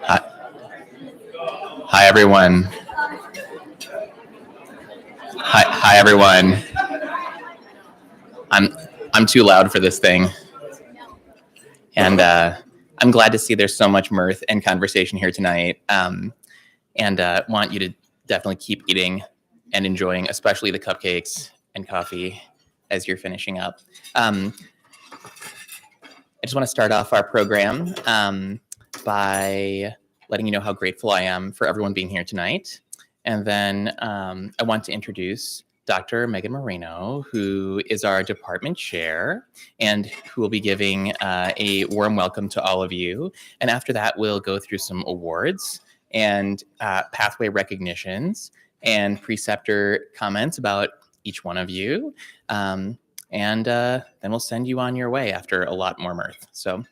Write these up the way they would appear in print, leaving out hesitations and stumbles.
Hi, hi everyone. Hi everyone. I'm too loud for this thing, and I'm glad to see there's so much mirth and conversation here tonight. And want you to definitely keep eating and enjoying, especially the cupcakes and coffee as you're finishing up. I just want to start off our program by letting you know how grateful I am for everyone being here tonight. And then I want to introduce Dr. Megan Moreno, who is our department chair and who will be giving a warm welcome to all of you. And after that, we'll go through some awards and pathway recognitions and preceptor comments about each one of you. And then we'll send you on your way after a lot more mirth. So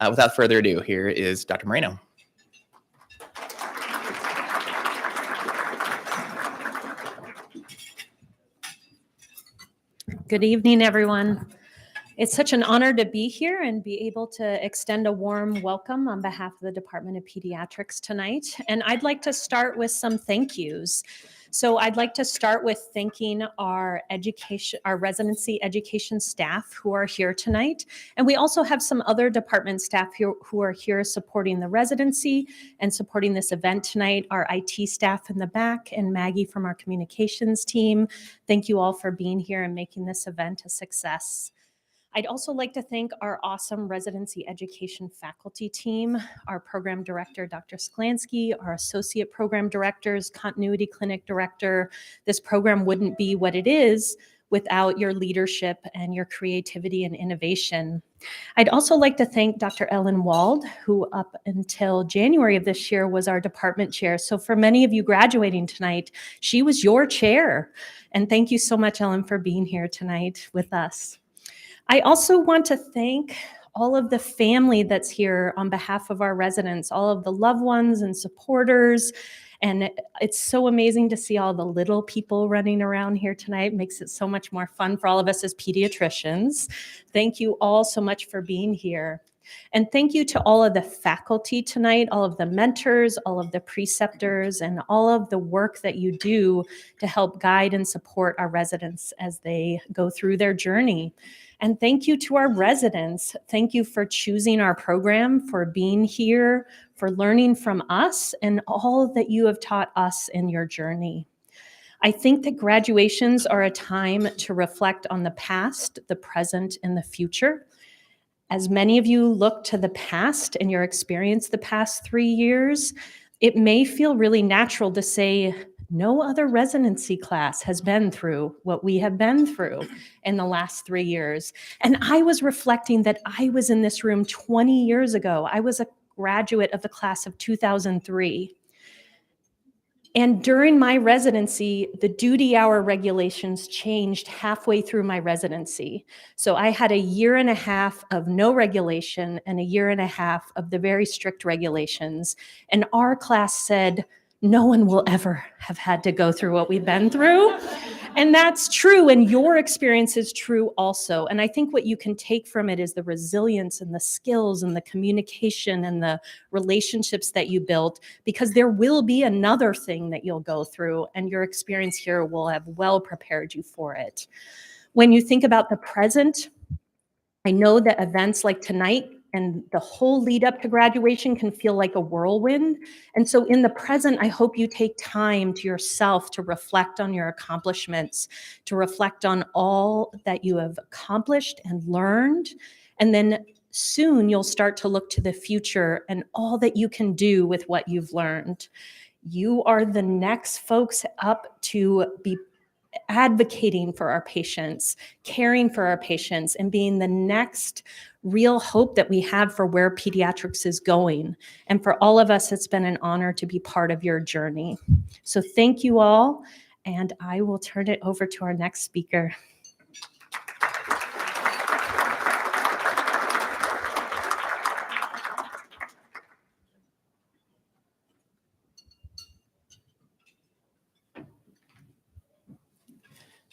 without further ado, here is Dr. Moreno. Good evening, everyone. It's such an honor to be here and be able to extend a warm welcome on behalf of the Department of Pediatrics tonight. And I'd like to start with some thank yous. So I'd like to start with thanking our residency education staff who are here tonight. And we also have some other department staff here who are here supporting the residency and supporting this event tonight. Our IT staff in the back and Maggie from our communications team. Thank you all for being here and making this event a success. I'd also like to thank our awesome residency education faculty team, our program director, Dr. Sklansky, our associate program directors, continuity clinic director. This program wouldn't be what it is without your leadership and your creativity and innovation. I'd also like to thank Dr. Ellen Wald, who up until January of this year was our department chair. So for many of you graduating tonight, she was your chair. And thank you so much, Ellen, for being here tonight with us. I also want to thank all of the family that's here on behalf of our residents, all of the loved ones and supporters. And it's so amazing to see all the little people running around here tonight. It makes it so much more fun for all of us as pediatricians. Thank you all so much for being here. And thank you to all of the faculty tonight, all of the mentors, all of the preceptors, and all of the work that you do to help guide and support our residents as they go through their journey. And thank you to our residents. Thank you for choosing our program, for being here, for learning from us, and all that you have taught us in your journey. I think that graduations are a time to reflect on the past, the present, and the future. As many of you look to the past and your experience the past 3 years, it may feel really natural to say, no other residency class has been through what we have been through in the last 3 years. And I was reflecting that I was in this room 20 years ago. I was a graduate of the class of 2003. And during my residency, the duty hour regulations changed halfway through my residency. So I had a year and a half of no regulation and a year and a half of the very strict regulations. And our class said, no one will ever have had to go through what we've been through. And that's true, and your experience is true also. And I think what you can take from it is the resilience and the skills and the communication and the relationships that you built, because there will be another thing that you'll go through, and your experience here will have well prepared you for it. When you think about the present, I know that events like tonight and the whole lead up to graduation can feel like a whirlwind. And so in the present, I hope you take time to yourself to reflect on your accomplishments, to reflect on all that you have accomplished and learned. And then soon you'll start to look to the future and all that you can do with what you've learned. You are the next folks up to be advocating for our patients, caring for our patients, and being the next real hope that we have for where pediatrics is going. And for all of us, it's been an honor to be part of your journey. So thank you all, and I will turn it over to our next speaker.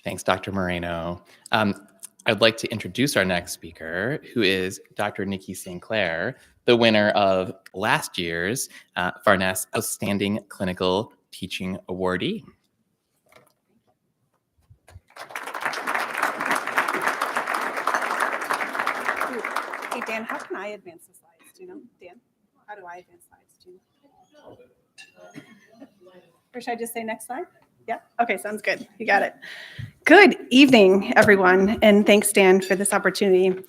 Thanks, Dr. Moreno. I'd like to introduce our next speaker, who is Dr. Nikki St. Clair, the winner of last year's Farnes Outstanding Clinical Teaching Awardee. Hey, Dan, how can I advance the slides? Do you know? Dan, how do I advance slides? Do you know? Or should I just say next slide? Yeah? Okay, sounds good. You got it. Good evening, everyone, and thanks, Dan, for this opportunity.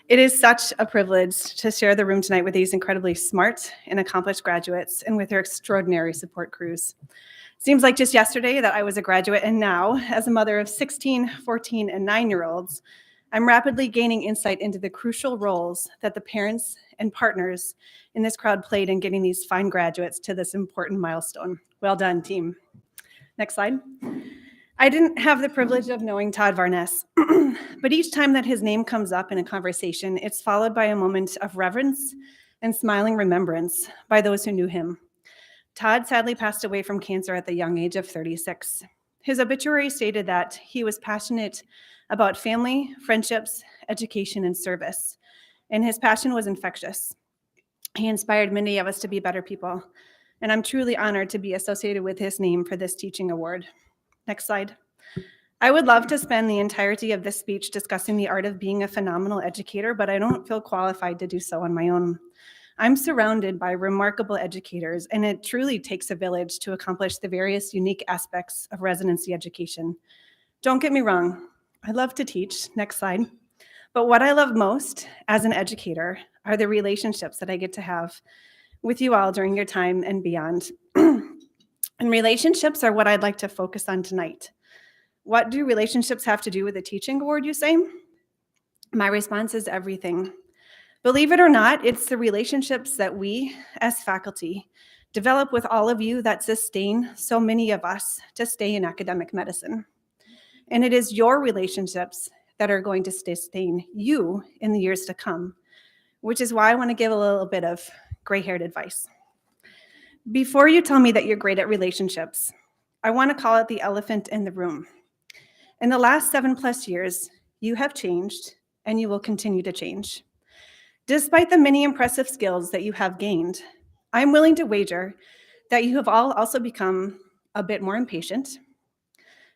It is such a privilege to share the room tonight with these incredibly smart and accomplished graduates and with their extraordinary support crews. Seems like just yesterday that I was a graduate, and now, as a mother of 16, 14, and 9-year-olds, I'm rapidly gaining insight into the crucial roles that the parents and partners in this crowd played in getting these fine graduates to this important milestone. Well done, team. Next slide. I didn't have the privilege of knowing Todd Varness, but each time that his name comes up in a conversation, it's followed by a moment of reverence and smiling remembrance by those who knew him. Todd sadly passed away from cancer at the young age of 36. His obituary stated that he was passionate about family, friendships, education, and service, and his passion was infectious. He inspired many of us to be better people, and I'm truly honored to be associated with his name for this teaching award. Next slide. I would love to spend the entirety of this speech discussing the art of being a phenomenal educator, but I don't feel qualified to do so on my own. I'm surrounded by remarkable educators, and it truly takes a village to accomplish the various unique aspects of residency education. Don't get me wrong, I love to teach. Next slide. But what I love most as an educator are the relationships that I get to have with you all during your time and beyond. And relationships are what I'd like to focus on tonight. What do relationships have to do with a teaching award, you say? My response is everything. Believe it or not, it's the relationships that we, as faculty, develop with all of you that sustain so many of us to stay in academic medicine. And it is your relationships that are going to sustain you in the years to come, which is why I want to give a little bit of gray-haired advice. Before you tell me that you're great at relationships, I want to call it the elephant in the room. In the last 7+ years, you have changed and you will continue to change. Despite the many impressive skills that you have gained, I'm willing to wager that you have all also become a bit more impatient,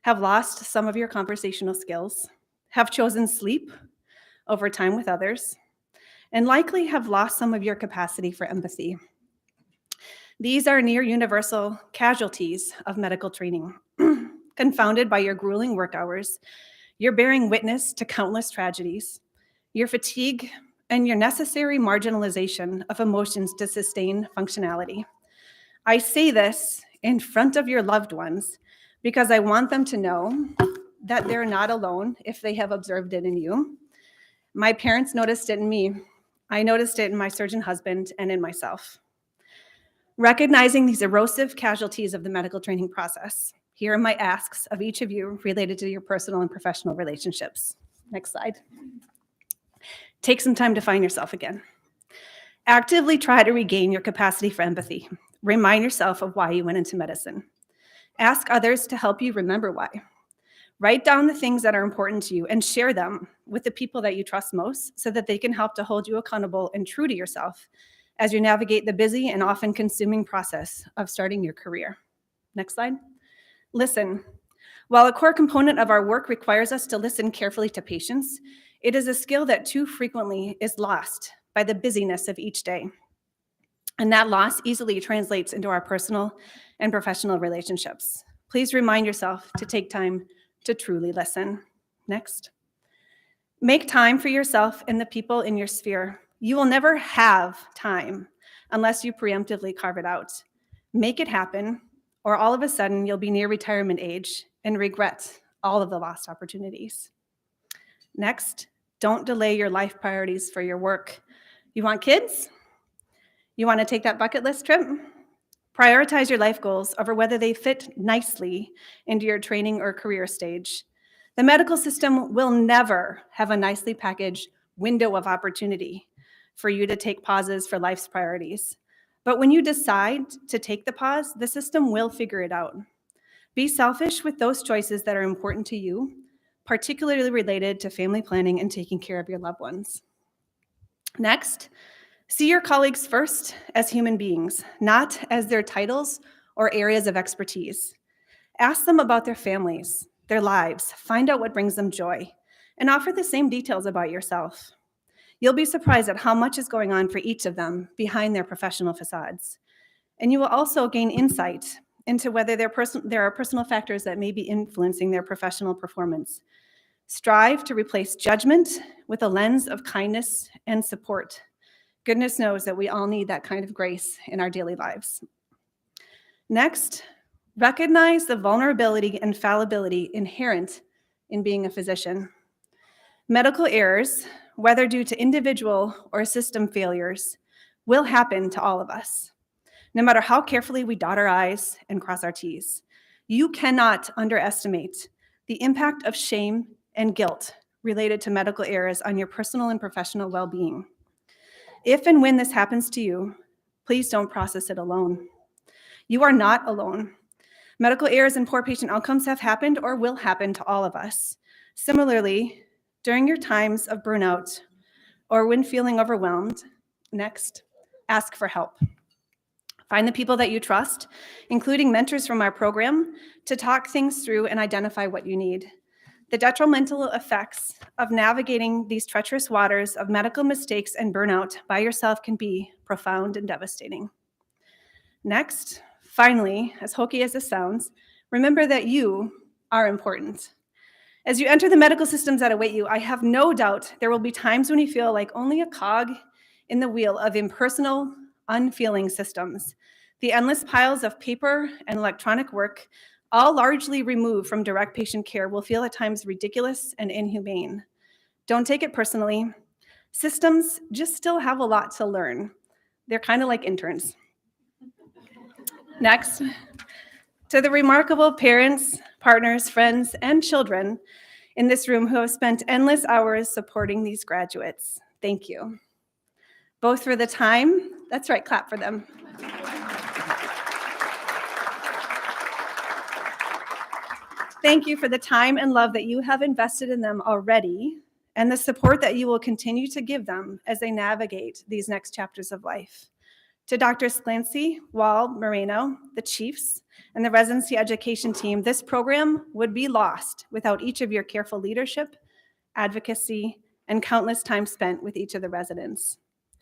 have lost some of your conversational skills, have chosen sleep over time with others, and likely have lost some of your capacity for empathy. These are near universal casualties of medical training. Confounded by your grueling work hours, you're bearing witness to countless tragedies, your fatigue, and your necessary marginalization of emotions to sustain functionality. I say this in front of your loved ones because I want them to know that they're not alone if they have observed it in you. My parents noticed it in me. I noticed it in my surgeon husband and in myself. Recognizing these erosive casualties of the medical training process, here are my asks of each of you related to your personal and professional relationships. Next slide. Take some time to find yourself again. Actively try to regain your capacity for empathy. Remind yourself of why you went into medicine. Ask others to help you remember why. Write down the things that are important to you and share them with the people that you trust most so that they can help to hold you accountable and true to yourself as you navigate the busy and often consuming process of starting your career. Next slide. Listen. While a core component of our work requires us to listen carefully to patients, it is a skill that too frequently is lost by the busyness of each day. And that loss easily translates into our personal and professional relationships. Please remind yourself to take time to truly listen. Next. Make time for yourself and the people in your sphere. You will never have time unless you preemptively carve it out. Make it happen, or all of a sudden you'll be near retirement age and regret all of the lost opportunities. Next, don't delay your life priorities for your work. You want kids? You want to take that bucket list trip? Prioritize your life goals over whether they fit nicely into your training or career stage. The medical system will never have a nicely packaged window of opportunity for you to take pauses for life's priorities. But when you decide to take the pause, the system will figure it out. Be selfish with those choices that are important to you, particularly related to family planning and taking care of your loved ones. Next, see your colleagues first as human beings, not as their titles or areas of expertise. Ask them about their families, their lives, find out what brings them joy, and offer the same details about yourself. You'll be surprised at how much is going on for each of them behind their professional facades. And you will also gain insight into whether there are personal factors that may be influencing their professional performance. Strive to replace judgment with a lens of kindness and support. Goodness knows that we all need that kind of grace in our daily lives. Next, recognize the vulnerability and fallibility inherent in being a physician. Medical errors, whether due to individual or system failures, will happen to all of us, no matter how carefully we dot our I's and cross our T's. You cannot underestimate the impact of shame and guilt related to medical errors on your personal and professional well-being. If and when this happens to you, please don't process it alone. You are not alone. Medical errors and poor patient outcomes have happened or will happen to all of us. Similarly, during your times of burnout or when feeling overwhelmed, next, ask for help. Find the people that you trust, including mentors from our program, to talk things through and identify what you need. The detrimental effects of navigating these treacherous waters of medical mistakes and burnout by yourself can be profound and devastating. Next, finally, as hokey as this sounds, remember that you are important. As you enter the medical systems that await you, I have no doubt there will be times when you feel like only a cog in the wheel of impersonal, unfeeling systems. The endless piles of paper and electronic work, all largely removed from direct patient care, will feel at times ridiculous and inhumane. Don't take it personally. Systems just still have a lot to learn. They're kind of like interns. Next, to the remarkable parents, partners, friends, and children in this room who have spent endless hours supporting these graduates, thank you. Both for the time, that's right, clap for them. Thank you for the time and love that you have invested in them already, and the support that you will continue to give them as they navigate these next chapters of life. To Dr. Clancy, Wall, Moreno, the chiefs, and the residency education team, this program would be lost without each of your careful leadership, advocacy, and countless time spent with each of the residents.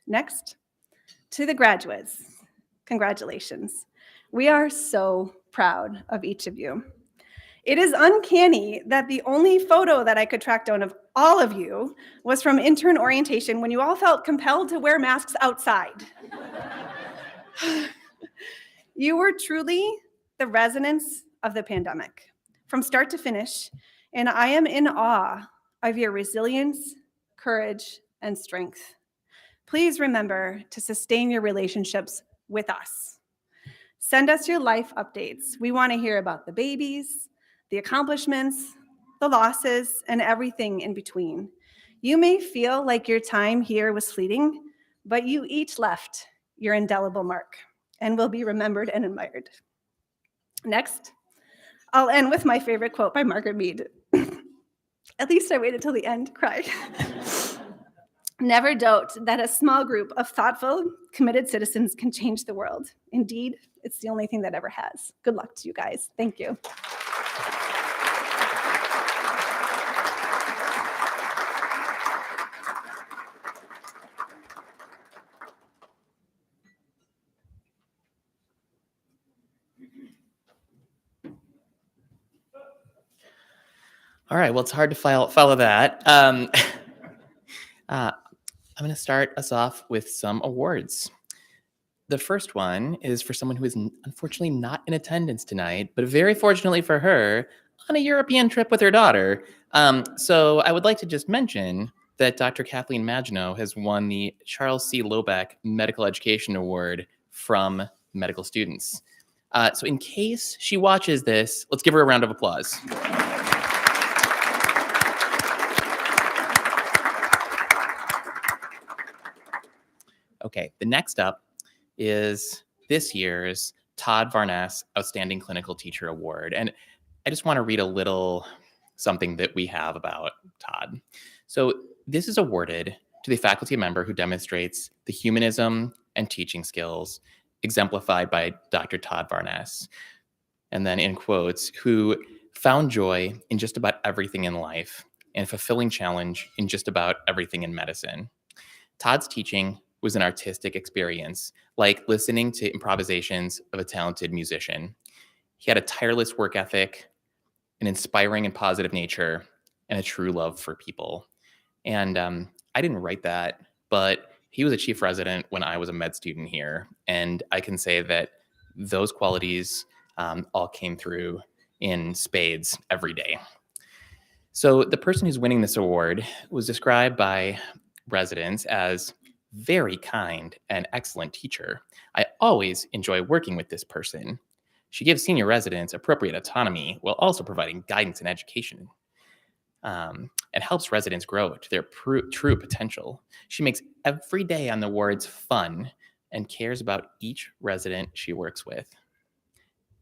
Next, to the graduates, congratulations. We are so proud of each of you. It is uncanny that the only photo that I could track down of all of you was from intern orientation when you all felt compelled to wear masks outside. You were truly the resonance of the pandemic, from start to finish, and I am in awe of your resilience, courage, and strength. Please remember to sustain your relationships with us. Send us your life updates. We want to hear about the babies, the accomplishments, the losses, and everything in between. You may feel like your time here was fleeting, but you each left your indelible mark and will be remembered and admired. Next, I'll end with my favorite quote by Margaret Mead. At least I waited till the end to cry. Never doubt that a small group of thoughtful, committed citizens can change the world. Indeed, it's the only thing that ever has. Good luck to you guys. Thank you. All right, well, it's hard to follow that. I'm going to start us off with some awards. The first one is for someone who is unfortunately not in attendance tonight, but very fortunately for her, on a European trip with her daughter. So I would like to just mention that Dr. Kathleen Maginot has won the Charles C. Lobeck Medical Education Award from medical students. So in case she watches this, let's give her a round of applause. Okay, the next up is this year's Todd Varness Outstanding Clinical Teacher Award. And I just want to read a little something that we have about Todd. So this is awarded to the faculty member who demonstrates the humanism and teaching skills exemplified by Dr. Todd Varness. And then in quotes, who found joy in just about everything in life and fulfilling challenge in just about everything in medicine. Todd's teaching was an artistic experience, like listening to improvisations of a talented musician. He had a tireless work ethic, an inspiring and positive nature, and a true love for people. And I didn't write that, but he was a chief resident when I was a med student here. And I can say that those qualities all came through in spades every day. So the person who's winning this award was described by residents as very kind and excellent teacher. I always enjoy working with this person. She gives senior residents appropriate autonomy while also providing guidance and education, and helps residents grow to their true potential. She makes every day on the wards fun and cares about each resident she works with.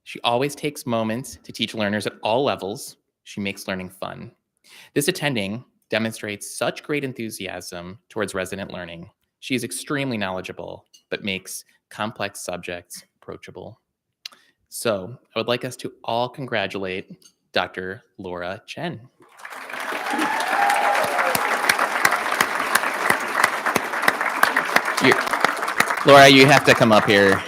She always takes moments to teach learners at all levels. She makes learning fun. This attending demonstrates such great enthusiasm towards resident learning. She is extremely knowledgeable, but makes complex subjects approachable. So I would like us to all congratulate Dr. Laura Chen. Laura, you have to come up here.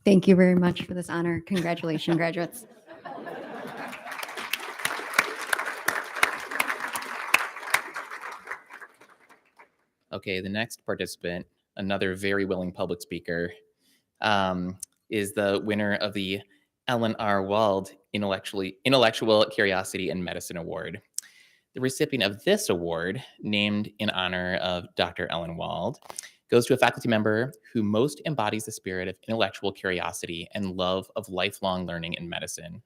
Thank you very much for this honor. Congratulations, graduates. Okay, the next participant, another very willing public speaker, is the winner of the Ellen R. Wald Intellectual Curiosity in Medicine Award. The recipient of this award, named in honor of Dr. Ellen Wald, goes to a faculty member who most embodies the spirit of intellectual curiosity and love of lifelong learning in medicine.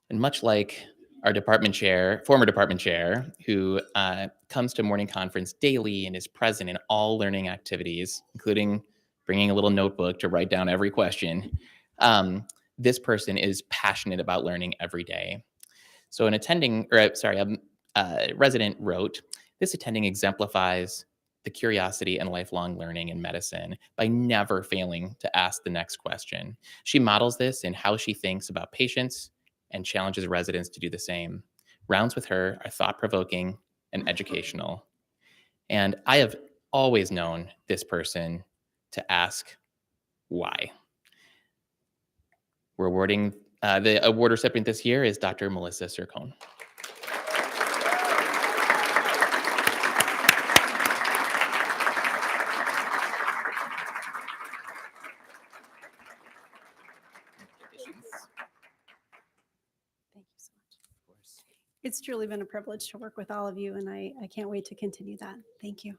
And much like our former department chair, who comes to morning conference daily and is present in all learning activities, including bringing a little notebook to write down every question, this person is passionate about learning every day. So a resident wrote, "This attending exemplifies the curiosity and lifelong learning in medicine by never failing to ask the next question. She models this in how she thinks about patients and challenges residents to do the same. Rounds with her are thought-provoking and educational." And I have always known this person to ask why. We're awarding the award recipient this year is Dr. Melissa Sircone. Thank you so much. It's truly been a privilege to work with all of you, and I can't wait to continue that. Thank you.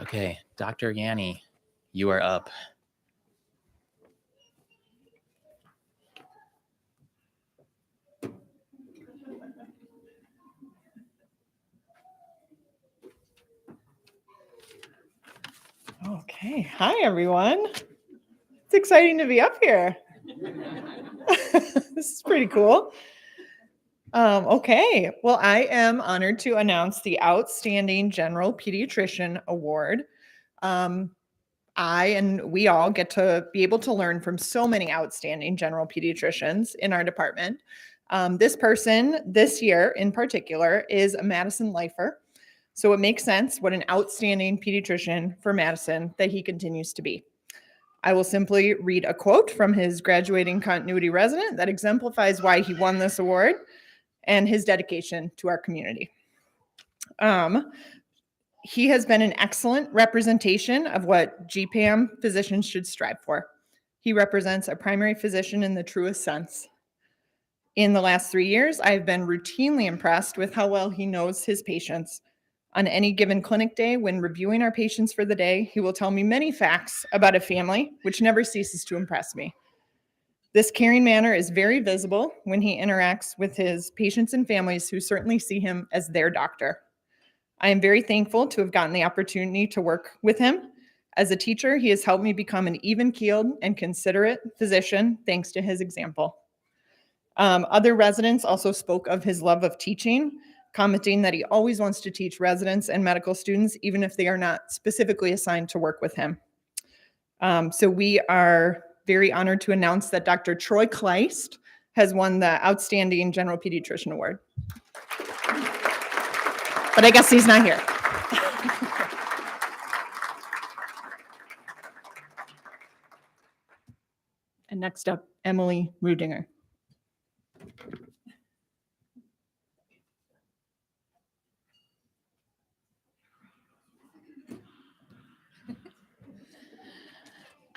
Okay, Dr. Yanni, you are up. Okay. Hi, everyone. It's exciting to be up here. This is pretty cool. Okay. Well, I am honored to announce the Outstanding General Pediatrician Award. I and we all get to be able to learn from so many outstanding general pediatricians in our department. This person this year in particular is a Madison lifer. So it makes sense what an outstanding pediatrician for Madison that he continues to be. I will simply read a quote from his graduating continuity resident that exemplifies why he won this award and his dedication to our community. He has been an excellent representation of what GPAM physicians should strive for. He represents a primary physician in the truest sense. In the last 3 years, I've been routinely impressed with how well he knows his patients. On any given clinic day, when reviewing our patients for the day, he will tell me many facts about a family, which never ceases to impress me. This caring manner is very visible when he interacts with his patients and families who certainly see him as their doctor. I am very thankful to have gotten the opportunity to work with him. As a teacher, he has helped me become an even-keeled and considerate physician, thanks to his example. Other residents also spoke of his love of teaching, commenting that he always wants to teach residents and medical students, even if they are not specifically assigned to work with him. So we are very honored to announce that Dr. Troy Kleist has won the Outstanding General Pediatrician Award. But I guess he's not here. And next up, Emily Rudinger.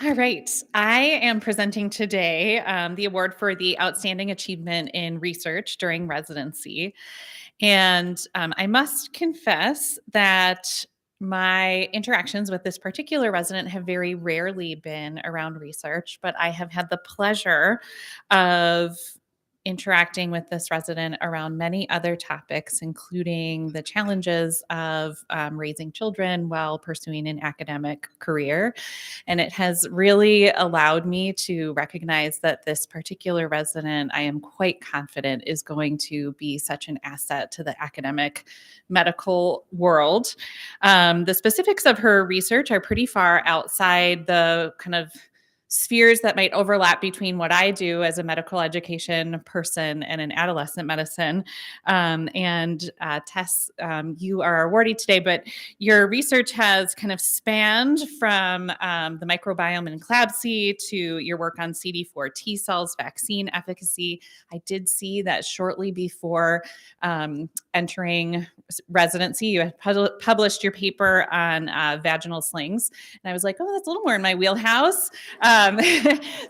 All right. I am presenting today the award for the Outstanding Achievement in Research during residency. And I must confess that my interactions with this particular resident have very rarely been around research, but I have had the pleasure of interacting with this resident around many other topics, including the challenges of raising children while pursuing an academic career. And it has really allowed me to recognize that this particular resident, I am quite confident, is going to be such an asset to the academic medical world. The specifics of her research are pretty far outside the kind of spheres that might overlap between what I do as a medical education person and an adolescent medicine. Tess, you are our awardee today, but your research has kind of spanned from the microbiome in CLABSI to your work on CD4 T cells, vaccine efficacy. I did see that shortly before entering residency, you had published your paper on vaginal slings. And I was like, oh, that's a little more in my wheelhouse.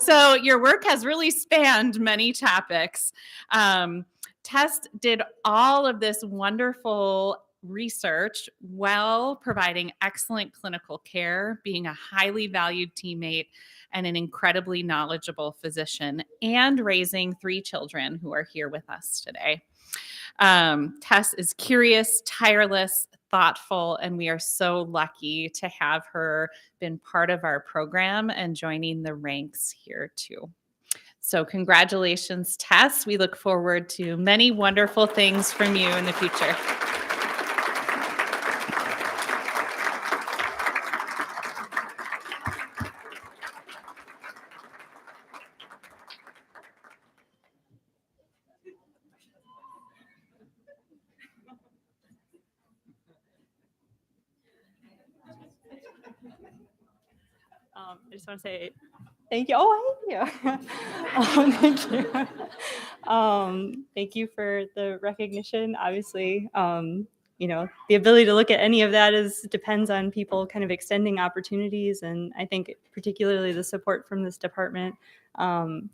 So your work has really spanned many topics. Tess did all of this wonderful research while providing excellent clinical care, being a highly valued teammate, and an incredibly knowledgeable physician, and raising 3 children who are here with us today. Tess is curious, tireless, thoughtful, and we are so lucky to have her been part of our program and joining the ranks here too. So congratulations, Tess. We look forward to many wonderful things from you in the future. I just want to say thank you. Oh, thank you. Thank you. Thank you for the recognition. Obviously, the ability to look at any of that depends on people kind of extending opportunities, and I think particularly the support from this department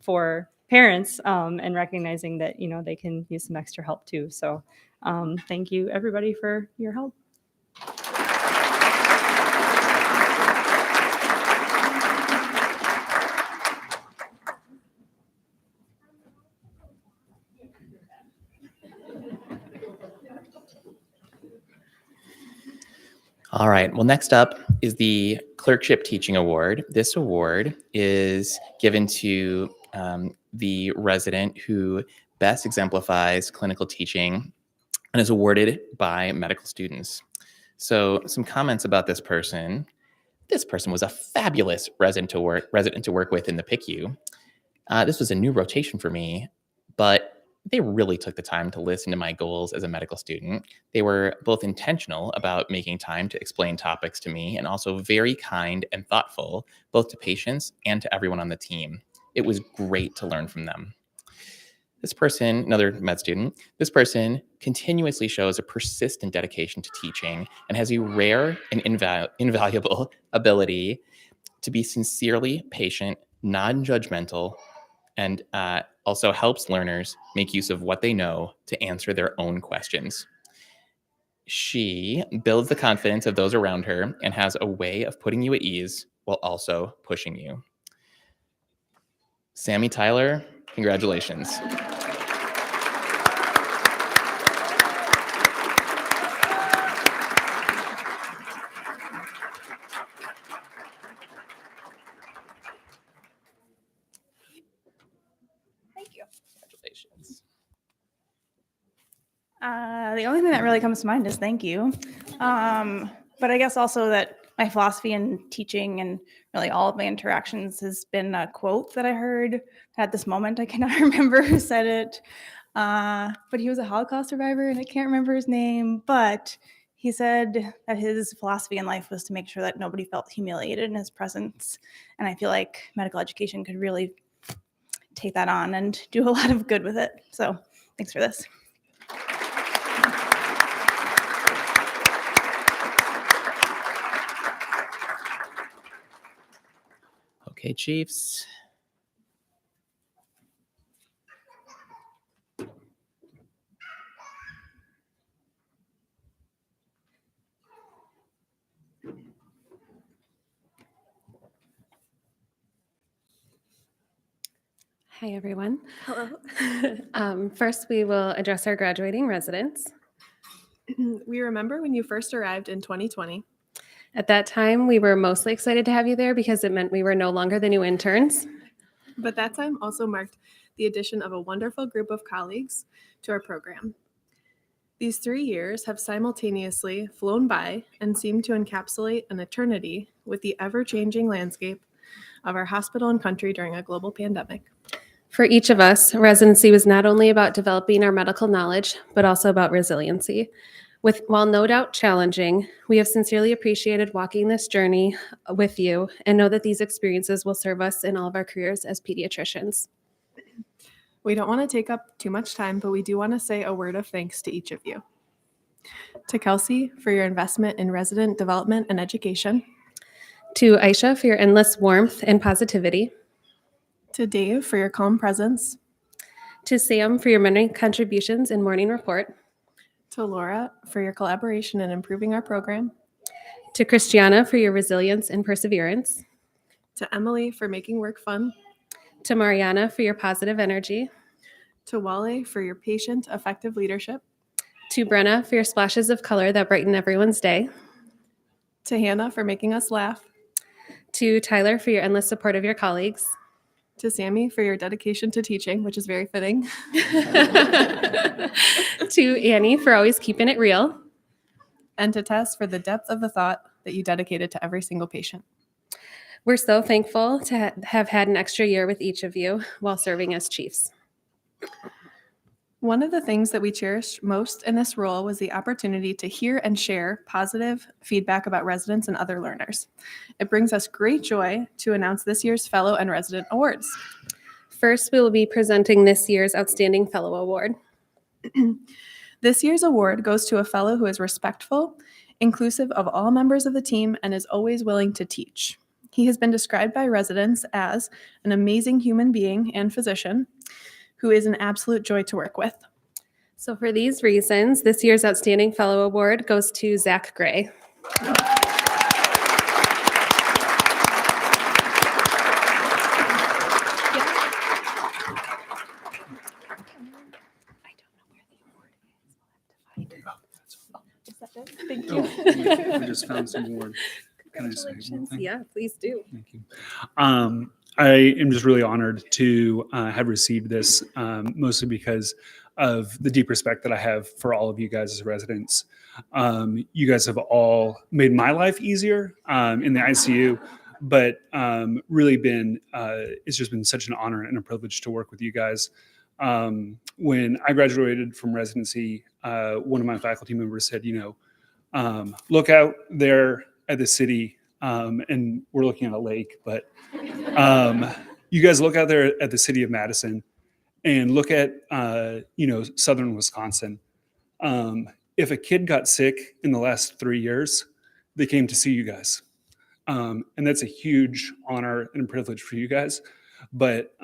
for parents and recognizing that they can use some extra help too. So, thank you everybody for your help. All right. Well, next up is the Clerkship Teaching Award. This award is given to the resident who best exemplifies clinical teaching and is awarded by medical students. So some comments about this person. This person was a fabulous resident to work with in the PICU. This was a new rotation for me, but they really took the time to listen to my goals as a medical student. They were both intentional about making time to explain topics to me and also very kind and thoughtful, both to patients and to everyone on the team. It was great to learn from them. This person, another med student, this person continuously shows a persistent dedication to teaching and has a rare and invaluable ability to be sincerely patient, non-judgmental, and also helps learners make use of what they know to answer their own questions. She builds the confidence of those around her and has a way of putting you at ease while also pushing you. Sammy Tyler, congratulations. Thank you. Congratulations. The only thing that really comes to mind is thank you. But I guess also that my philosophy in teaching and really all of my interactions has been a quote that I heard at this moment. I cannot remember who said it, but he was a Holocaust survivor and I can't remember his name, but he said that his philosophy in life was to make sure that nobody felt humiliated in his presence. And I feel like medical education could really take that on and do a lot of good with it. So thanks for this. Okay, Chiefs. Hi, everyone. Hello. First, we will address our graduating residents. We remember when you first arrived in 2020. At that time, we were mostly excited to have you there because it meant we were no longer the new interns. But that time also marked the addition of a wonderful group of colleagues to our program. These 3 years have simultaneously flown by and seem to encapsulate an eternity with the ever-changing landscape of our hospital and country during a global pandemic. For each of us, residency was not only about developing our medical knowledge, but also about resiliency. While no doubt challenging, we have sincerely appreciated walking this journey with you and know that these experiences will serve us in all of our careers as pediatricians. We don't want to take up too much time, but we do want to say a word of thanks to each of you. To Kelsey for your investment in resident development and education. To Aisha for your endless warmth and positivity. To Dave for your calm presence. To Sam for your many contributions in Morning Report. To Laura for your collaboration in improving our program. To Christiana for your resilience and perseverance. To Emily for making work fun. To Mariana for your positive energy. To Wale for your patient, effective leadership. To Brenna for your splashes of color that brighten everyone's day. To Hannah for making us laugh. To Tyler for your endless support of your colleagues. To Sammy for your dedication to teaching, which is very fitting. To Annie for always keeping it real. And to Tess for the depth of the thought that you dedicated to every single patient. We're so thankful to have had an extra year with each of you while serving as chiefs. One of the things that we cherished most in this role was the opportunity to hear and share positive feedback about residents and other learners. It brings us great joy to announce this year's Fellow and Resident Awards. First, we will be presenting this year's Outstanding Fellow Award. This year's award goes to a fellow who is respectful, inclusive of all members of the team, and is always willing to teach. He has been described by residents as an amazing human being and physician who is an absolute joy to work with. So for these reasons, this year's Outstanding Fellow Award goes to Zach Gray. Thank you. We just found some more. Can I say one Congratulations. thing? Yeah, please do. Thank you. I am just really honored to have received this, mostly because of the deep respect that I have for all of you guys as residents. You guys have all made my life easier in the ICU, but really it's just been such an honor and a privilege to work with you guys. When I graduated from residency, one of my faculty members said, look out there at the city, and we're looking at a lake, but you guys look out there at the city of Madison and look at, southern Wisconsin. If a kid got sick in the last 3 years, they came to see you guys. And that's a huge honor and privilege for you guys, but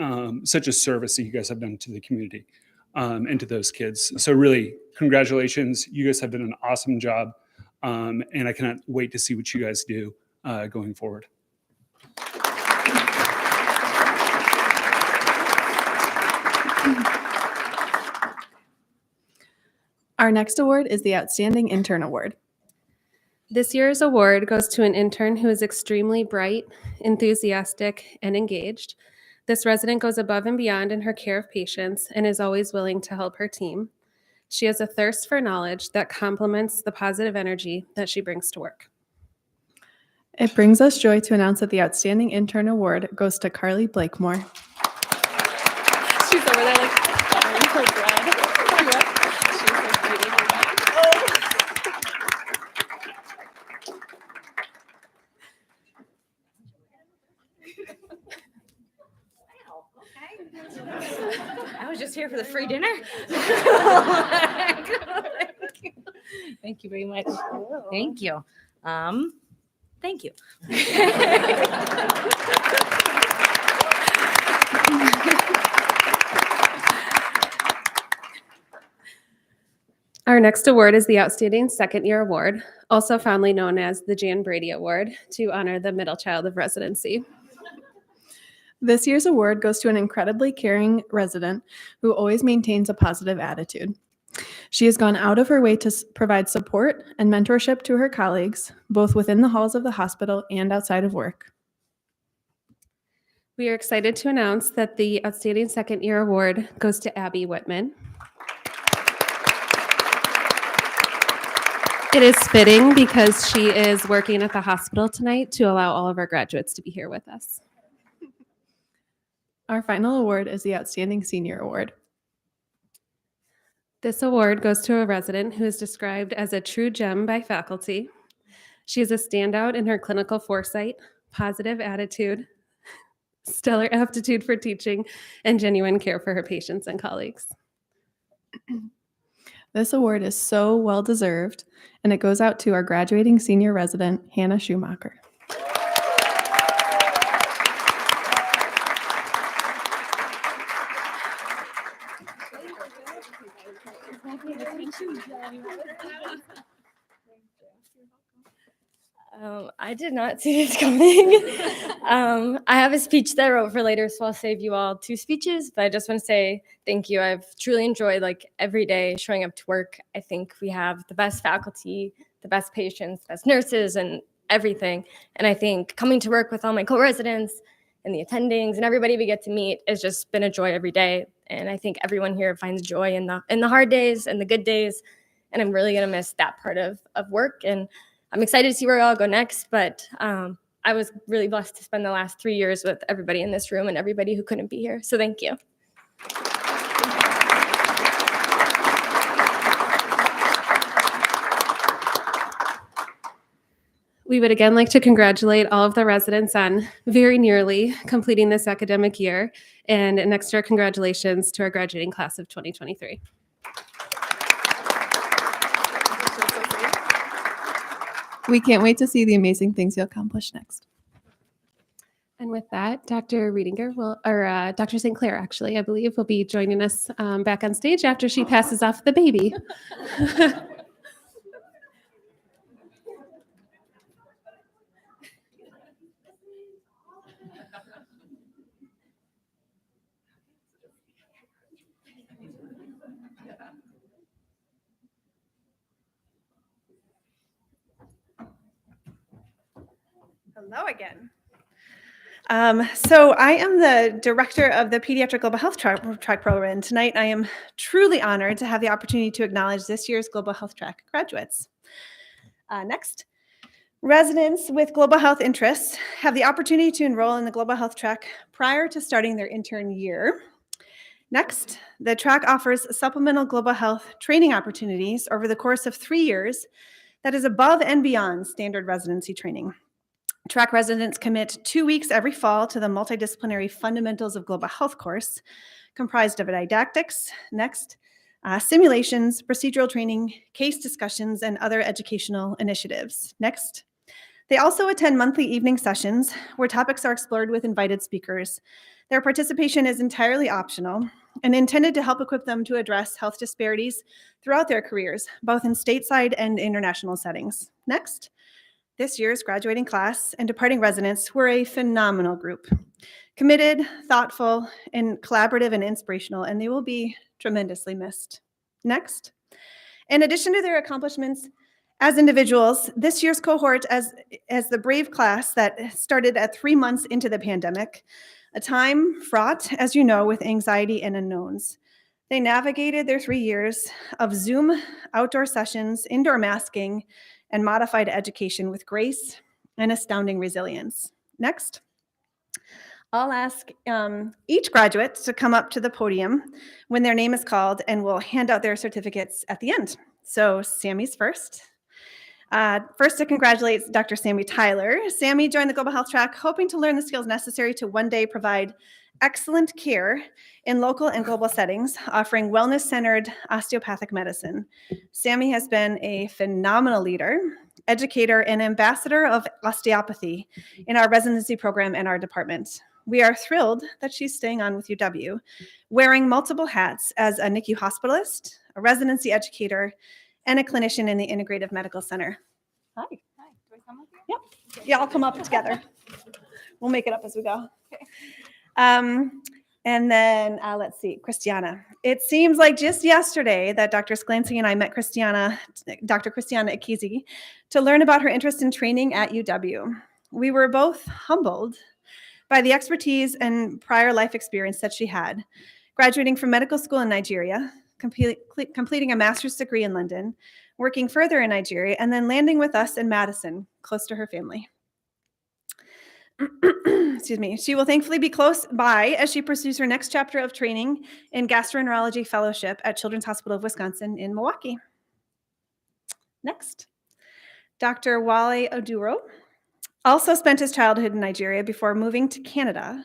such a service that you guys have done to the community and to those kids. So really, congratulations. You guys have done an awesome job. And I cannot wait to see what you guys do going forward. Our next award is the Outstanding Intern Award. This year's award goes to an intern who is extremely bright, enthusiastic, and engaged. This resident goes above and beyond in her care of patients and is always willing to help her team. She has a thirst for knowledge that complements the positive energy that she brings to work. It brings us joy to announce that the Outstanding Intern Award goes to Carly Blakemore. She's over there like buttering her bread. She's so cute. I was just here for the free dinner. Thank you very much. Thank you. Thank you. Our next award is the Outstanding Second Year Award, also fondly known as the Jan Brady Award, to honor the middle child of residency. This year's award goes to an incredibly caring resident who always maintains a positive attitude. She has gone out of her way to provide support and mentorship to her colleagues, both within the halls of the hospital and outside of work. We are excited to announce that the Outstanding Second Year Award goes to Abby Whitman. It is fitting because she is working at the hospital tonight to allow all of our graduates to be here with us. Our final award is the Outstanding Senior Award. This award goes to a resident who is described as a true gem by faculty. She is a standout in her clinical foresight, positive attitude, stellar aptitude for teaching, and genuine care for her patients and colleagues. This award is so well deserved, and it goes out to our graduating senior resident, Hannah Schumacher. I did not see this coming. I have a speech that I wrote for later, so I'll save you all 2 speeches. But I just want to say thank you. I've truly enjoyed every day showing up to work. I think we have the best faculty, the best patients, the best nurses, and everything. And I think coming to work with all my co-residents and the attendings and everybody we get to meet has just been a joy every day. And I think everyone here finds joy in the hard days and the good days. And I'm really gonna miss that part of work. And I'm excited to see where I'll go next, but I was really blessed to spend the last 3 years with everybody in this room and everybody who couldn't be here. So thank you. We would again like to congratulate all of the residents on very nearly completing this academic year, and an extra congratulations to our graduating class of 2023. We can't wait to see the amazing things you'll accomplish next. And with that, Dr. Riedinger Dr. St. Clair, actually, I believe, will be joining us back on stage after she passes off the baby. Hello again. So I am the director of the Pediatric Global Health Track Program. And tonight I am truly honored to have the opportunity to acknowledge this year's Global Health Track graduates. Next, residents with global health interests have the opportunity to enroll in the Global Health Track prior to starting their intern year. Next, the track offers supplemental global health training opportunities over the course of 3 years that is above and beyond standard residency training. Track residents commit 2 weeks every fall to the multidisciplinary Fundamentals of Global Health course, comprised of didactics, simulations, procedural training, case discussions, and other educational initiatives. Next, they also attend monthly evening sessions where topics are explored with invited speakers. Their participation is entirely optional and intended to help equip them to address health disparities throughout their careers, both in stateside and international settings. Next, this year's graduating class and departing residents were a phenomenal group. Committed, thoughtful, and collaborative and inspirational, and they will be tremendously missed. Next, in addition to their accomplishments as individuals, this year's cohort as the brave class that started at 3 months into the pandemic, a time fraught, as you know, with anxiety and unknowns. They navigated their 3 years of Zoom, outdoor sessions, indoor masking, and modified education with grace and astounding resilience. Next, I'll ask each graduate to come up to the podium when their name is called, and we'll hand out their certificates at the end. So Sammy's first. First to congratulate Dr. Sammy Tyler. Sammy joined the Global Health Track hoping to learn the skills necessary to one day provide excellent care in local and global settings, offering wellness-centered osteopathic medicine. Sammy has been a phenomenal leader, educator, and ambassador of osteopathy in our residency program and our department. We are thrilled that she's staying on with UW, wearing multiple hats as a NICU hospitalist, a residency educator, and a clinician in the Integrative Medical Center. Hi. Hi. Do I come up here? Yep. Yeah, I'll come up together. We'll make it up as we go. And then let's see, Christiana. It seems like just yesterday that Dr. Sclancy and I met Dr. Christiana Akizi, to learn about her interest in training at UW. We were both humbled by the expertise and prior life experience that she had, graduating from medical school in Nigeria, completing a master's degree in London, working further in Nigeria, and then landing with us in Madison, close to her family. Excuse me. She will thankfully be close by as she pursues her next chapter of training in gastroenterology fellowship at Children's Hospital of Wisconsin in Milwaukee. Next, Dr. Wale Oduro also spent his childhood in Nigeria before moving to Canada,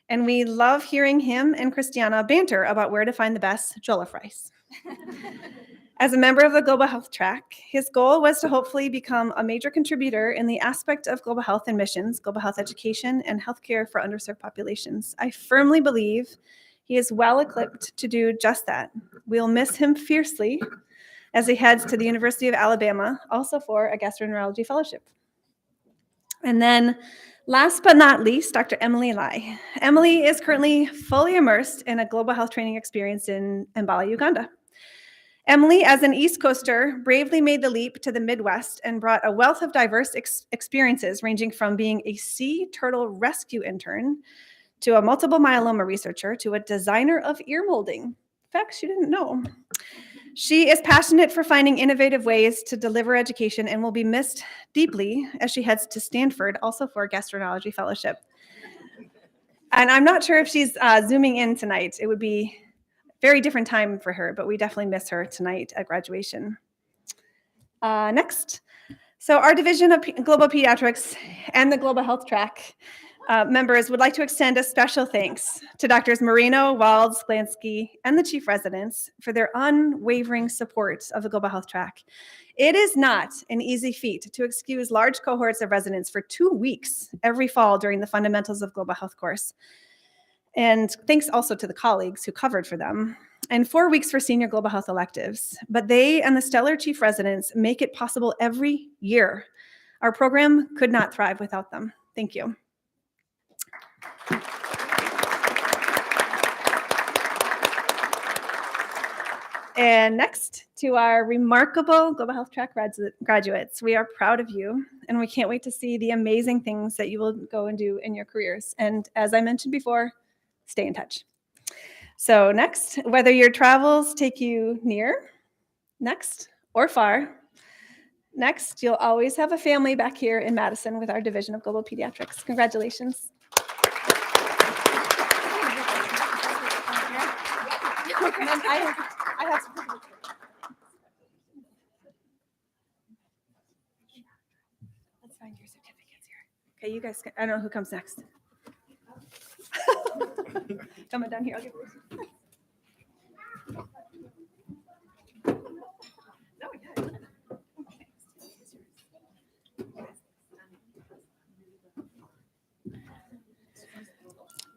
and we love hearing him and Christiana banter about where to find the best jollof rice. As a member of the Global Health Track, his goal was to hopefully become a major contributor in the aspect of global health and missions, global health education, and healthcare for underserved populations. I firmly believe he is well equipped to do just that. We'll miss him fiercely as he heads to the University of Alabama, also for a gastroenterology fellowship. And then last but not least, Dr. Emily Lai. Emily is currently fully immersed in a global health training experience in Mbala, Uganda. Emily, as an East Coaster, bravely made the leap to the Midwest and brought a wealth of diverse experiences, ranging from being a sea turtle rescue intern to a multiple myeloma researcher to a designer of ear molding. Facts you didn't know. She is passionate for finding innovative ways to deliver education and will be missed deeply as she heads to Stanford, also for a gastroenterology fellowship. And I'm not sure if she's Zooming in tonight. It would be very different time for her, but we definitely miss her tonight at graduation. Next. So our Division of Global Pediatrics and the Global Health Track members would like to extend a special thanks to Drs. Moreno, Wald, Sklansky, and the chief residents for their unwavering support of the Global Health Track. It is not an easy feat to excuse large cohorts of residents for 2 weeks every fall during the Fundamentals of Global Health course. And thanks also to the colleagues who covered for them, and 4 weeks for senior global health electives. But they and the stellar chief residents make it possible every year. Our program could not thrive without them. Thank you. And next, to our remarkable Global Health Track graduates. We are proud of you, and we can't wait to see the amazing things that you will go and do in your careers. And as I mentioned before, stay in touch. So next, whether your travels take you near, next, or far, next, you'll always have a family back here in Madison with our Division of Global Pediatrics. Congratulations. I have some. Let's find your certificates here. Okay, you guys, I don't know who comes next. Coming down here, I'll give you.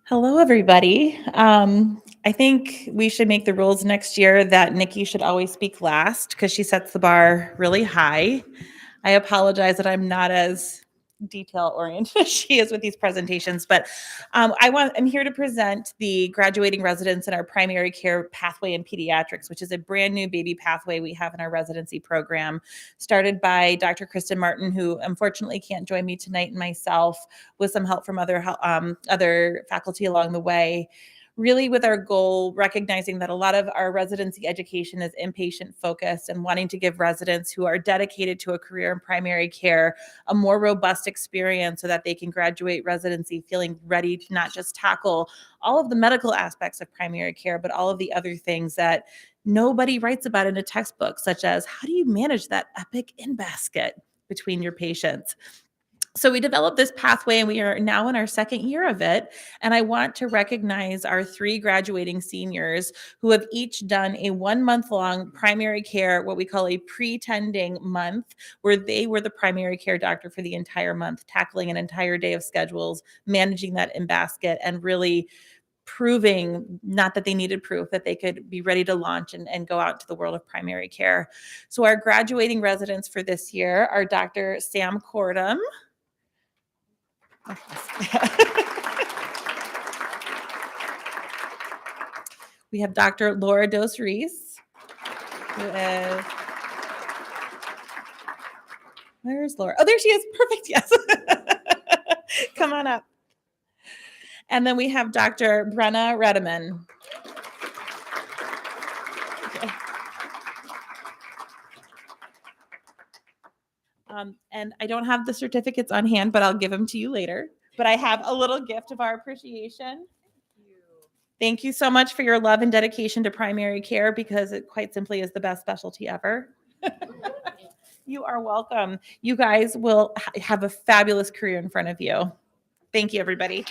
Hello, everybody. I think we should make the rules next year that Nikki should always speak last because she sets the bar really high. I apologize that I'm not as detail oriented as she is with these presentations, but I'm here to present the graduating residents in our primary care pathway in pediatrics, which is a brand new baby pathway we have in our residency program, started by Dr. Kristen Martin, who unfortunately can't join me tonight, and myself, with some help from other faculty along the way. Really with our goal, recognizing that a lot of our residency education is inpatient focused and wanting to give residents who are dedicated to a career in primary care a more robust experience so that they can graduate residency feeling ready to not just tackle all of the medical aspects of primary care, but all of the other things that nobody writes about in a textbook, such as how do you manage that epic in-basket between your patients? So we developed this pathway and we are now in our second year of it. And I want to recognize our 3 graduating seniors who have each done a 1-month-long primary care, what we call a pretending month, where they were the primary care doctor for the entire month, tackling an entire day of schedules, managing that in basket, and really proving, not that they needed proof, that they could be ready to launch and go out to the world of primary care. So our graduating residents for this year are Dr. Sam Cordum. We have Dr. Laura Dos Reis, who is, where's Laura? Oh, there she is. Perfect. Yes. Come on up. And then we have Dr. Brenna Redeman. And I don't have the certificates on hand, but I'll give them to you later. But I have a little gift of our appreciation. Thank you so much for your love and dedication to primary care, because it quite simply is the best specialty ever. You are welcome. You guys will have a fabulous career in front of you. Thank you, everybody.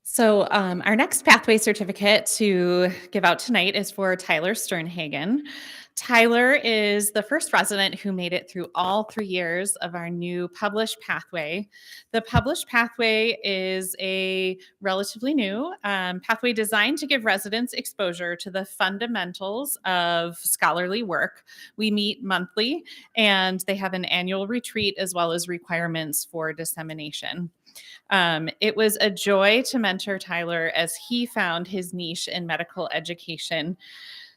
So our next pathway certificate to give out tonight is for Tyler Sternhagen. Tyler is the first resident who made it through all 3 years of our new published pathway. The published pathway is a relatively new pathway designed to give residents exposure to the fundamentals of scholarly work. We meet monthly, and they have an annual retreat as well as requirements for dissemination. It was a joy to mentor Tyler as he found his niche in medical education.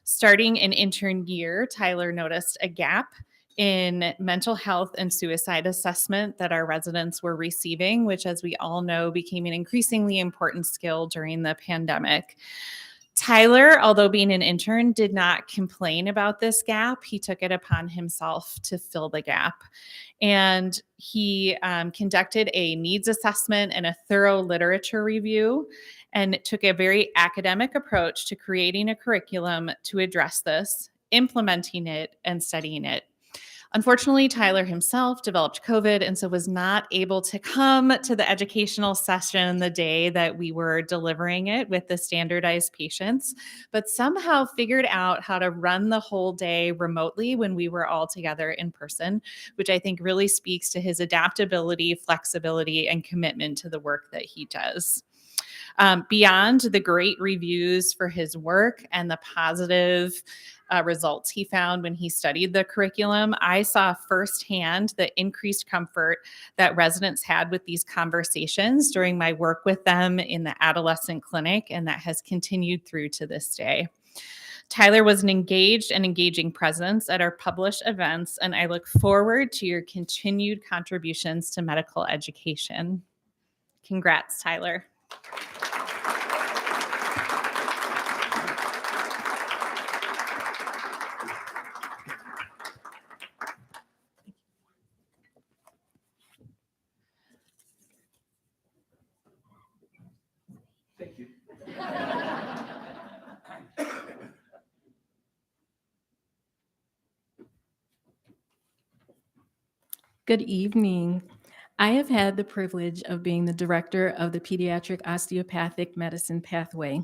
Starting in intern year, Tyler noticed a gap in mental health and suicide assessment that our residents were receiving, which, as we all know, became an increasingly important skill during the pandemic. Tyler, although being an intern, did not complain about this gap. He took it upon himself to fill the gap. And he conducted a needs assessment and a thorough literature review, and took a very academic approach to creating a curriculum to address this, implementing it, and studying it. Unfortunately, Tyler himself developed COVID and so was not able to come to the educational session the day that we were delivering it with the standardized patients, but somehow figured out how to run the whole day remotely when we were all together in person, which I think really speaks to his adaptability, flexibility, and commitment to the work that he does. Beyond the great reviews for his work and the positive results he found when he studied the curriculum, I saw firsthand the increased comfort that residents had with these conversations during my work with them in the adolescent clinic, and that has continued through to this day. Tyler was an engaged and engaging presence at our published events, and I look forward to your continued contributions to medical education. Congrats, Tyler. Good evening. I have had the privilege of being the director of the Pediatric Osteopathic Medicine Pathway.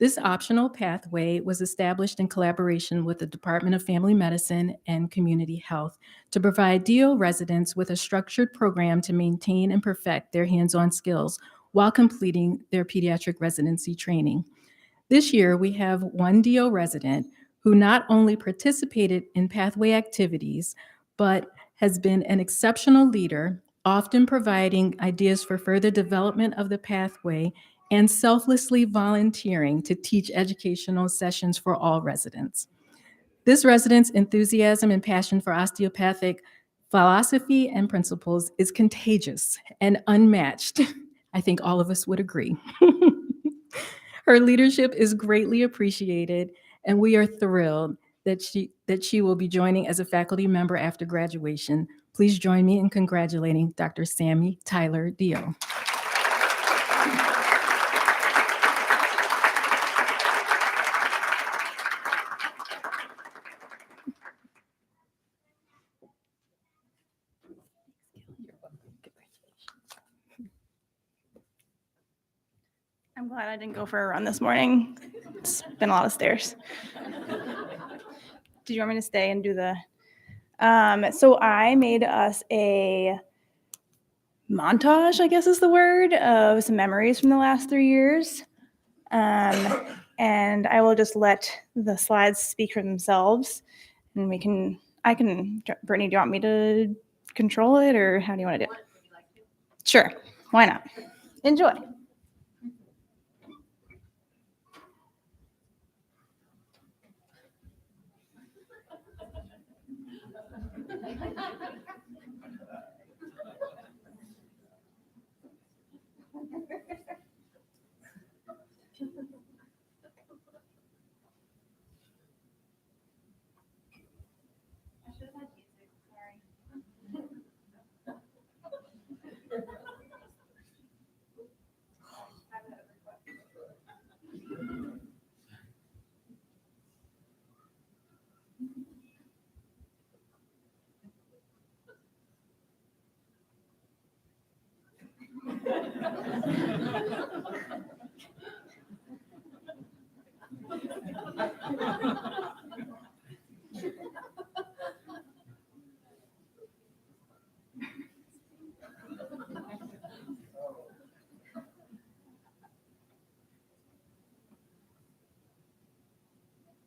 This optional pathway was established in collaboration with the Department of Family Medicine and Community Health to provide DO residents with a structured program to maintain and perfect their hands-on skills while completing their pediatric residency training. This year, we have one DO resident who not only participated in pathway activities, but has been an exceptional leader, often providing ideas for further development of the pathway and selflessly volunteering to teach educational sessions for all residents. This resident's enthusiasm and passion for osteopathic philosophy and principles is contagious and unmatched. I think all of us would agree. Her leadership is greatly appreciated, and we are thrilled that she will be joining as a faculty member after graduation. Please join me in congratulating Dr. Sammy Tyler Dio. I'm glad I didn't go for a run this morning. It's been a lot of stairs. Did you want me to stay and do the? So I made us a montage, I guess is the word, of some memories from the last 3 years. And I will just let the slides speak for themselves. And Brittany, do you want me to control it, or how do you want to do it? Sure, why not? Enjoy.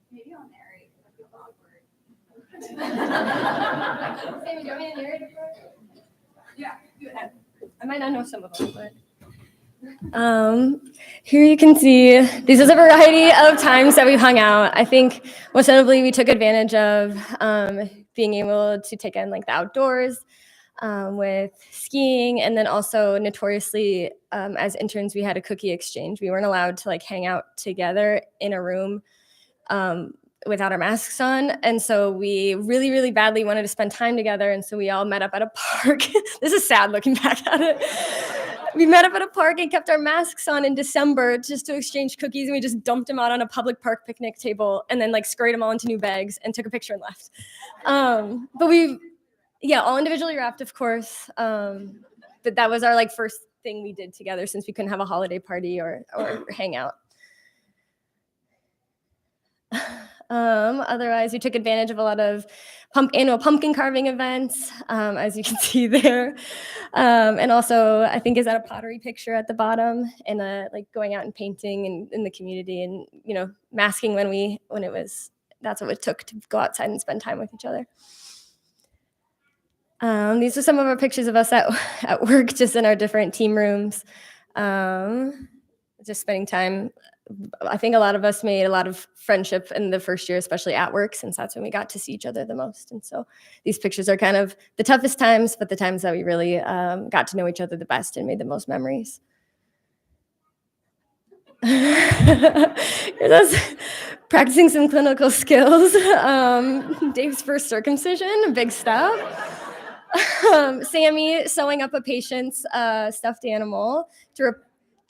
Maybe I'll narrate. I feel awkward. Sammy, do you want me to narrate it first? Yeah, go ahead. I might not know some of them, but here you can see this is a variety of times that we've hung out. I think most notably we took advantage of being able to take in like the outdoors with skiing, and then also notoriously as interns we had a cookie exchange. We weren't allowed to like hang out together in a room without our masks on, and so we really, really badly wanted to spend time together, and so we all met up at a park. This is sad looking back at it. We met up at a park and kept our masks on in December just to exchange cookies, and we just dumped them out on a public park picnic table and then like scurried them all into new bags and took a picture and left. But all individually wrapped, of course. But that was our like first thing we did together since we couldn't have a holiday party or hang out. Otherwise, we took advantage of a lot of annual pumpkin carving events, as you can see there. And also, I think, is that a pottery picture at the bottom? And like going out and painting in the community and, you know, masking that's what it took to go outside and spend time with each other. These are some of our pictures of us at work, just in our different team rooms, just spending time. I think a lot of us made a lot of friendship in the first year, especially at work, since that's when we got to see each other the most. And so these pictures are kind of the toughest times, but the times that we really got to know each other the best and made the most memories. Here's us practicing some clinical skills. Dave's first circumcision, a big step. Sammy sewing up a patient's stuffed animal to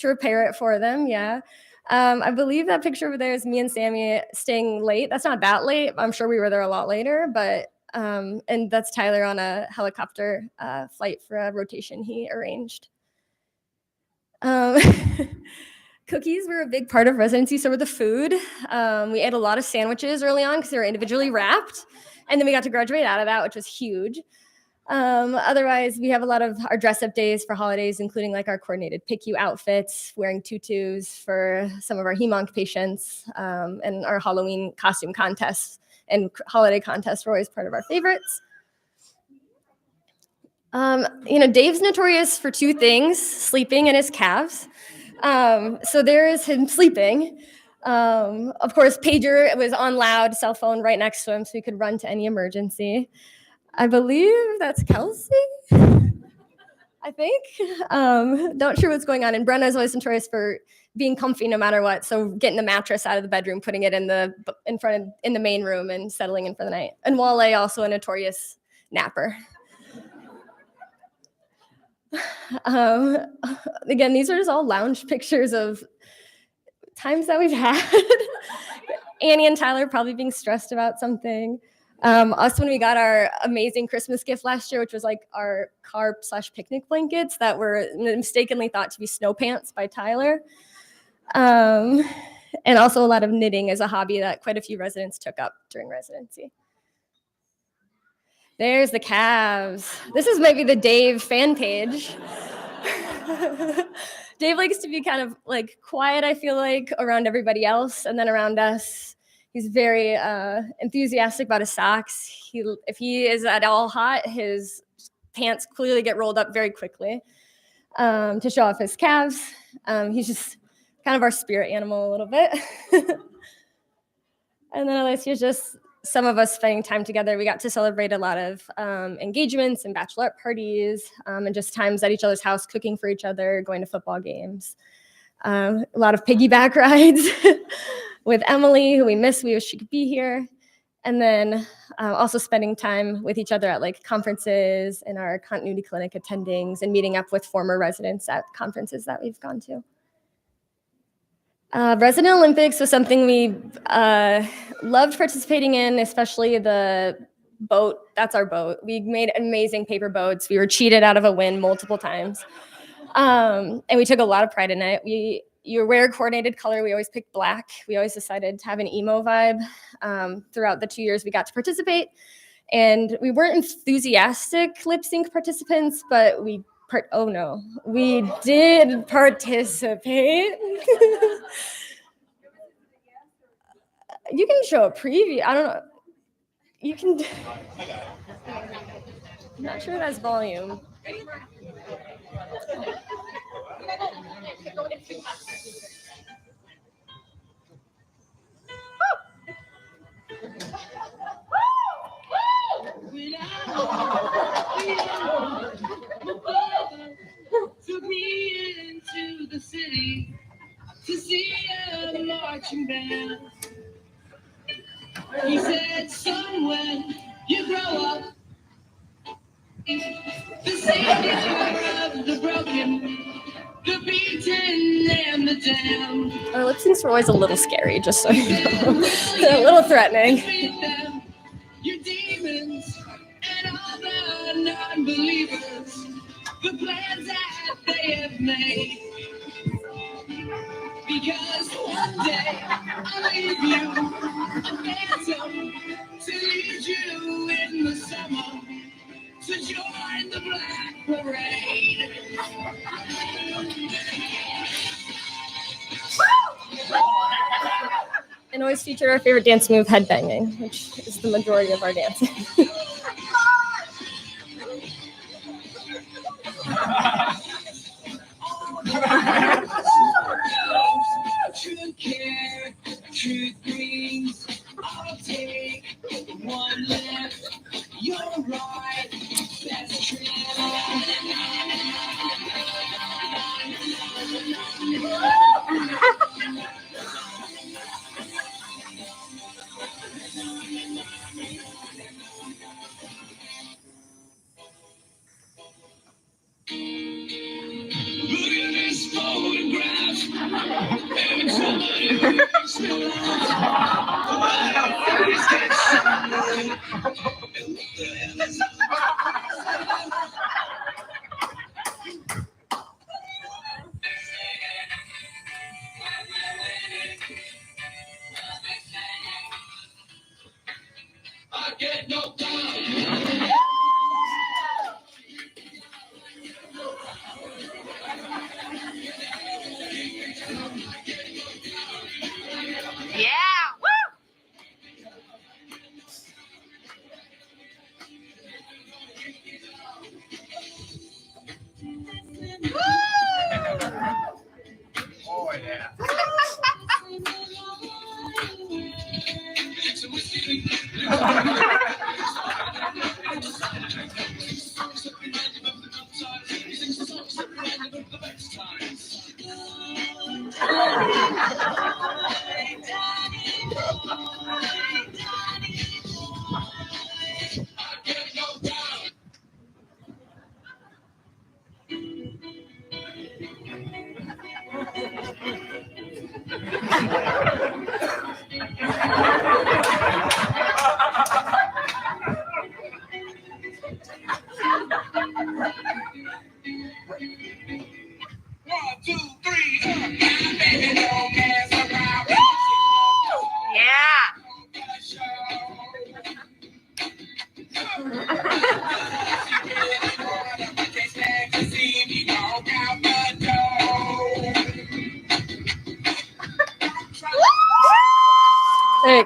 repair it for them, yeah. I believe that picture over there is me and Sammy staying late. That's not that late. I'm sure we were there a lot later, but and that's Tyler on a helicopter flight for a rotation he arranged. Cookies were a big part of residency, so were the food. We ate a lot of sandwiches early on because they were individually wrapped, and then we got to graduate out of that, which was huge. Otherwise, we have a lot of our dress-up days for holidays, including like our coordinated PICU outfits, wearing tutus for some of our HEMONC patients, and our Halloween costume contests and holiday contests were always part of our favorites. Dave's notorious for two things: sleeping and his calves. So there is him sleeping. Of course, pager was on loud, cell phone right next to him, so he could run to any emergency. I believe that's Kelsey, I think. Not sure what's going on. And Brenna's always notorious for being comfy no matter what. So getting the mattress out of the bedroom, putting it in the main room and settling in for the night. And Wale, also a notorious napper. Again, these are just all lounge pictures of times that we've had. Annie and Tyler probably being stressed about something. Us when we got our amazing Christmas gift last year, which was like our car/picnic blankets that were mistakenly thought to be snow pants by Tyler. And also a lot of knitting as a hobby that quite a few residents took up during residency. There's the Cavs. This is maybe the Dave fan page. Dave likes to be kind of like quiet, I feel like, around everybody else, and then around us, he's very enthusiastic about his socks. If he is at all hot, his pants clearly get rolled up very quickly to show off his calves. He's just kind of our spirit animal a little bit. And then Alessia's just some of us spending time together. We got to celebrate a lot of engagements and bachelorette parties and just times at each other's house, cooking for each other, going to football games. A lot of piggyback rides with Emily, who we miss. We wish she could be here. And then also spending time with each other at like conferences and our continuity clinic attendings and meeting up with former residents at conferences that we've gone to. Resident Olympics was something we loved participating in, especially the boat. That's our boat. We made amazing paper boats. We were cheated out of a win multiple times. And we took a lot of pride in it. You wear coordinated color. We always picked black. We always decided to have an emo vibe throughout the 2 years we got to participate. And we weren't enthusiastic lip sync participants, but we did participate. You can show a preview. I don't know. You can. I'm not sure it has volume. Took me into the city to see a marching band. He said, son, when you grow up, the savior of the broken, the beaten and the damned. Our lip syncs were always a little scary, just so you know. They're a little threatening. Your demons and all the non-believers, the plans that they have made. Because one day I'll leave you a phantom to lead you in the summer to join the Black Parade. And always feature our favorite dance move, headbanging, which is the majority of our dancing. True care, true dreams. I'll take one left, you're right. That's true. Look at this photograph. And somebody makes me laugh. Always get somebody. And what the hell is up? I get no time. Yeah, woo! Oh, yeah.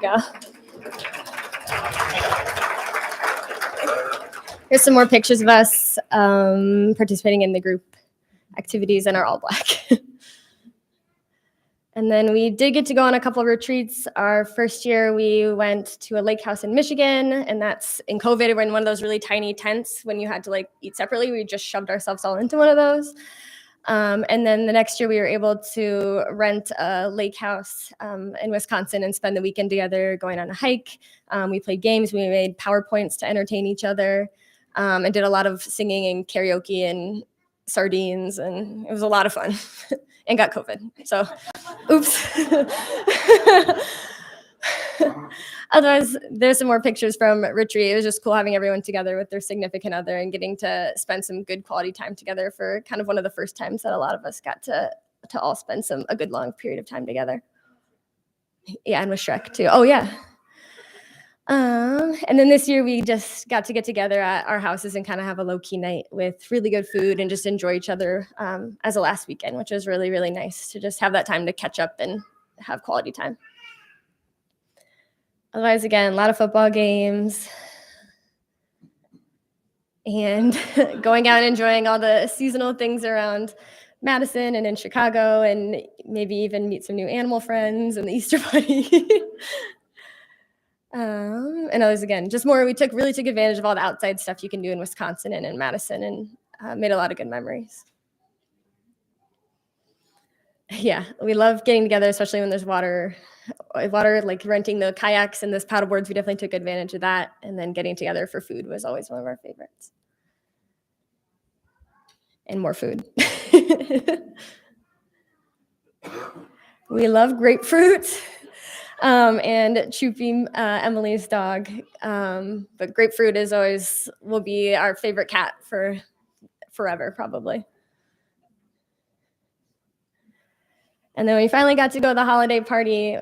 There you go. Here's some more pictures of us participating in the group activities in our all black. And then we did get to go on a couple of retreats. Our first year, we went to a lake house in Michigan, and that's in COVID. We're in one of those really tiny tents when you had to like eat separately. We just shoved ourselves all into one of those. And then the next year, we were able to rent a lake house in Wisconsin and spend the weekend together going on a hike. We played games. We made PowerPoints to entertain each other and did a lot of singing and karaoke and sardines. And it was a lot of fun and got COVID. So, oops. Otherwise, there's some more pictures from retreat. It was just cool having everyone together with their significant other and getting to spend some good quality time together for kind of one of the first times that a lot of us got to all spend a good long period of time together. Yeah, and with Shrek too. Oh yeah. And then this year we just got to get together at our houses and kind of have a low-key night with really good food and just enjoy each other as a last weekend, which was really, really nice to just have that time to catch up and have quality time. Otherwise, again, a lot of football games and going out and enjoying all the seasonal things around Madison and in Chicago, and maybe even meet some new animal friends and the Easter Bunny. And others, again, just more, we really took advantage of all the outside stuff you can do in Wisconsin and in Madison, and made a lot of good memories. Yeah, we love getting together, especially when there's water, like renting the kayaks and the paddle boards. We definitely took advantage of that. And then getting together for food was always one of our favorites. And more food. We love grapefruit. And Choopy, Emily's dog. But grapefruit will be our favorite cat for forever, probably. And then we finally got to go to the holiday party.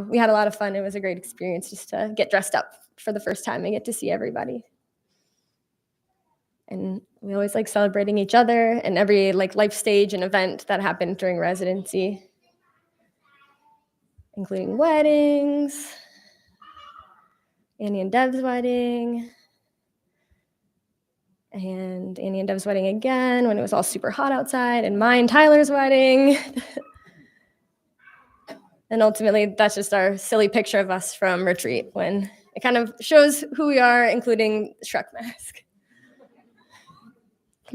We had a lot of fun. It was a great experience just to get dressed up for the first time and get to see everybody. And we always like celebrating each other and every like life stage and event that happened during residency, including weddings, Annie and Dev's wedding, and Annie and Dev's wedding again when it was all super hot outside, and mine, Tyler's wedding. And ultimately, that's just our silly picture of us from retreat when it kind of shows who we are, including Shrek mask.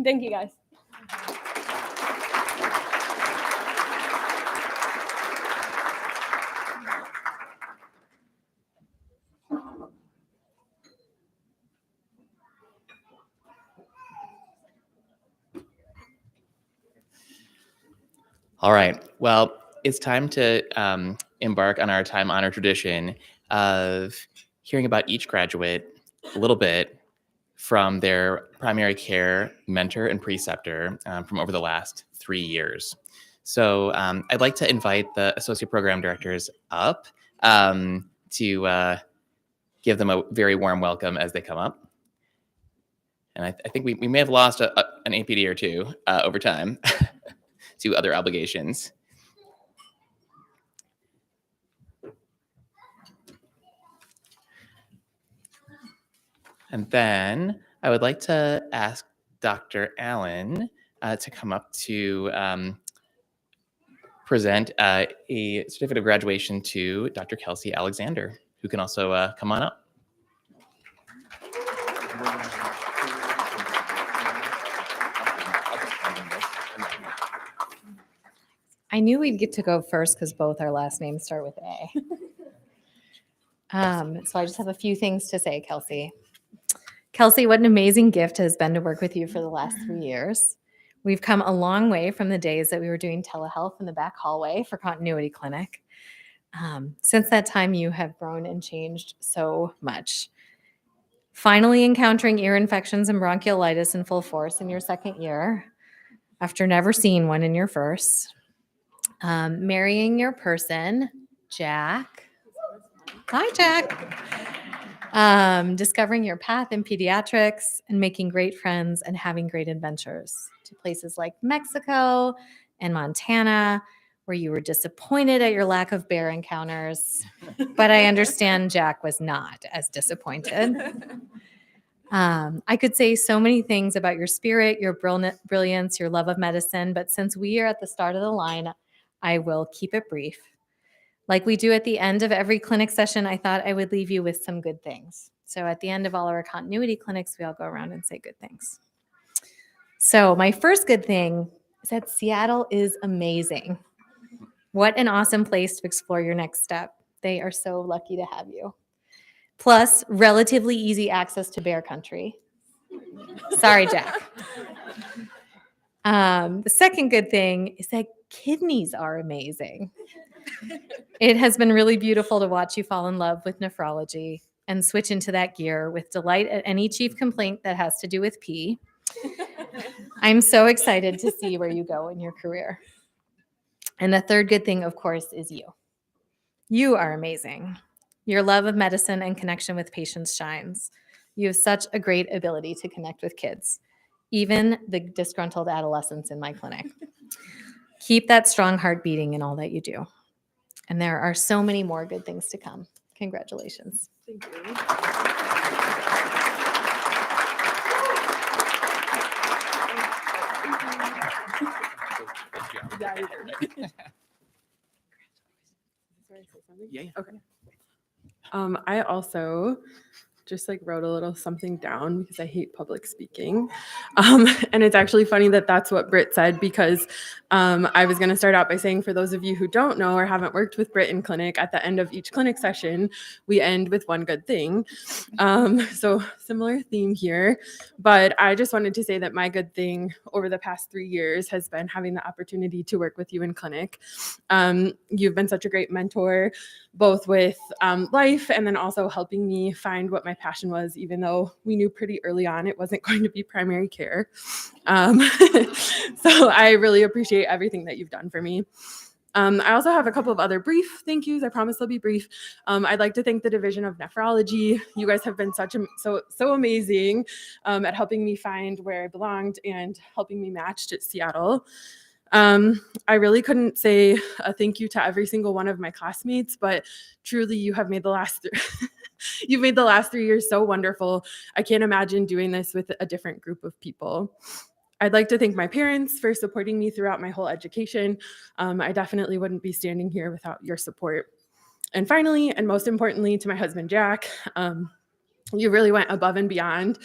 Thank you, guys. All right. Well, it's time to embark on our time-honored tradition of hearing about each graduate a little bit from their primary care mentor and preceptor from over the last 3 years. So I'd like to invite the associate program directors up to give them a very warm welcome as they come up. And I think we may have lost an APD or two over time to other obligations. And then I would like to ask Dr. Allen to come up to present a certificate of graduation to Dr. Kelsey Alexander, who can also come on up. I knew we'd get to go first because both our last names start with A. So I just have a few things to say, Kelsey. Kelsey, what an amazing gift it has been to work with you for the last 3 years. We've come a long way from the days that we were doing telehealth in the back hallway for Continuity Clinic. Since that time, you have grown and changed so much. Finally encountering ear infections and bronchiolitis in full force in your second year, after never seeing one in your first. Marrying your person, Jack. Hi, Jack. Discovering your path in pediatrics and making great friends and having great adventures to places like Mexico and Montana, where you were disappointed at your lack of bear encounters, but I understand Jack was not as disappointed. I could say so many things about your spirit, your brilliance, your love of medicine, but since we are at the start of the line, I will keep it brief. Like we do at the end of every clinic session, I thought I would leave you with some good things. So at the end of all our continuity clinics, we all go around and say good things. So my first good thing is that Seattle is amazing. What an awesome place to explore your next step. They are so lucky to have you. Plus, relatively easy access to bear country. Sorry, Jack. The second good thing is that kidneys are amazing. It has been really beautiful to watch you fall in love with nephrology and switch into that gear with delight at any chief complaint that has to do with pee. I'm so excited to see where you go in your career. And the third good thing, of course, is you. You are amazing. Your love of medicine and connection with patients shines. You have such a great ability to connect with kids, even the disgruntled adolescents in my clinic. Keep that strong heart beating in all that you do. And there are so many more good things to come. Congratulations. Thank you. Yeah. Okay. I also just like wrote a little something down because I hate public speaking. And it's actually funny that that's what Britt said, because I was going to start out by saying, for those of you who don't know or haven't worked with Britt in clinic, at the end of each clinic session, we end with one good thing. So similar theme here, but I just wanted to say that my good thing over the past 3 years has been having the opportunity to work with you in clinic. You've been such a great mentor, both with life and then also helping me find what my passion was, even though we knew pretty early on it wasn't going to be primary care. So I really appreciate everything that you've done for me. I also have a couple of other brief thank yous. I promise they'll be brief. I'd like to thank the Division of Nephrology. You guys have been so amazing at helping me find where I belonged and helping me matched at Seattle. I really couldn't say a thank you to every single one of my classmates, but truly you have made the last you've made the last 3 years so wonderful. I can't imagine doing this with a different group of people. I'd like to thank my parents for supporting me throughout my whole education. I definitely wouldn't be standing here without your support. And finally, and most importantly, to my husband, Jack, you really went above and beyond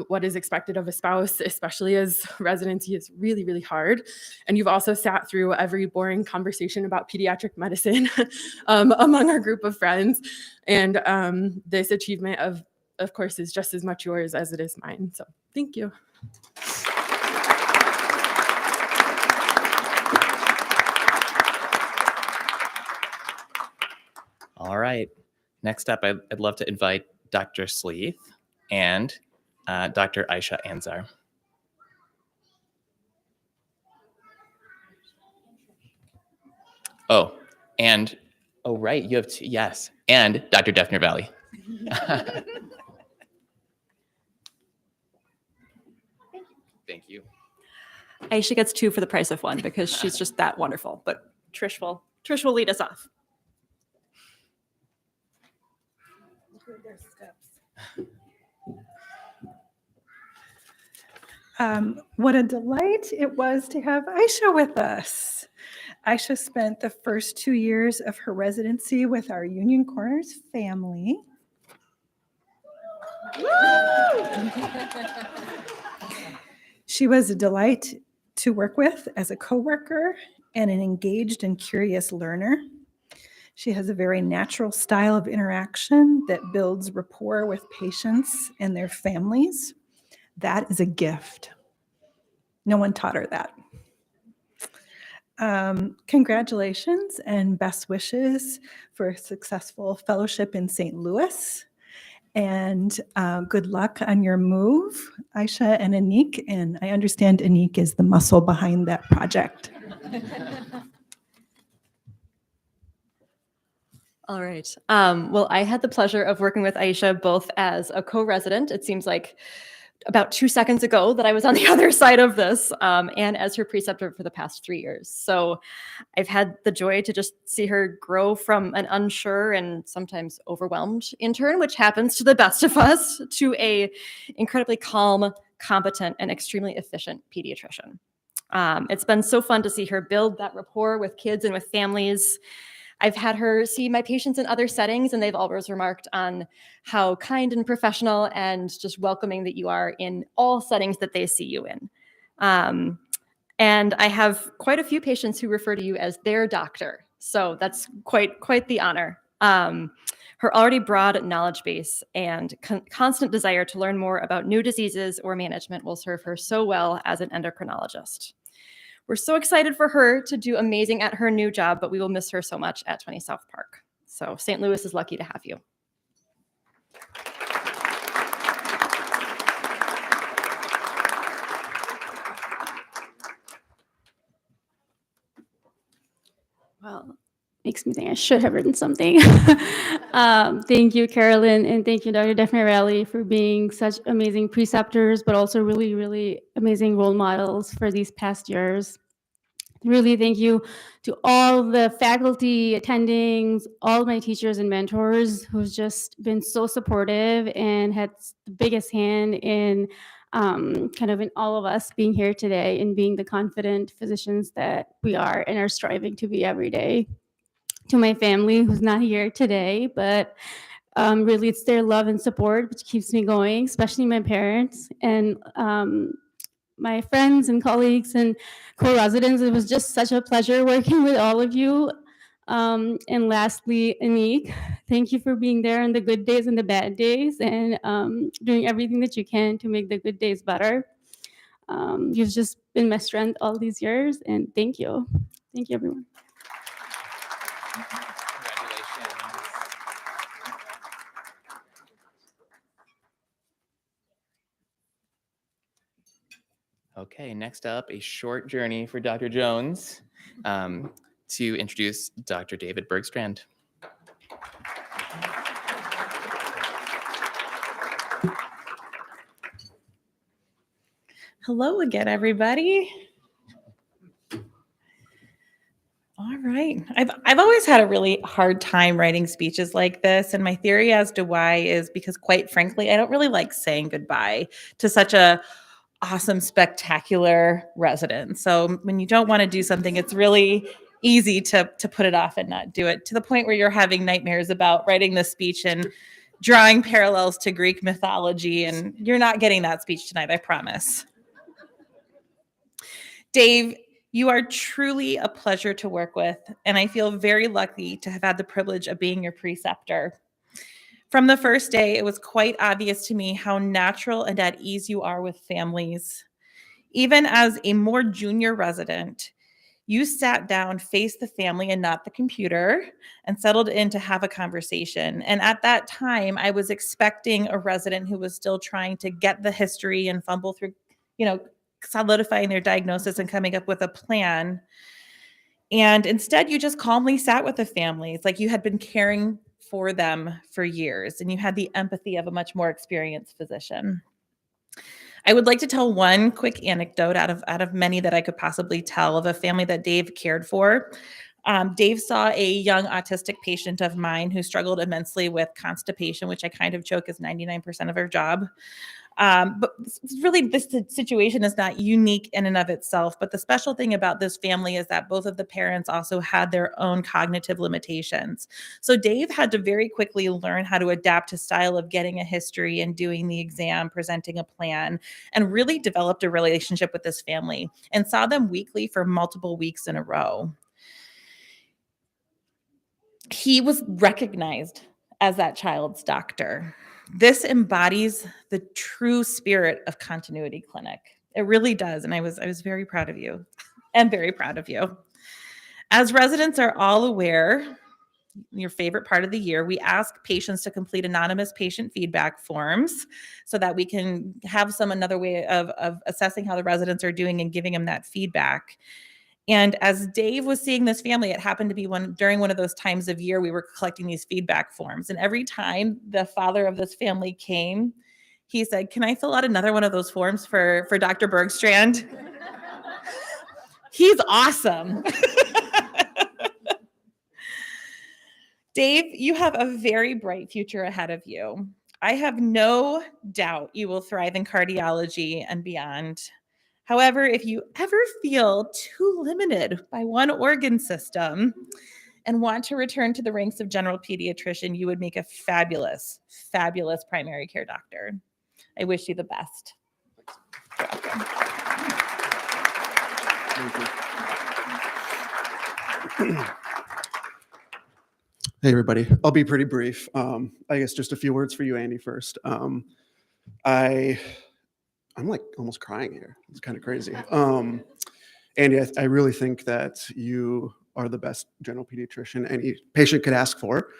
what is expected of a spouse, especially as residency is really, really hard. And you've also sat through every boring conversation about pediatric medicine among our group of friends. And this achievement, of course, is just as much yours as it is mine. So thank you. All right. Next up, I'd love to invite Dr. Sleeth and Dr. Aisha Ansar. Oh, right, you have two, yes, and Dr. Defner Valley. Thank you. Aisha gets 2 for the price of 1 because she's just that wonderful. But Trish will lead us off. What a delight it was to have Aisha with us. Aisha spent the first 2 years of her residency with our Union Corners family. She was a delight to work with as a coworker and an engaged and curious learner. She has a very natural style of interaction that builds rapport with patients and their families. That is a gift. No one taught her that. Congratulations and best wishes for a successful fellowship in St. Louis. And good luck on your move, Aisha and Anik. And I understand Anik is the muscle behind that project. All right. Well, I had the pleasure of working with Aisha both as a co-resident. It seems like about 2 seconds ago that I was on the other side of this, and as her preceptor for the past 3 years. So I've had the joy to just see her grow from an unsure and sometimes overwhelmed intern, which happens to the best of us, to a incredibly calm, competent, and extremely efficient pediatrician. It's been so fun to see her build that rapport with kids and with families. I've had her see my patients in other settings, and they've always remarked on how kind and professional and just welcoming that you are in all settings that they see you in. And I have quite a few patients who refer to you as their doctor. So that's quite the honor. Her already broad knowledge base and constant desire to learn more about new diseases or management will serve her so well as an endocrinologist. We're so excited for her to do amazing at her new job, but we will miss her so much at 20 South Park. So St. Louis is lucky to have you. Well, makes me think I should have written something. Thank you, Carolyn, and thank you, Dr. Defnerelli, for being such amazing preceptors, but also really, really amazing role models for these past years. Really thank you to all the faculty, attendings, all my teachers and mentors who've just been so supportive and had the biggest hand in kind of in all of us being here today and being the confident physicians that we are and are striving to be every day. To my family who's not here today, but really it's their love and support which keeps me going, especially my parents and my friends and colleagues and co-residents. It was just such a pleasure working with all of you. And lastly, Anik, thank you for being there in the good days and the bad days and doing everything that you can to make the good days better. You've just been my strength all these years, and thank you. Thank you, everyone. Okay, next up, a short journey for Dr. Jones to introduce Dr. David Bergstrand. Hello again, everybody. All right. I've always had a really hard time writing speeches like this, and my theory as to why is because, quite frankly, I don't really like saying goodbye to such a awesome, spectacular resident. So when you don't want to do something, it's really easy to put it off and not do it, to the point where you're having nightmares about writing this speech and drawing parallels to Greek mythology, and you're not getting that speech tonight, I promise. Dave, you are truly a pleasure to work with, and I feel very lucky to have had the privilege of being your preceptor. From the first day, it was quite obvious to me how natural and at ease you are with families. Even as a more junior resident, you sat down, faced the family and not the computer, and settled in to have a conversation. And at that time, I was expecting a resident who was still trying to get the history and fumble through, solidifying their diagnosis and coming up with a plan. And instead, you just calmly sat with the families like you had been caring for them for years, and you had the empathy of a much more experienced physician. I would like to tell one quick anecdote out of many that I could possibly tell of a family that Dave cared for. Dave saw a young autistic patient of mine who struggled immensely with constipation, which I kind of joke is 99% of her job. But really, this situation is not unique in and of itself. But the special thing about this family is that both of the parents also had their own cognitive limitations. So Dave had to very quickly learn how to adapt his style of getting a history and doing the exam, presenting a plan, and really developed a relationship with this family and saw them weekly for multiple weeks in a row. He was recognized as that child's doctor. This embodies the true spirit of Continuity Clinic. It really does. And I was very proud of you and very proud of you. As residents are all aware, your favorite part of the year, we ask patients to complete anonymous patient feedback forms so that we can have another way of assessing how the residents are doing and giving them that feedback. And as Dave was seeing this family, it happened to be during one of those times of year we were collecting these feedback forms. And every time the father of this family came, He said, "Can I fill out another one of those forms for Dr. Bergstrand?" He's awesome. Dave, you have a very bright future ahead of you. I have no doubt you will thrive in cardiology and beyond. However, if you ever feel too limited by one organ system and want to return to the ranks of general pediatrician, you would make a fabulous, fabulous primary care doctor. I wish you the best. Hey, everybody. I'll be pretty brief. I guess just a few words for you, Andy, first. I'm like almost crying here. It's kind of crazy. Andy, I really think that you are the best general pediatrician any patient could ask for,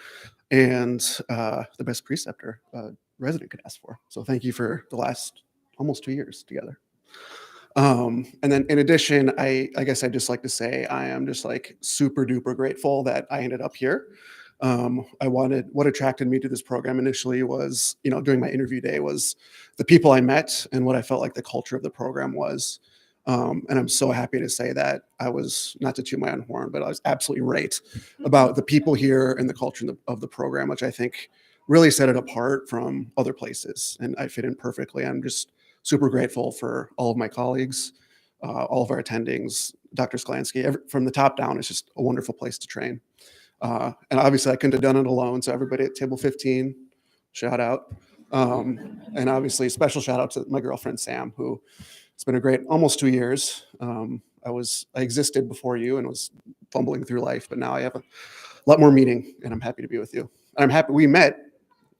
and the best preceptor resident could ask for. So thank you for the last almost 2 years together. And then in addition, I guess I'd just like to say I am just like super duper grateful that I ended up here. What attracted me to this program initially was, during my interview day was the people I met and what I felt like the culture of the program was. And I'm so happy to say that I was, not to toot my own horn, but I was absolutely right about the people here and the culture of the program, which I think really set it apart from other places. And I fit in perfectly. I'm just super grateful for all of my colleagues, all of our attendings, Dr. Sklansky, from the top down. It's just a wonderful place to train. And obviously I couldn't have done it alone. So everybody at table 15, shout out. And obviously special shout out to my girlfriend, Sam, who it's been a great almost 2 years. I existed before you and was fumbling through life, but now I have a lot more meaning and I'm happy to be with you. And I'm happy we met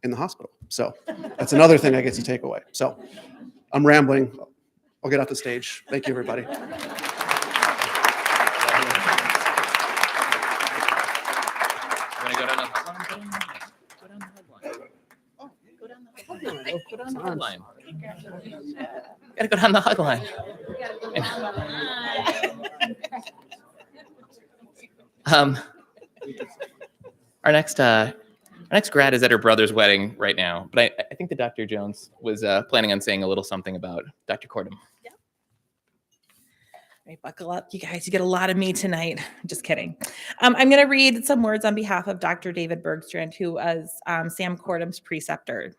in the hospital. So that's another thing I get to take away. So I'm rambling. I'll get off the stage. Thank you, everybody. Go down the hug line. Gotta go down the hug line. Our next grad is at her brother's wedding right now, but I think that Dr. Jones was planning on saying a little something about Dr. Cordum. All right, buckle up, you guys. You get a lot of me tonight. Just kidding. I'm going to read some words on behalf of Dr. David Bergstrand, who was Sam Cordum's preceptor.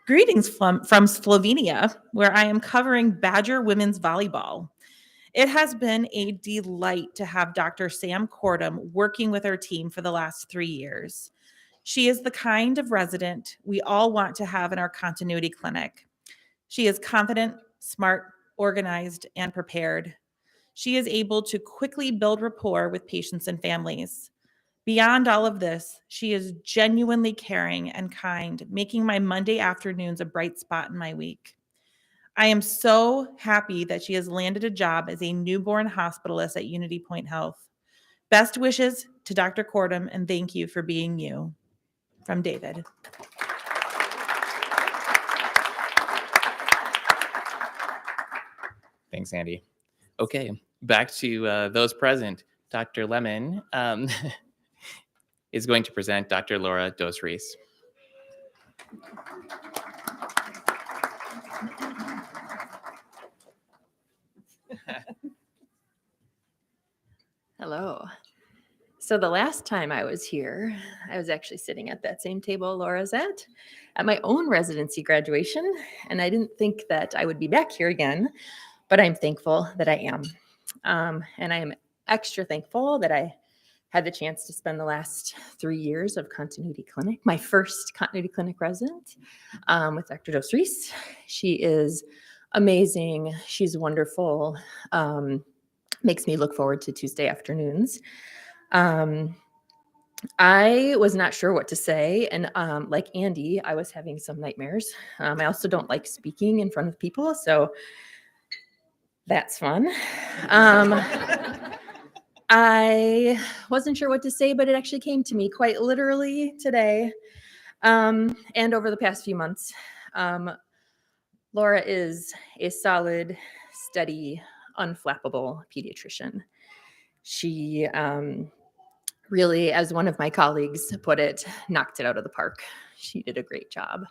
Greetings from Slovenia, where I am covering Badger women's volleyball. It has been a delight to have Dr. Sam Cordum working with our team for the last 3 years. She is the kind of resident we all want to have in our continuity clinic. She is confident, smart, organized, and prepared. She is able to quickly build rapport with patients and families. Beyond all of this, she is genuinely caring and kind, making my Monday afternoons a bright spot in my week. I am so happy that she has landed a job as a newborn hospitalist at Unity Point Health. Best wishes to Dr. Cordum, and thank you for being you. From David. Thanks, Andy. Okay, back to those present. Dr. Lemon is going to present Dr. Laura Dos Reis. Hello. So the last time I was here, I was actually sitting at that same table Laura's at my own residency graduation, and I didn't think that I would be back here again, but I'm thankful that I am. And I am extra thankful that I had the chance to spend the last 3 years of continuity clinic, my first continuity clinic resident, with Dr. Dos Reis. She is amazing. She's wonderful. Makes me look forward to Tuesday afternoons. I was not sure what to say. And like Andy, I was having some nightmares. I also don't like speaking in front of people. So that's fun. I wasn't sure what to say, but it actually came to me quite literally today. And over the past few months, Laura is a solid, steady, unflappable pediatrician. She really, as one of my colleagues put it, knocked it out of the park. She did a great job.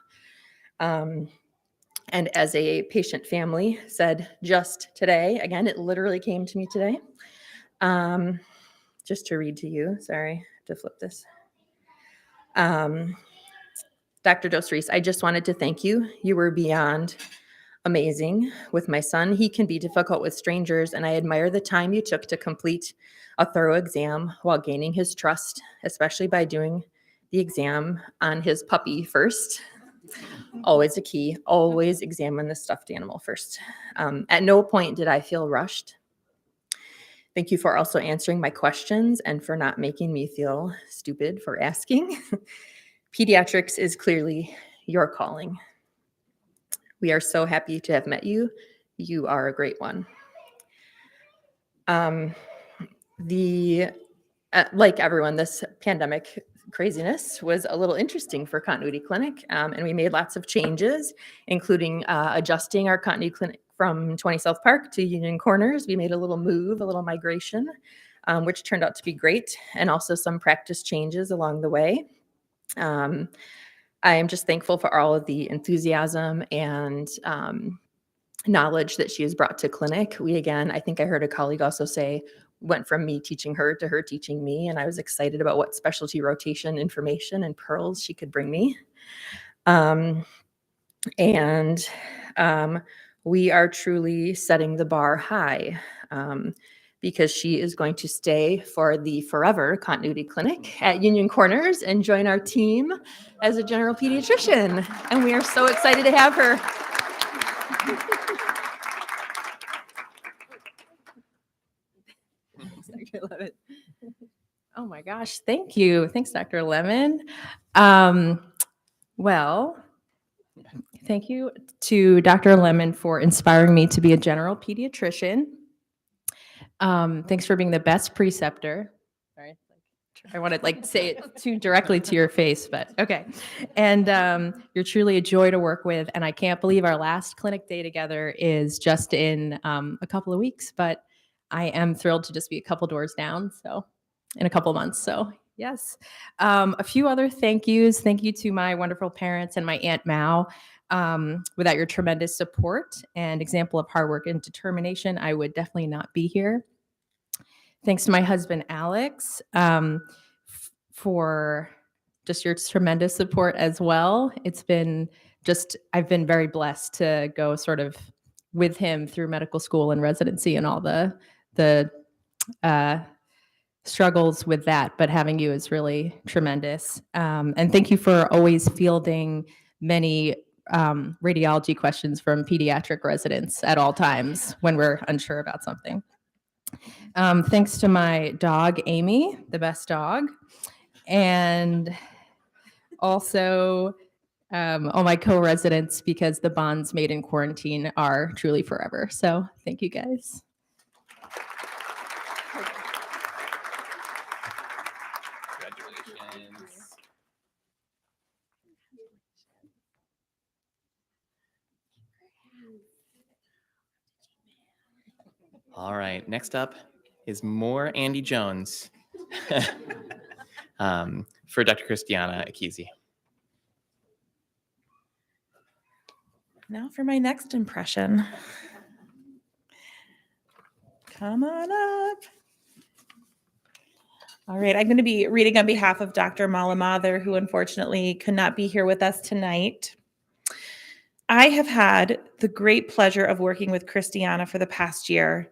And as a patient family said just today, again, it literally came to me today. Just to read to you, sorry, I have to flip this. Dr. Dos Reis, I just wanted to thank you. You were beyond amazing with my son. He can be difficult with strangers, and I admire the time you took to complete a thorough exam while gaining his trust, especially by doing the exam on his puppy first. Always a key. Always examine the stuffed animal first. At no point did I feel rushed. Thank you for also answering my questions and for not making me feel stupid for asking. Pediatrics is clearly your calling. We are so happy to have met you. You are a great one. Like everyone, this pandemic craziness was a little interesting for Continuity Clinic, and we made lots of changes, including adjusting our Continuity Clinic from 20 South Park to Union Corners. We made a little move, a little migration, which turned out to be great, and also some practice changes along the way. I am just thankful for all of the enthusiasm and knowledge that she has brought to clinic. I think I heard a colleague also say, went from me teaching her to her teaching me, and I was excited about what specialty rotation information and pearls she could bring me. We are truly setting the bar high because she is going to stay for the forever Continuity Clinic at Union Corners and join our team as a general pediatrician. And we are so excited to have her. Dr. Lemon. Oh my gosh, thank you. Thanks, Dr. Lemon. Well, thank you to Dr. Lemon for inspiring me to be a general pediatrician. Thanks for being the best preceptor. Sorry, I want to say it too directly to your face, but okay. And you're truly a joy to work with. And I can't believe our last clinic day together is just in a couple of weeks, but I am thrilled to just be a couple doors down. So in a couple months. So yes. A few other thank yous. Thank you to my wonderful parents and my Aunt Mao. Without your tremendous support and example of hard work and determination, I would definitely not be here. Thanks to my husband, Alex, for just your tremendous support as well. I've been very blessed to go sort of with him through medical school and residency and all the struggles with that, but having you is really tremendous. And thank you for always fielding many radiology questions from pediatric residents at all times when we're unsure about something. Thanks to my dog, Amy, the best dog. And also all my co-residents, because the bonds made in quarantine are truly forever. So thank you guys. Congratulations. All right, next up is more Andy Jones for Dr. Christiana Akizi. Now for my next impression. Come on up. All right, I'm going to be reading on behalf of Dr. Malamather, who unfortunately could not be here with us tonight. I have had the great pleasure of working with Christiana for the past year.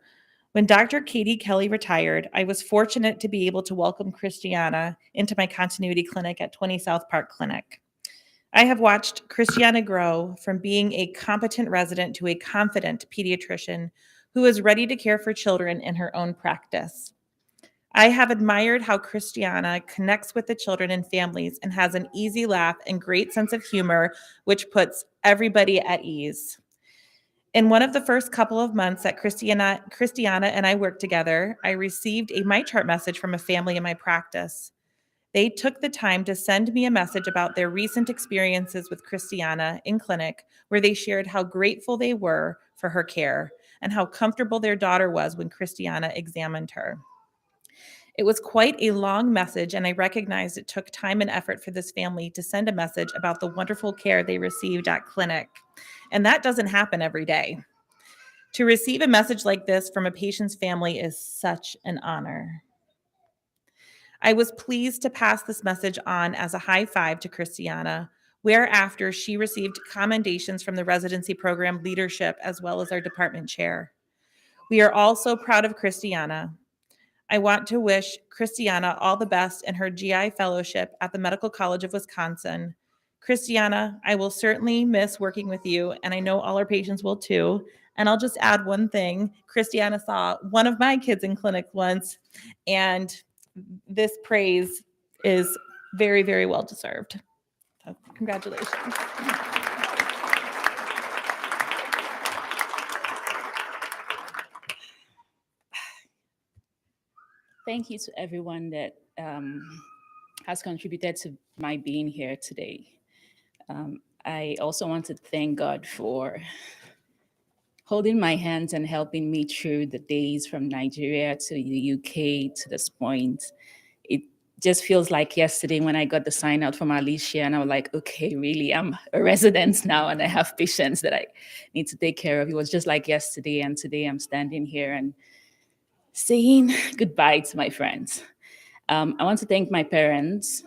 When Dr. Katie Kelly retired, I was fortunate to be able to welcome Christiana into my continuity clinic at 20 South Park Clinic. I have watched Christiana grow from being a competent resident to a confident pediatrician who is ready to care for children in her own practice. I have admired how Christiana connects with the children and families and has an easy laugh and great sense of humor, which puts everybody at ease. In one of the first couple of months that Christiana and I worked together, I received a MyChart message from a family in my practice. They took the time to send me a message about their recent experiences with Christiana in clinic, where they shared how grateful they were for her care and how comfortable their daughter was when Christiana examined her. It was quite a long message, and I recognized it took time and effort for this family to send a message about the wonderful care they received at clinic. And that doesn't happen every day. To receive a message like this from a patient's family is such an honor. I was pleased to pass this message on as a high five to Christiana, whereafter she received commendations from the residency program leadership as well as our department chair. We are all so proud of Christiana. I want to wish Christiana all the best in her GI fellowship at the Medical College of Wisconsin. Christiana, I will certainly miss working with you, and I know all our patients will too. And I'll just add one thing. Christiana saw one of my kids in clinic once, and this praise is very, very well deserved. So congratulations. Thank you to everyone that has contributed to my being here today. I also want to thank God for holding my hands and helping me through the days from Nigeria to the UK to this point. It just feels like yesterday when I got the sign out from Alicia and I was like, okay, really, I'm a resident now and I have patients that I need to take care of. It was just like yesterday, and today I'm standing here and saying goodbye to my friends. I want to thank my parents.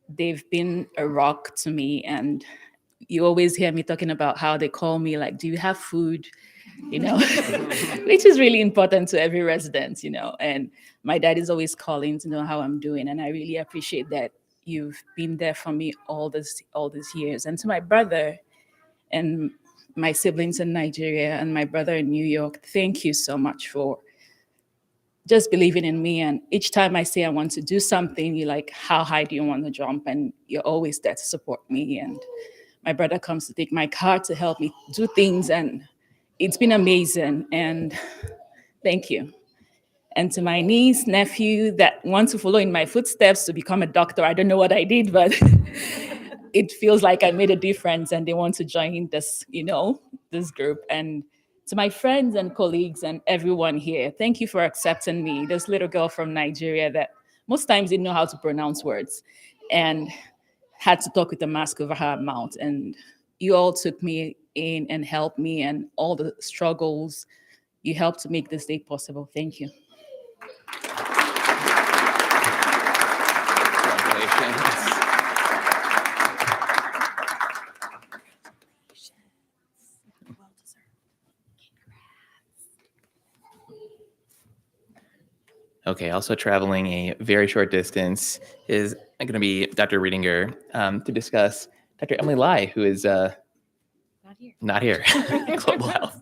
They've been a rock to me, and you always hear me talking about how they call me like, do you have food? You know, which is really important to every resident, you know, and my dad is always calling to know how I'm doing. And I really appreciate that you've been there for me all these years. And to my brother and my siblings in Nigeria and my brother in New York, thank you so much for just believing in me. And each time I say I want to do something, you're like, how high do you want to jump? And you're always there to support me. And my brother comes to take my car to help me do things. And it's been amazing. And thank you. And to my niece, nephew that want to follow in my footsteps to become a doctor, I don't know what I did, but it feels like I made a difference and they want to join this, you know, this group. And to my friends and colleagues and everyone here, thank you for accepting me. This little girl from Nigeria that most times didn't know how to pronounce words and had to talk with a mask over her mouth. And you all took me in and helped me, and all the struggles, you helped to make this day possible. Thank you. Okay, also traveling a very short distance is going to be Dr. Reedinger to discuss Dr. Emily Lai, who is not here. Global health.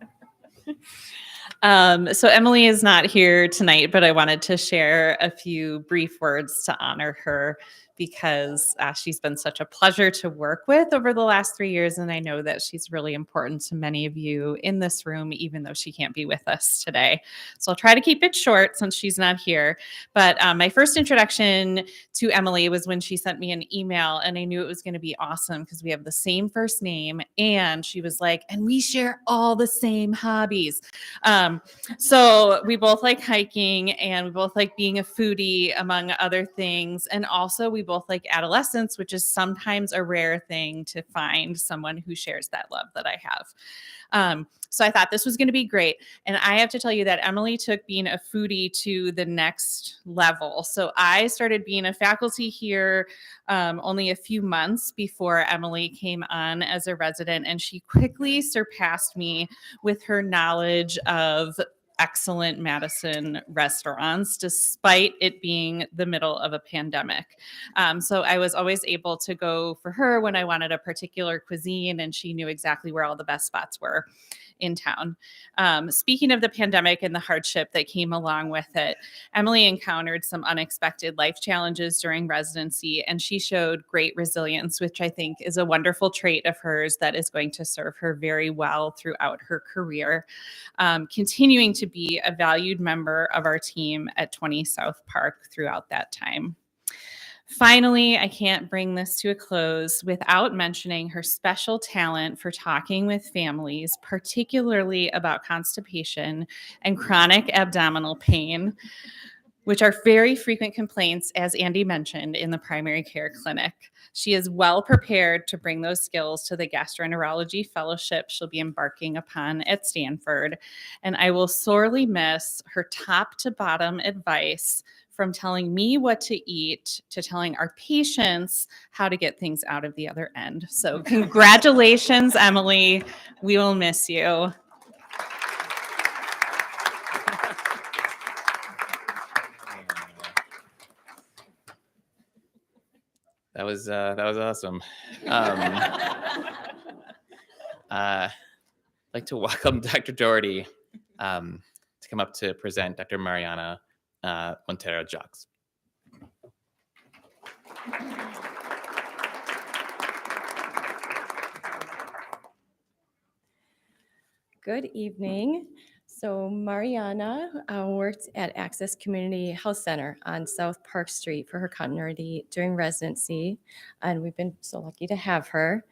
So Emily is not here tonight, but I wanted to share a few brief words to honor her because she's been such a pleasure to work with over the last 3 years. And I know that she's really important to many of you in this room, even though she can't be with us today. So I'll try to keep it short since she's not here. But my first introduction to Emily was when she sent me an email, and I knew it was going to be awesome because we have the same first name. And she was like, and we share all the same hobbies. So we both like hiking, and we both like being a foodie, among other things. And also we both like adolescence, which is sometimes a rare thing to find someone who shares that love that I have. So I thought this was going to be great. And I have to tell you that Emily took being a foodie to the next level. So I started being a faculty here only a few months before Emily came on as a resident, and she quickly surpassed me with her knowledge of excellent Madison restaurants, despite it being the middle of a pandemic. So I was always able to go for her when I wanted a particular cuisine, and she knew exactly where all the best spots were in town. Speaking of the pandemic and the hardship that came along with it, Emily encountered some unexpected life challenges during residency, and she showed great resilience, which I think is a wonderful trait of hers that is going to serve her very well throughout her career, continuing to be a valued member of our team at 20 South Park throughout that time. Finally, I can't bring this to a close without mentioning her special talent for talking with families, particularly about constipation and chronic abdominal pain. which are very frequent complaints, as Andy mentioned, in the primary care clinic. She is well prepared to bring those skills to the gastroenterology fellowship she'll be embarking upon at Stanford. And I will sorely miss her top to bottom advice, from telling me what to eat to telling our patients how to get things out of the other end. So congratulations, Emily. We will miss you. That was awesome. I'd like to welcome Dr. Doherty to come up to present Dr. Mariana Montero Jacques. Good evening. So Mariana worked at Access Community Health Center on South Park Street for her continuity during residency, and we've been so lucky to have her.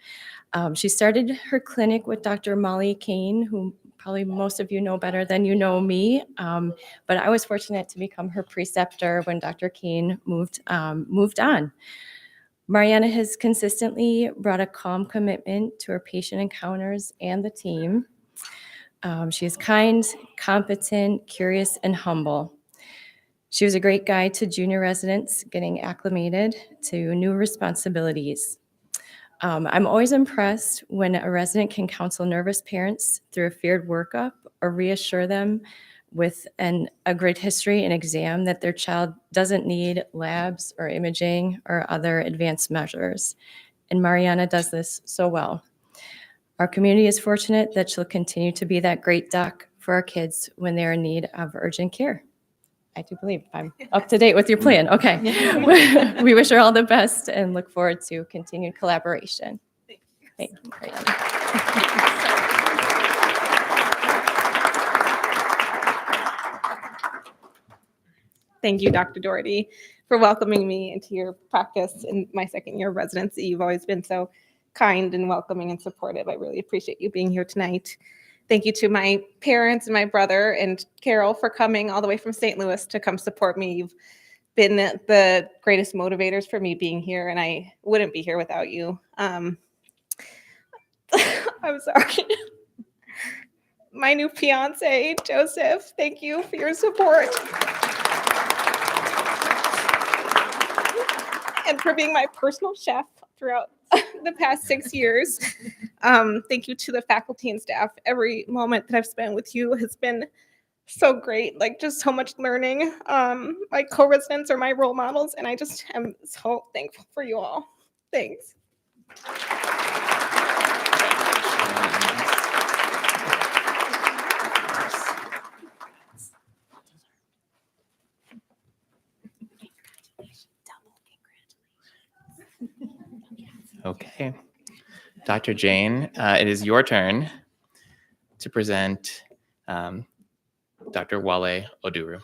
She started her clinic with Dr. Molly Kane, who probably most of you know better than you know me, but I was fortunate to become her preceptor when Dr. Kane moved on. Mariana has consistently brought a calm commitment to her patient encounters and the team. She is kind, competent, curious, and humble. She was a great guide to junior residents getting acclimated to new responsibilities. I'm always impressed when a resident can counsel nervous parents through a feared workup or reassure them with a grid history and exam that their child doesn't need labs or imaging or other advanced measures. And Mariana does this so well. Our community is fortunate that she'll continue to be that great doc for our kids when they're in need of urgent care. I do believe I'm up to date with your plan. Okay. We wish her all the best and look forward to continued collaboration. Thank you. Thank you, Dr. Doherty, for welcoming me into your practice in my second year of residency. You've always been so kind and welcoming and supportive. I really appreciate you being here tonight. Thank you to my parents and my brother and Carol for coming all the way from St. Louis to come support me. You've been the greatest motivators for me being here, and I wouldn't be here without you. I'm sorry. My new fiance, Joseph, thank you for your support. And for being my personal chef throughout the past 6 years. Thank you to the faculty and staff. Every moment that I've spent with you has been so great, like just so much learning. My co-residents are my role models, and I just am so thankful for you all. Thanks. Okay. Dr. Jane, it is your turn to present Dr. Wale Oduru.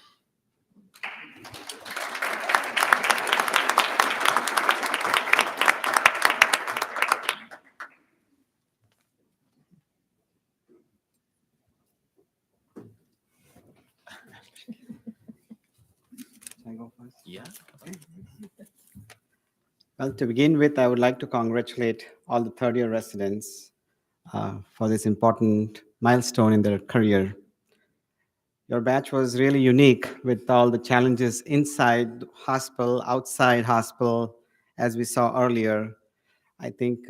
Can I go first? Yeah. Okay. Well, to begin with, I would like to congratulate all the third-year residents for this important milestone in their career. Your batch was really unique with all the challenges inside hospital, outside hospital, as we saw earlier. I think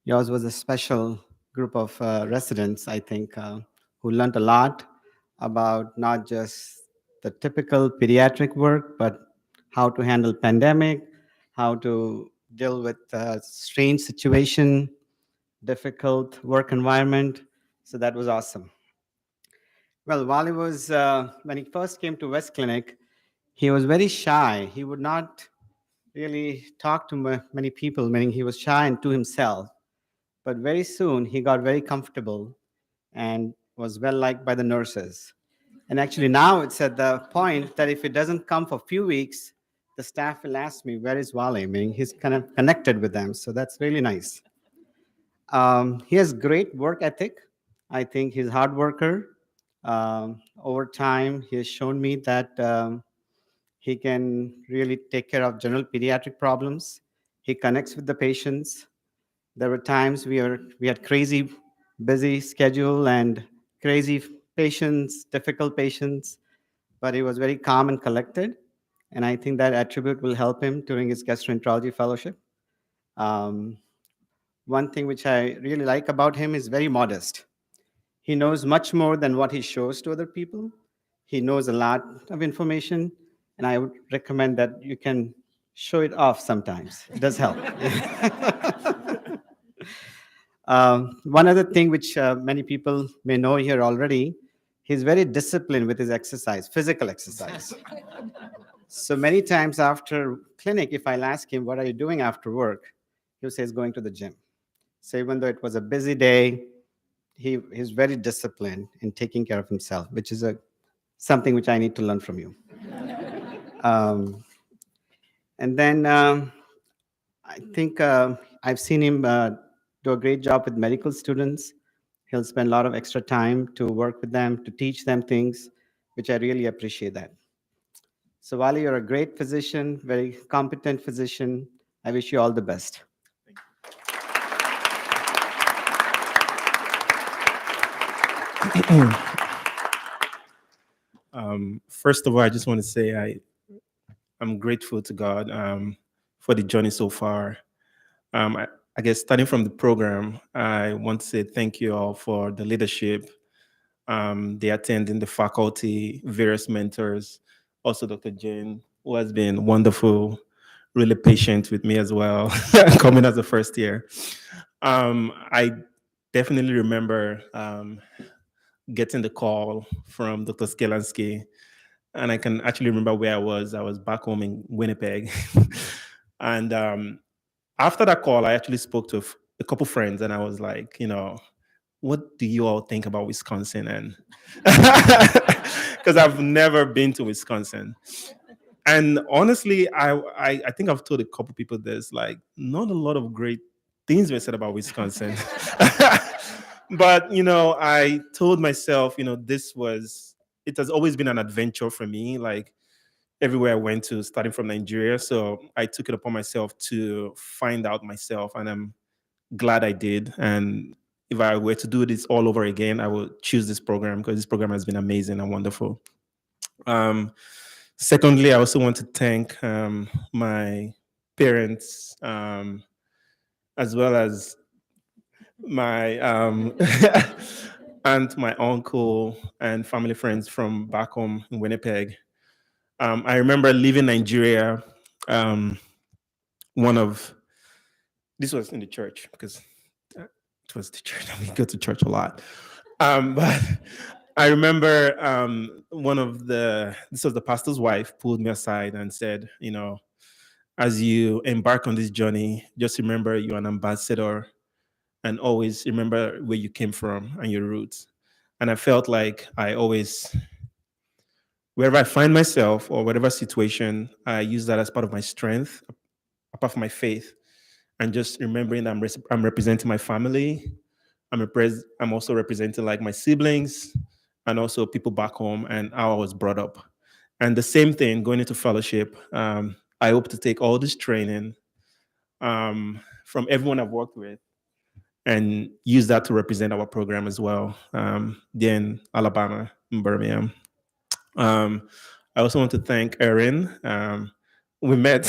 yours was a special group of residents, I think, who learned a lot about not just the typical pediatric work, but how to handle pandemic, how to deal with strange situation, difficult work environment. So that was awesome. Well, while when he first came to West Clinic, he was very shy. He would not really talk to many people, meaning he was shy and to himself. But very soon he got very comfortable and was well liked by the nurses. And actually now it's at the point that if it doesn't come for a few weeks, the staff will ask me, where is Wale? Meaning he's kind of connected with them. So that's really nice. He has great work ethic. I think he's a hard worker. Over time, he has shown me that He can really take care of general pediatric problems. He connects with the patients. There were times we had crazy busy schedule and crazy patients, difficult patients, but he was very calm and collected. And I think that attribute will help him during his gastroenterology fellowship. One thing which I really like about him is very modest. He knows much more than what he shows to other people. He knows a lot of information, and I would recommend that you can show it off sometimes. It does help. One other thing which many people may know here already, he's very disciplined with his exercise, physical exercise. So many times after clinic, if I'll ask him, what are you doing after work? He'll say he's going to the gym. So even though it was a busy day, he's very disciplined in taking care of himself, which is something which I need to learn from you. And then I think I've seen him do a great job with medical students. He'll spend a lot of extra time to work with them, to teach them things, which I really appreciate that. So Wally, you're a great physician, very competent physician. I wish you all the best. First of all, I just want to say I'm grateful to God for the journey so far. I guess starting from the program, I want to say thank you all for the leadership, the attending, the faculty, various mentors, also Dr. Jane, who has been wonderful, really patient with me as well, coming as a first year. I definitely remember getting the call from Dr. Skelansky, and I can actually remember where I was. I was back home in Winnipeg. And after that call, I actually spoke to a couple friends, and I was like, what do you all think about Wisconsin? And because I've never been to Wisconsin. And honestly, I think I've told a couple people this, like, not a lot of great things were said about Wisconsin. But, I told myself, it has always been an adventure for me, like everywhere I went to, starting from Nigeria. So I took it upon myself to find out myself, and I'm glad I did. And if I were to do this all over again, I would choose this program because this program has been amazing and wonderful. Secondly, I also want to thank my parents, as well as my aunt, my uncle, and family friends from back home in Winnipeg. I remember leaving Nigeria. This was in the church because it was the church. We go to church a lot. But I remember this was the pastor's wife, pulled me aside and said, as you embark on this journey, just remember you're an ambassador and always remember where you came from and your roots. And I felt like wherever I find myself or whatever situation, I use that as part of my strength, apart from my faith, and just remembering that I'm representing my family. I'm also representing like my siblings and also people back home and how I was brought up. And the same thing going into fellowship. I hope to take all this training from everyone I've worked with and use that to represent our program as well. There in Alabama, in Birmingham. I also want to thank Erin. We met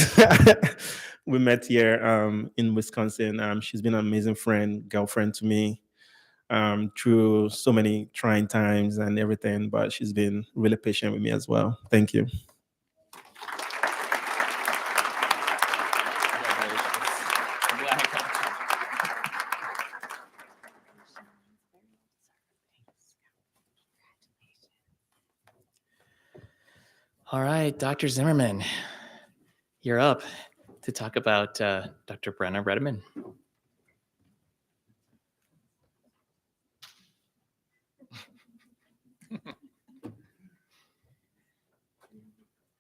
we met here in Wisconsin. She's been an amazing friend, girlfriend to me through so many trying times and everything, but she's been really patient with me as well. Thank you. All right, Dr. Zimmerman, you're up to talk about Dr. Brenna Redeman.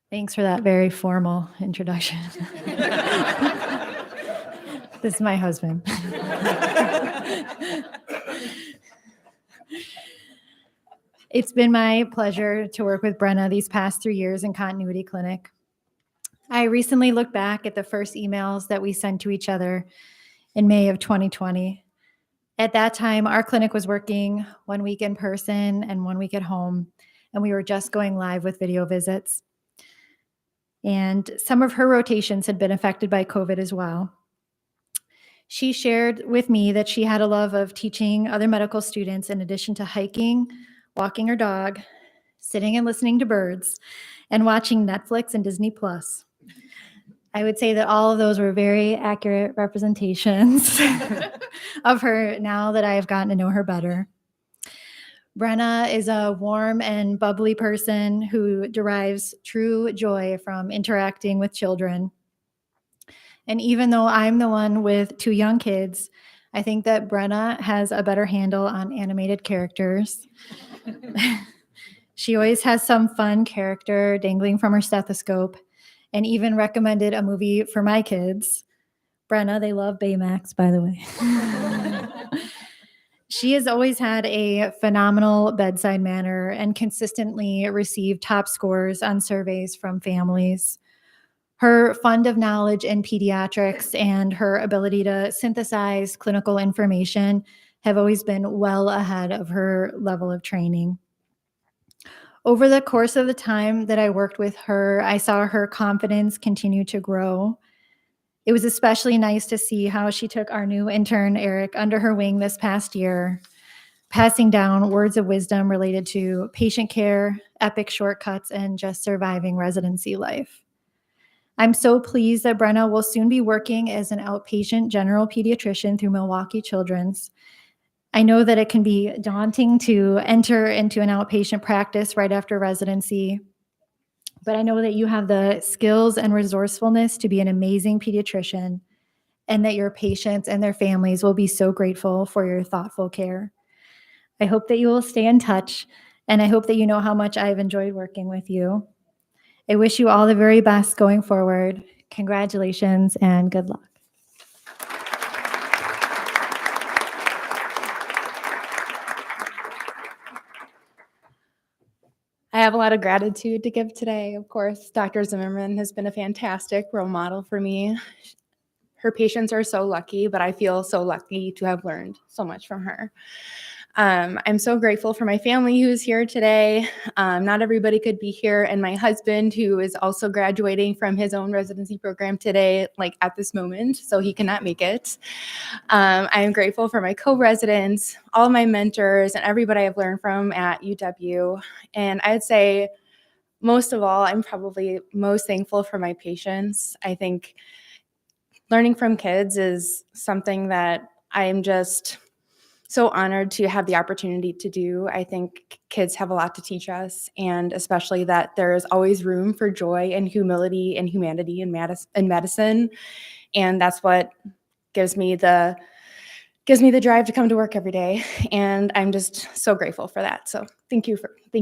Thanks for that very formal introduction. This is my husband. It's been my pleasure to work with Brenna these past 3 years in Continuity Clinic. I recently looked back at the first emails that we sent to each other in May of 2020. At that time, our clinic was working 1 week in person and 1 week at home, and we were just going live with video visits. And some of her rotations had been affected by COVID as well. She shared with me that she had a love of teaching other medical students in addition to hiking, walking her dog, sitting and listening to birds, and watching Netflix and Disney Plus. I would say that all of those were very accurate representations of her now that I have gotten to know her better. Brenna is a warm and bubbly person who derives true joy from interacting with children. And even though I'm the one with 2 young kids, I think that Brenna has a better handle on animated characters. She always has some fun character dangling from her stethoscope, and even recommended a movie for my kids. Brenna, they love Baymax, by the way. She has always had a phenomenal bedside manner and consistently received top scores on surveys from families. Her fund of knowledge in pediatrics and her ability to synthesize clinical information have always been well ahead of her level of training. Over the course of the time that I worked with her, I saw her confidence continue to grow. It was especially nice to see how she took our new intern, Eric, under her wing this past year, passing down words of wisdom related to patient care, epic shortcuts, and just surviving residency life. I'm so pleased that Brenna will soon be working as an outpatient general pediatrician through Milwaukee Children's. I know that it can be daunting to enter into an outpatient practice right after residency, but I know that you have the skills and resourcefulness to be an amazing pediatrician, and that your patients and their families will be so grateful for your thoughtful care. I hope that you will stay in touch, and I hope that you know how much I've enjoyed working with you. I wish you all the very best going forward. Congratulations and good luck. I have a lot of gratitude to give today. Of course, Dr. Zimmerman has been a fantastic role model for me. Her patients are so lucky, but I feel so lucky to have learned so much from her. I'm so grateful for my family who is here today. Not everybody could be here, and my husband, who is also graduating from his own residency program today, like at this moment, so he cannot make it. I am grateful for my co-residents, all my mentors, and everybody I've learned from at UW. And I'd say, most of all, I'm probably most thankful for my patients. I think learning from kids is something that I'm just so honored to have the opportunity to do. I think kids have a lot to teach us, and especially that there is always room for joy and humility and humanity in medicine. And that's what gives me the drive to come to work every day. And I'm just so grateful for that. So thank you,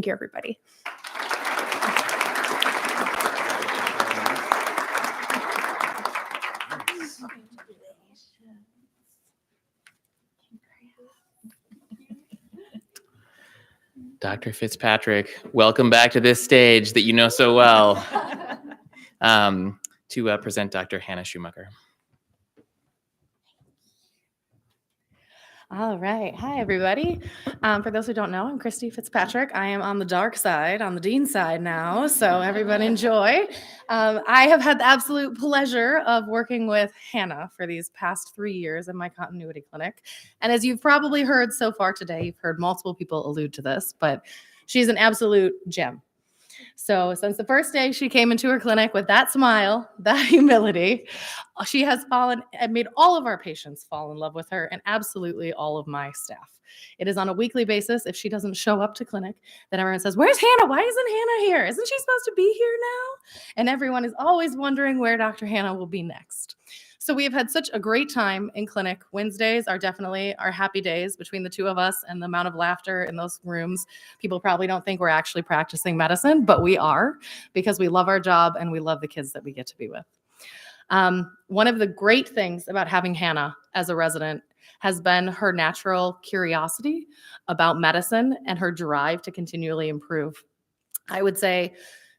everybody. Dr. Fitzpatrick, welcome back to this stage that you know so well, to present Dr. Hannah Schumacher. All right. Hi, everybody. For those who don't know, I'm Christy Fitzpatrick. I am on the dark side, on the dean side now, so everybody enjoy. I have had the absolute pleasure of working with Hannah for these past 3 years in my continuity clinic. And as you've probably heard so far today, you've heard multiple people allude to this, but she's an absolute gem. So since the first day she came into her clinic with that smile, that humility, she has fallen and made all of our patients fall in love with her, and absolutely all of my staff. It is on a weekly basis. If she doesn't show up to clinic, then everyone says, "Where's Hannah? Why isn't Hannah here? Isn't she supposed to be here now?" And everyone is always wondering where Dr. Hannah will be next. So we have had such a great time in clinic. Wednesdays are definitely our happy days between the two of us, and the amount of laughter in those rooms. People probably don't think we're actually practicing medicine, but we are, because we love our job and we love the kids that we get to be with. One of the great things about having Hannah as a resident has been her natural curiosity about medicine and her drive to continually improve. I would say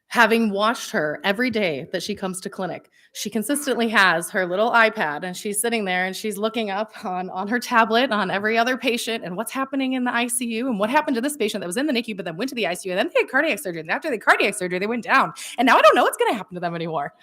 having watched her every day that she comes to clinic, she consistently has her little iPad and she's sitting there and she's looking up on her tablet on every other patient and what's happening in the ICU and what happened to this patient that was in the NICU but then went to the ICU and then they had cardiac surgery and after the cardiac surgery they went down and now I don't know what's going to happen to them anymore.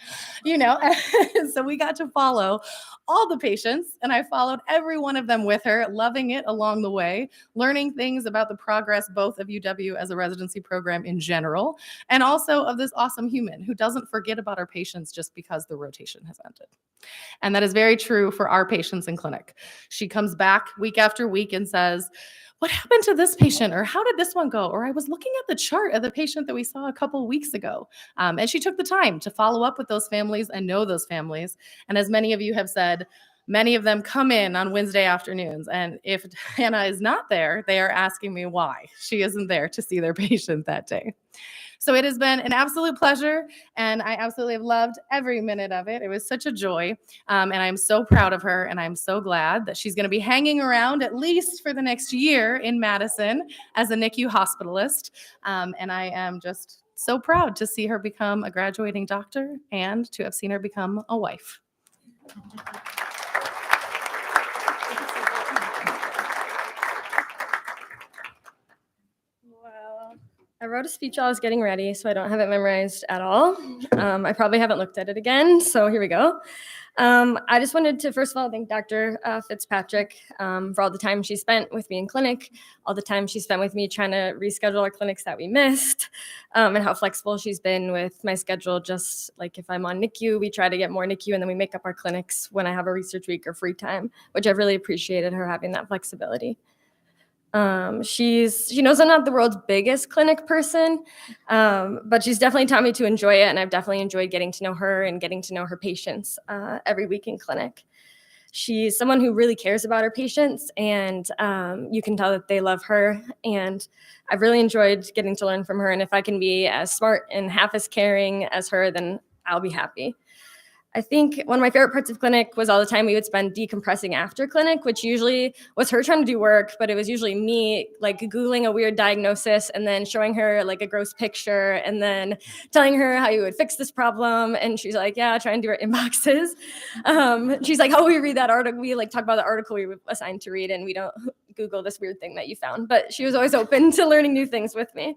So we got to follow all the patients and I followed every one of them with her, loving it along the way, learning things about the progress both of UW as a residency program in general and also of this awesome human who doesn't forget about our patients just because the rotation has ended. And that is very true for our patients in clinic. She comes back week after week and says, what happened to this patient? Or how did this one go? Or I was looking at the chart of the patient that we saw a couple weeks ago. And she took the time to follow up with those families and know those families. And as many of you have said, many of them come in on Wednesday afternoons. And if Hannah is not there, they are asking me why she isn't there to see their patient that day. So it has been an absolute pleasure, and I absolutely have loved every minute of it. It was such a joy, and I'm so proud of her, and I'm so glad that she's going to be hanging around at least for the next year in Madison as a NICU hospitalist, and I am just so proud to see her become a graduating doctor and to have seen her become a wife. I wrote a speech while I was getting ready, so I don't have it memorized at all. I probably haven't looked at it again, so here we go. I just wanted to, first of all, thank Dr. Fitzpatrick for all the time she spent with me in clinic, all the time she spent with me trying to reschedule our clinics that we missed, and how flexible she's been with my schedule. Just like if I'm on NICU, we try to get more NICU, and then we make up our clinics when I have a research week or free time, which I've really appreciated her having that flexibility. She knows I'm not the world's biggest clinic person, but she's definitely taught me to enjoy it, and I've definitely enjoyed getting to know her and getting to know her patients every week in clinic. She's someone who really cares about her patients, and you can tell that they love her, and I've really enjoyed getting to learn from her, and if I can be as smart and half as caring as her, then I'll be happy. I think one of my favorite parts of clinic was all the time we would spend decompressing after clinic, which usually was her trying to do work, but it was usually me like Googling a weird diagnosis and then showing her like a gross picture and then telling her how you would fix this problem. And she's like, yeah, try and do her inboxes. She's like, how will we read that article? We like talk about the article we were assigned to read and we don't Google this weird thing that you found, but she was always open to learning new things with me.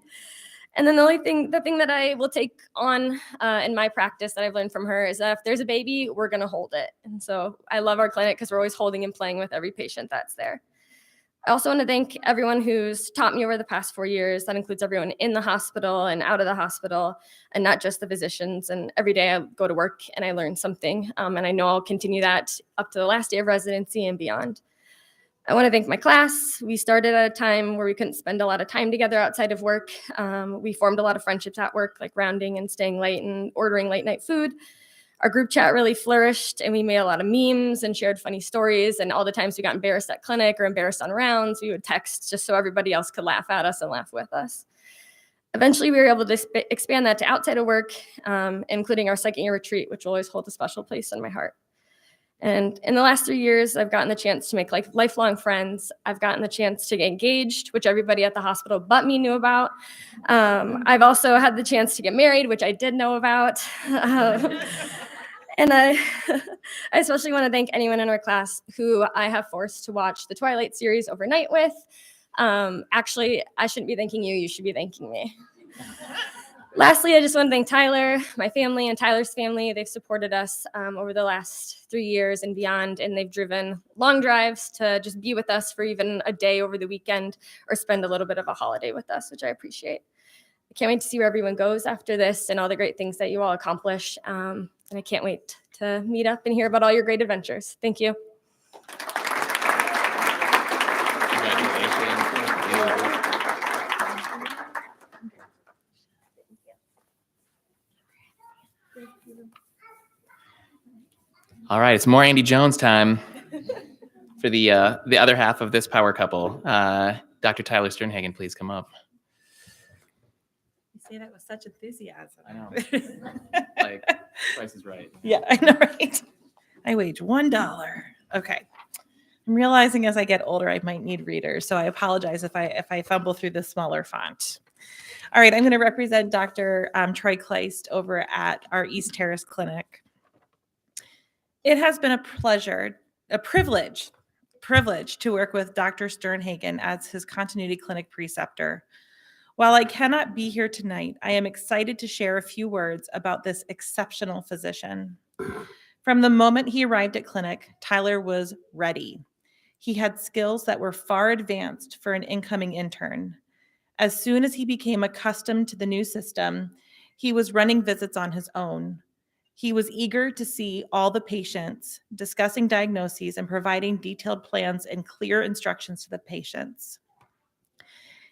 And then the thing that I will take on in my practice that I've learned from her is that if there's a baby, we're going to hold it. And so I love our clinic because we're always holding and playing with every patient that's there. I also want to thank everyone who's taught me over the past 4 years. That includes everyone in the hospital and out of the hospital, and not just the physicians. And every day I go to work and I learn something. And I know I'll continue that up to the last day of residency and beyond. I want to thank my class. We started at a time where we couldn't spend a lot of time together outside of work. We formed a lot of friendships at work, like rounding and staying late and ordering late night food. Our group chat really flourished, and we made a lot of memes and shared funny stories. And all the times we got embarrassed at clinic or embarrassed on rounds, we would text just so everybody else could laugh at us and laugh with us. Eventually, we were able to expand that to outside of work, including our second year retreat, which will always hold a special place in my heart. And in the last 3 years, I've gotten the chance to make lifelong friends. I've gotten the chance to get engaged, which everybody at the hospital but me knew about. I've also had the chance to get married, which I did know about. And I especially want to thank anyone in our class who I have forced to watch the Twilight series overnight with. Actually, I shouldn't be thanking you. You should be thanking me. Lastly, I just want to thank Tyler, my family, and Tyler's family. They've supported us over the last 3 years and beyond, and they've driven long drives to just be with us for even a day over the weekend or spend a little bit of a holiday with us, which I appreciate. I can't wait to see where everyone goes after this and all the great things that you all accomplish. And I can't wait to meet up and hear about all your great adventures. Thank you. All right, it's more Andy Jones time for the other half of this power couple. Dr. Tyler Sternhagen, please come up. You say that with such enthusiasm. I know. Like, Price is Right. Yeah, I know, right? I wage $1. Okay. I'm realizing as I get older, I might need readers, so I apologize if I fumble through the smaller font. All right, I'm going to represent Dr. Troy Kleist over at our East Terrace Clinic. It has been a pleasure, a privilege to work with Dr. Sternhagen as his continuity clinic preceptor. While I cannot be here tonight, I am excited to share a few words about this exceptional physician. From the moment he arrived at clinic, Tyler was ready. He had skills that were far advanced for an incoming intern. As soon as he became accustomed to the new system, he was running visits on his own. He was eager to see all the patients, discussing diagnoses and providing detailed plans and clear instructions to the patients.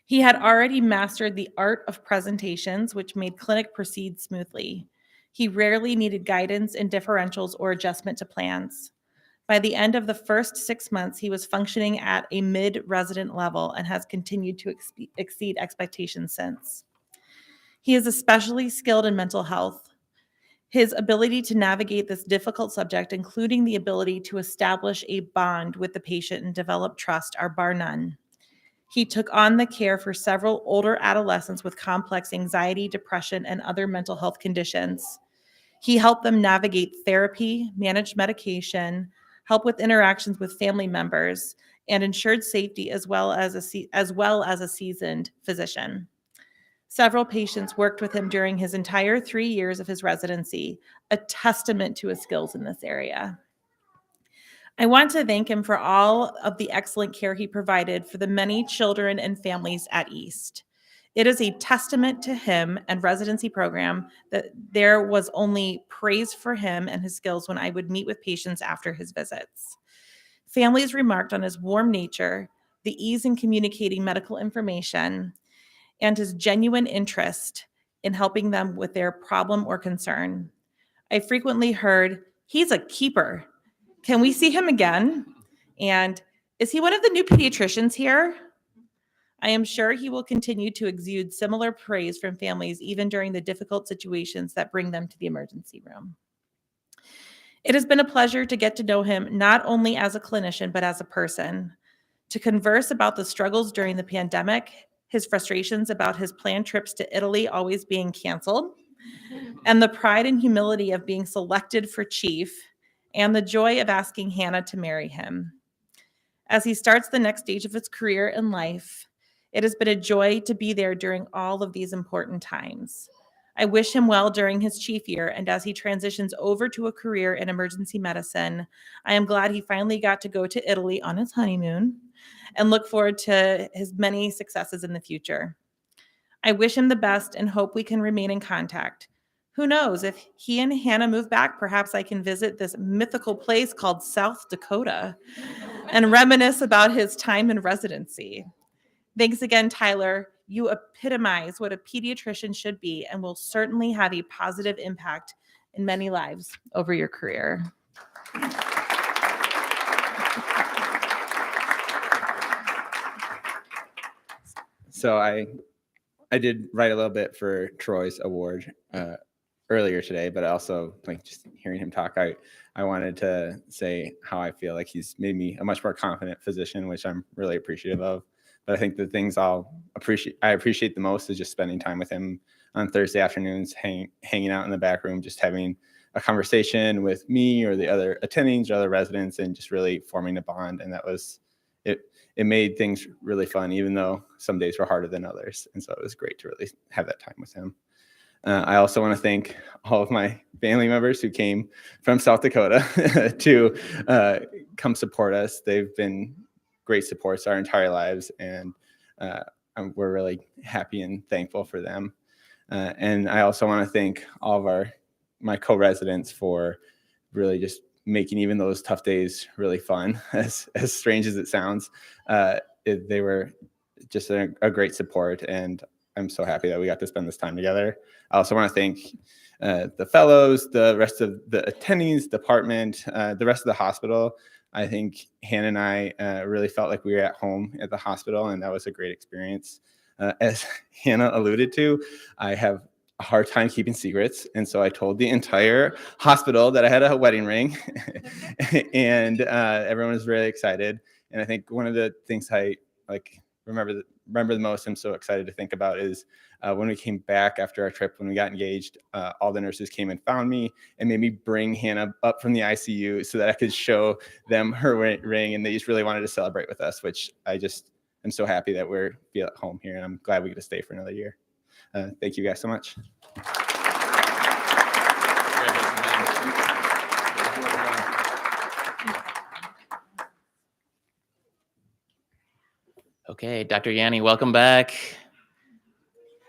He had already mastered the art of presentations, which made clinic proceed smoothly. He rarely needed guidance in differentials or adjustment to plans. By the end of the first 6 months, he was functioning at a mid-resident level and has continued to exceed expectations since. He is especially skilled in mental health. His ability to navigate this difficult subject, including the ability to establish a bond with the patient and develop trust, are bar none. He took on the care for several older adolescents with complex anxiety, depression, and other mental health conditions. He helped them navigate therapy, manage medication, help with interactions with family members, and ensured safety as well as a seasoned physician. Several patients worked with him during his entire 3 years of his residency, a testament to his skills in this area. I want to thank him for all of the excellent care he provided for the many children and families at East. It is a testament to him and residency program that there was only praise for him and his skills when I would meet with patients after his visits. Families remarked on his warm nature, the ease in communicating medical information, and his genuine interest in helping them with their problem or concern. I frequently heard, "He's a keeper. Can we see him again?" And "Is he one of the new pediatricians here?" I am sure he will continue to exude similar praise from families even during the difficult situations that bring them to the emergency room. It has been a pleasure to get to know him not only as a clinician, but as a person, to converse about the struggles during the pandemic, his frustrations about his planned trips to Italy always being canceled, and the pride and humility of being selected for chief, and the joy of asking Hannah to marry him. As he starts the next stage of his career in life, it has been a joy to be there during all of these important times. I wish him well during his chief year, and as he transitions over to a career in emergency medicine, I am glad he finally got to go to Italy on his honeymoon and look forward to his many successes in the future. I wish him the best and hope we can remain in contact. Who knows, if he and Hannah move back, perhaps I can visit this mythical place called South Dakota and reminisce about his time in residency. Thanks again, Tyler. You epitomize what a pediatrician should be and will certainly have a positive impact in many lives over your career. So I did write a little bit for Troy's award earlier today, but also like just hearing him talk, I wanted to say how I feel like he's made me a much more confident physician, which I'm really appreciative of. But I think the things I appreciate the most is just spending time with him on Thursday afternoons, hanging out in the back room, just having a conversation with me or the other attendings or other residents, and just really forming a bond. And that was it. It made things really fun, even though some days were harder than others. And so it was great to really have that time with him. I also want to thank all of my family members who came from South Dakota to come support us. They've been great supports our entire lives, and we're really happy and thankful for them. And I also want to thank all of my co-residents for really just making even those tough days really fun, as strange as it sounds. They were just a great support, and I'm so happy that we got to spend this time together. I also want to thank the fellows, the rest of the attendings, department, the rest of the hospital. I think Hannah and I really felt like we were at home at the hospital, and that was a great experience. As Hannah alluded to, I have a hard time keeping secrets, and so I told the entire hospital that I had a wedding ring, and everyone was really excited. And I think one of the things I remember remember the most, I'm so excited to think about, is when we came back after our trip, when we got engaged, all the nurses came and found me and made me bring Hannah up from the ICU so that I could show them her ring, and they just really wanted to celebrate with us, which I just am so happy that we're at home here, and I'm glad we get to stay for another year. Thank you guys so much. Okay, Dr. Yanni, welcome back.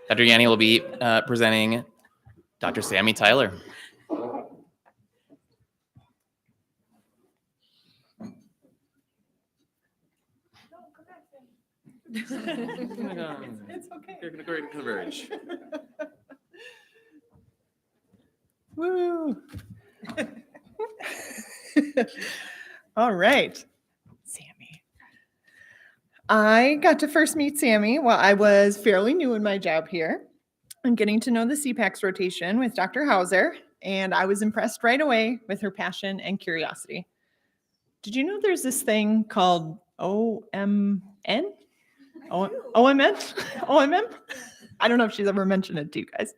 Dr. Yanni will be presenting Dr. Sammy Tyler. It's okay. You're gonna go ahead and converge. Woo! All right. Sammy. I got to first meet Sammy while I was fairly new in my job here. I'm getting to know the CPACS rotation with Dr. Hauser, and I was impressed right away with her passion and curiosity. Did you know there's this thing called OMN? OMN? OMM? I don't know if she's ever mentioned it to you guys.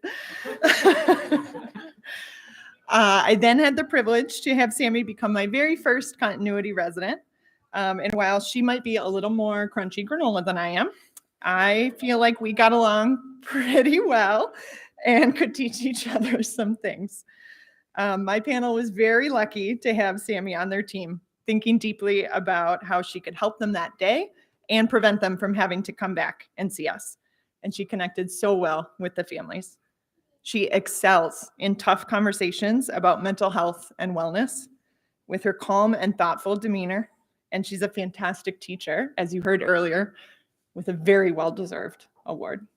I then had the privilege to have Sammy become my very first continuity resident. And while she might be a little more crunchy granola than I am, I feel like we got along pretty well and could teach each other some things. My panel was very lucky to have Sammy on their team, thinking deeply about how she could help them that day and prevent them from having to come back and see us. And she connected so well with the families. She excels in tough conversations about mental health and wellness with her calm and thoughtful demeanor. And she's a fantastic teacher, as you heard earlier, with a very well-deserved award.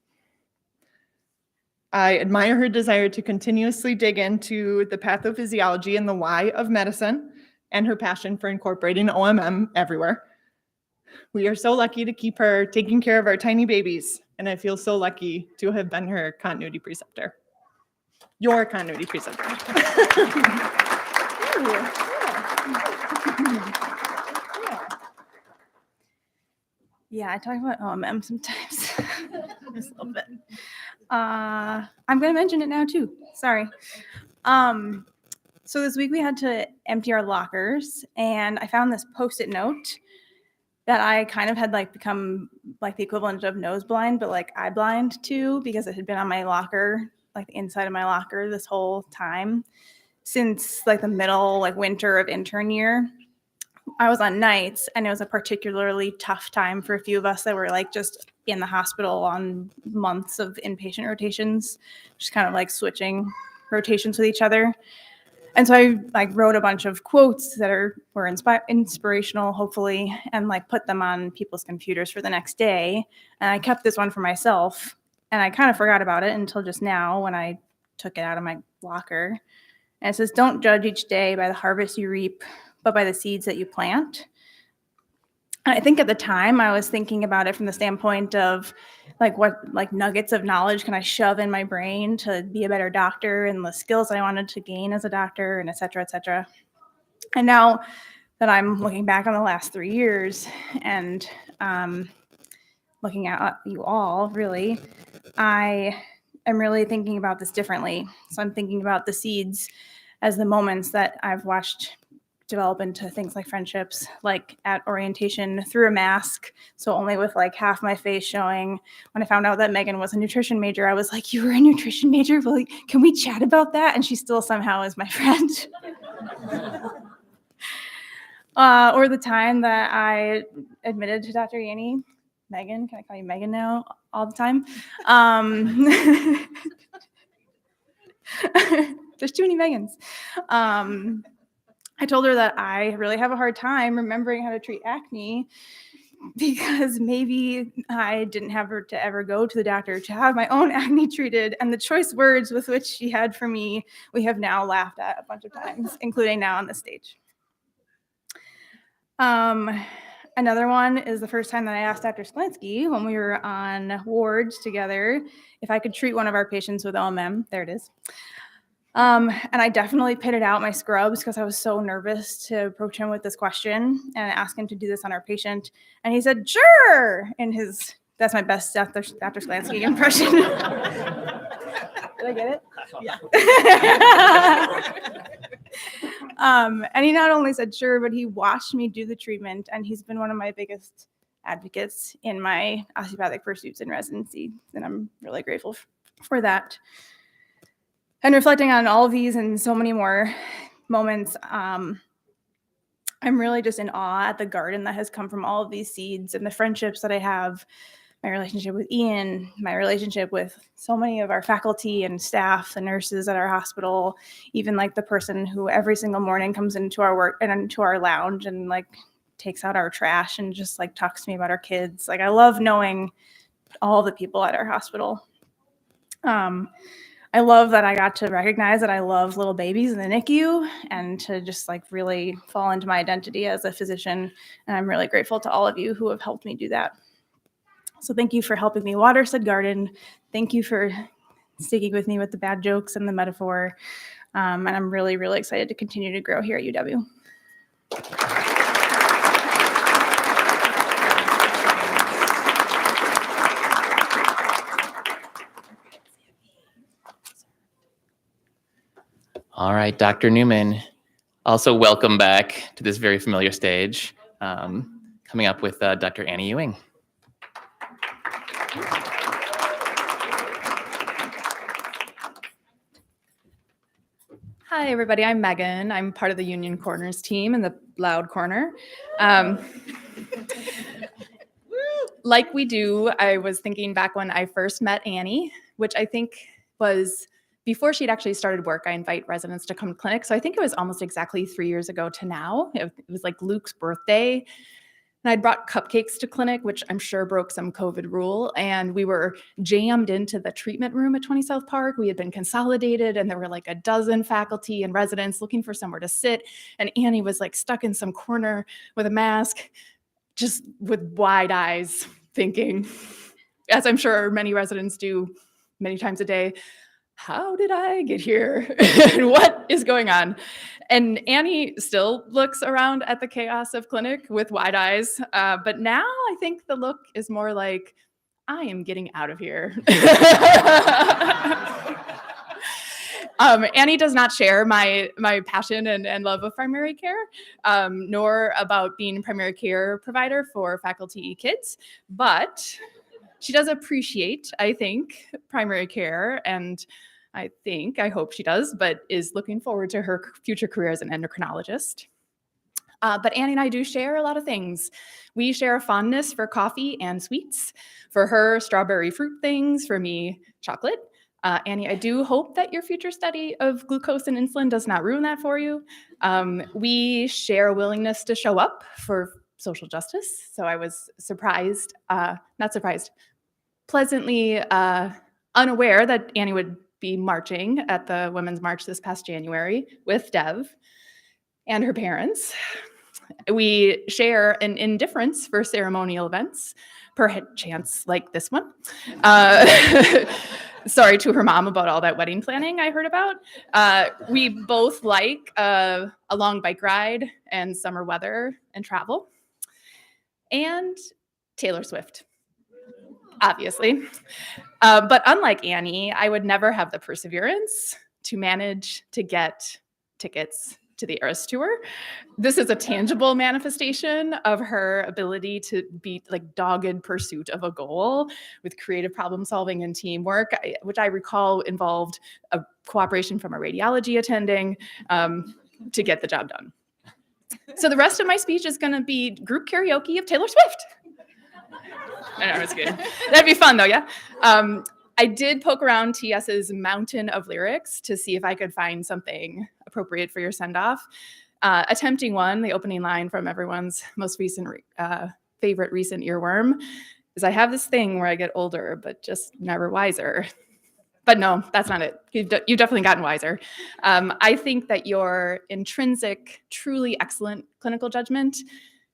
I admire her desire to continuously dig into the pathophysiology and the why of medicine, and her passion for incorporating OMM everywhere. We are so lucky to keep her taking care of our tiny babies, and I feel so lucky to have been her continuity preceptor. Your continuity preceptor. Yeah, I talk about OMM sometimes. Just a little bit. I'm going to mention it now too. Sorry. So this week we had to empty our lockers, and I found this Post-it note that I kind of had like become like the equivalent of nose blind, but like eye blind too, because it had been on my locker, like the inside of my locker this whole time since like the middle, like winter of intern year. I was on nights, and it was a particularly tough time for a few of us that were like just in the hospital on months of inpatient rotations, just kind of like switching rotations with each other. And so I like wrote a bunch of quotes that were inspirational, hopefully, and like put them on people's computers for the next day. And I kept this one for myself, and I kind of forgot about it until just now when I took it out of my locker. And it says, "Don't judge each day by the harvest you reap, but by the seeds that you plant." And I think at the time I was thinking about it from the standpoint of like what like nuggets of knowledge can I shove in my brain to be a better doctor, and the skills that I wanted to gain as a doctor, and et cetera, et cetera. And now that I'm looking back on the last 3 years and looking at you all, really, I am really thinking about this differently. So I'm thinking about the seeds as the moments that I've watched develop into things like friendships, like at orientation through a mask, so only with like half my face showing. When I found out that Megan was a nutrition major, I was like, "You were a nutrition major? Well, can we chat about that?" And she still somehow is my friend. Or the time that I admitted to Dr. Yanni, Megan, can I call you Megan now all the time? There's too many Megans. I told her that I really have a hard time remembering how to treat acne because maybe I didn't have her to ever go to the doctor to have my own acne treated. And the choice words with which she had for me, we have now laughed at a bunch of times, including now on the stage. Another one is the first time that I asked Dr. Sklansky when we were on wards together if I could treat one of our patients with OMM. There it is. And I definitely pitted out my scrubs because I was so nervous to approach him with this question and ask him to do this on our patient. And he said, "Sure," in his That's my best Dr. Slansky impression. Did I get it? Yeah. And he not only said sure, but he watched me do the treatment, and he's been one of my biggest advocates in my osteopathic pursuits in residency, and I'm really grateful for that. And reflecting on all of these and so many more moments, I'm really just in awe at the garden that has come from all of these seeds and the friendships that I have, my relationship with Ian, my relationship with so many of our faculty and staff, the nurses at our hospital, even like the person who every single morning comes into our work and into our lounge and like takes out our trash and just like talks to me about our kids. Like I love knowing all the people at our hospital. I love that I got to recognize that I love little babies in the NICU and to just like really fall into my identity as a physician. And I'm really grateful to all of you who have helped me do that. So thank you for helping me water said garden. Thank you for sticking with me with the bad jokes and the metaphor. And I'm really, really excited to continue to grow here at UW. All right, Dr. Newman, also welcome back to this very familiar stage. Coming up with Dr. Annie Ewing. Hi, everybody. I'm Megan. I'm part of the Union Corners team in the loud corner. Like we do, I was thinking back when I first met Annie, which I think was before she'd actually started work. I invite residents to come to clinic. So I think it was almost exactly 3 years ago to now. It was like Luke's birthday. And I'd brought cupcakes to clinic, which I'm sure broke some COVID rule. And we were jammed into the treatment room at 20 South Park. We had been consolidated and there were like a dozen faculty and residents looking for somewhere to sit. And Annie was like stuck in some corner with a mask, just with wide eyes, thinking, as I'm sure many residents do many times a day, how did I get here? And what is going on? And Annie still looks around at the chaos of clinic with wide eyes. But now I think the look is more like, I am getting out of here. Annie does not share my passion and love of primary care, nor about being a primary care provider for faculty kids, but she does appreciate, I think, primary care, and I hope she does, but is looking forward to her future career as an endocrinologist. But Annie and I do share a lot of things. We share a fondness for coffee and sweets. For her, strawberry fruit things. For me, chocolate. Annie, I do hope that your future study of glucose and insulin does not ruin that for you. We share a willingness to show up for social justice. So I was surprised, not surprised, pleasantly unaware that Annie would be marching at the Women's March this past January with Dev and her parents. We share an indifference for ceremonial events, perchance like this one. Sorry to her mom about all that wedding planning I heard about. We both like a long bike ride and summer weather and travel. And Taylor Swift, obviously. But unlike Annie, I would never have the perseverance to manage to get tickets to the Eras Tour. This is a tangible manifestation of her ability to be like dogged pursuit of a goal with creative problem solving and teamwork, which I recall involved a cooperation from a radiology attending to get the job done. So the rest of my speech is going to be group karaoke of Taylor Swift. I know, it's good. That'd be fun though, yeah? I did poke around TS's mountain of lyrics to see if I could find something appropriate for your send-off. Attempting one, the opening line from everyone's most recent favorite recent earworm is, I have this thing where I get older, but just never wiser. But no, that's not it. You've definitely gotten wiser. I think that your intrinsic, truly excellent clinical judgment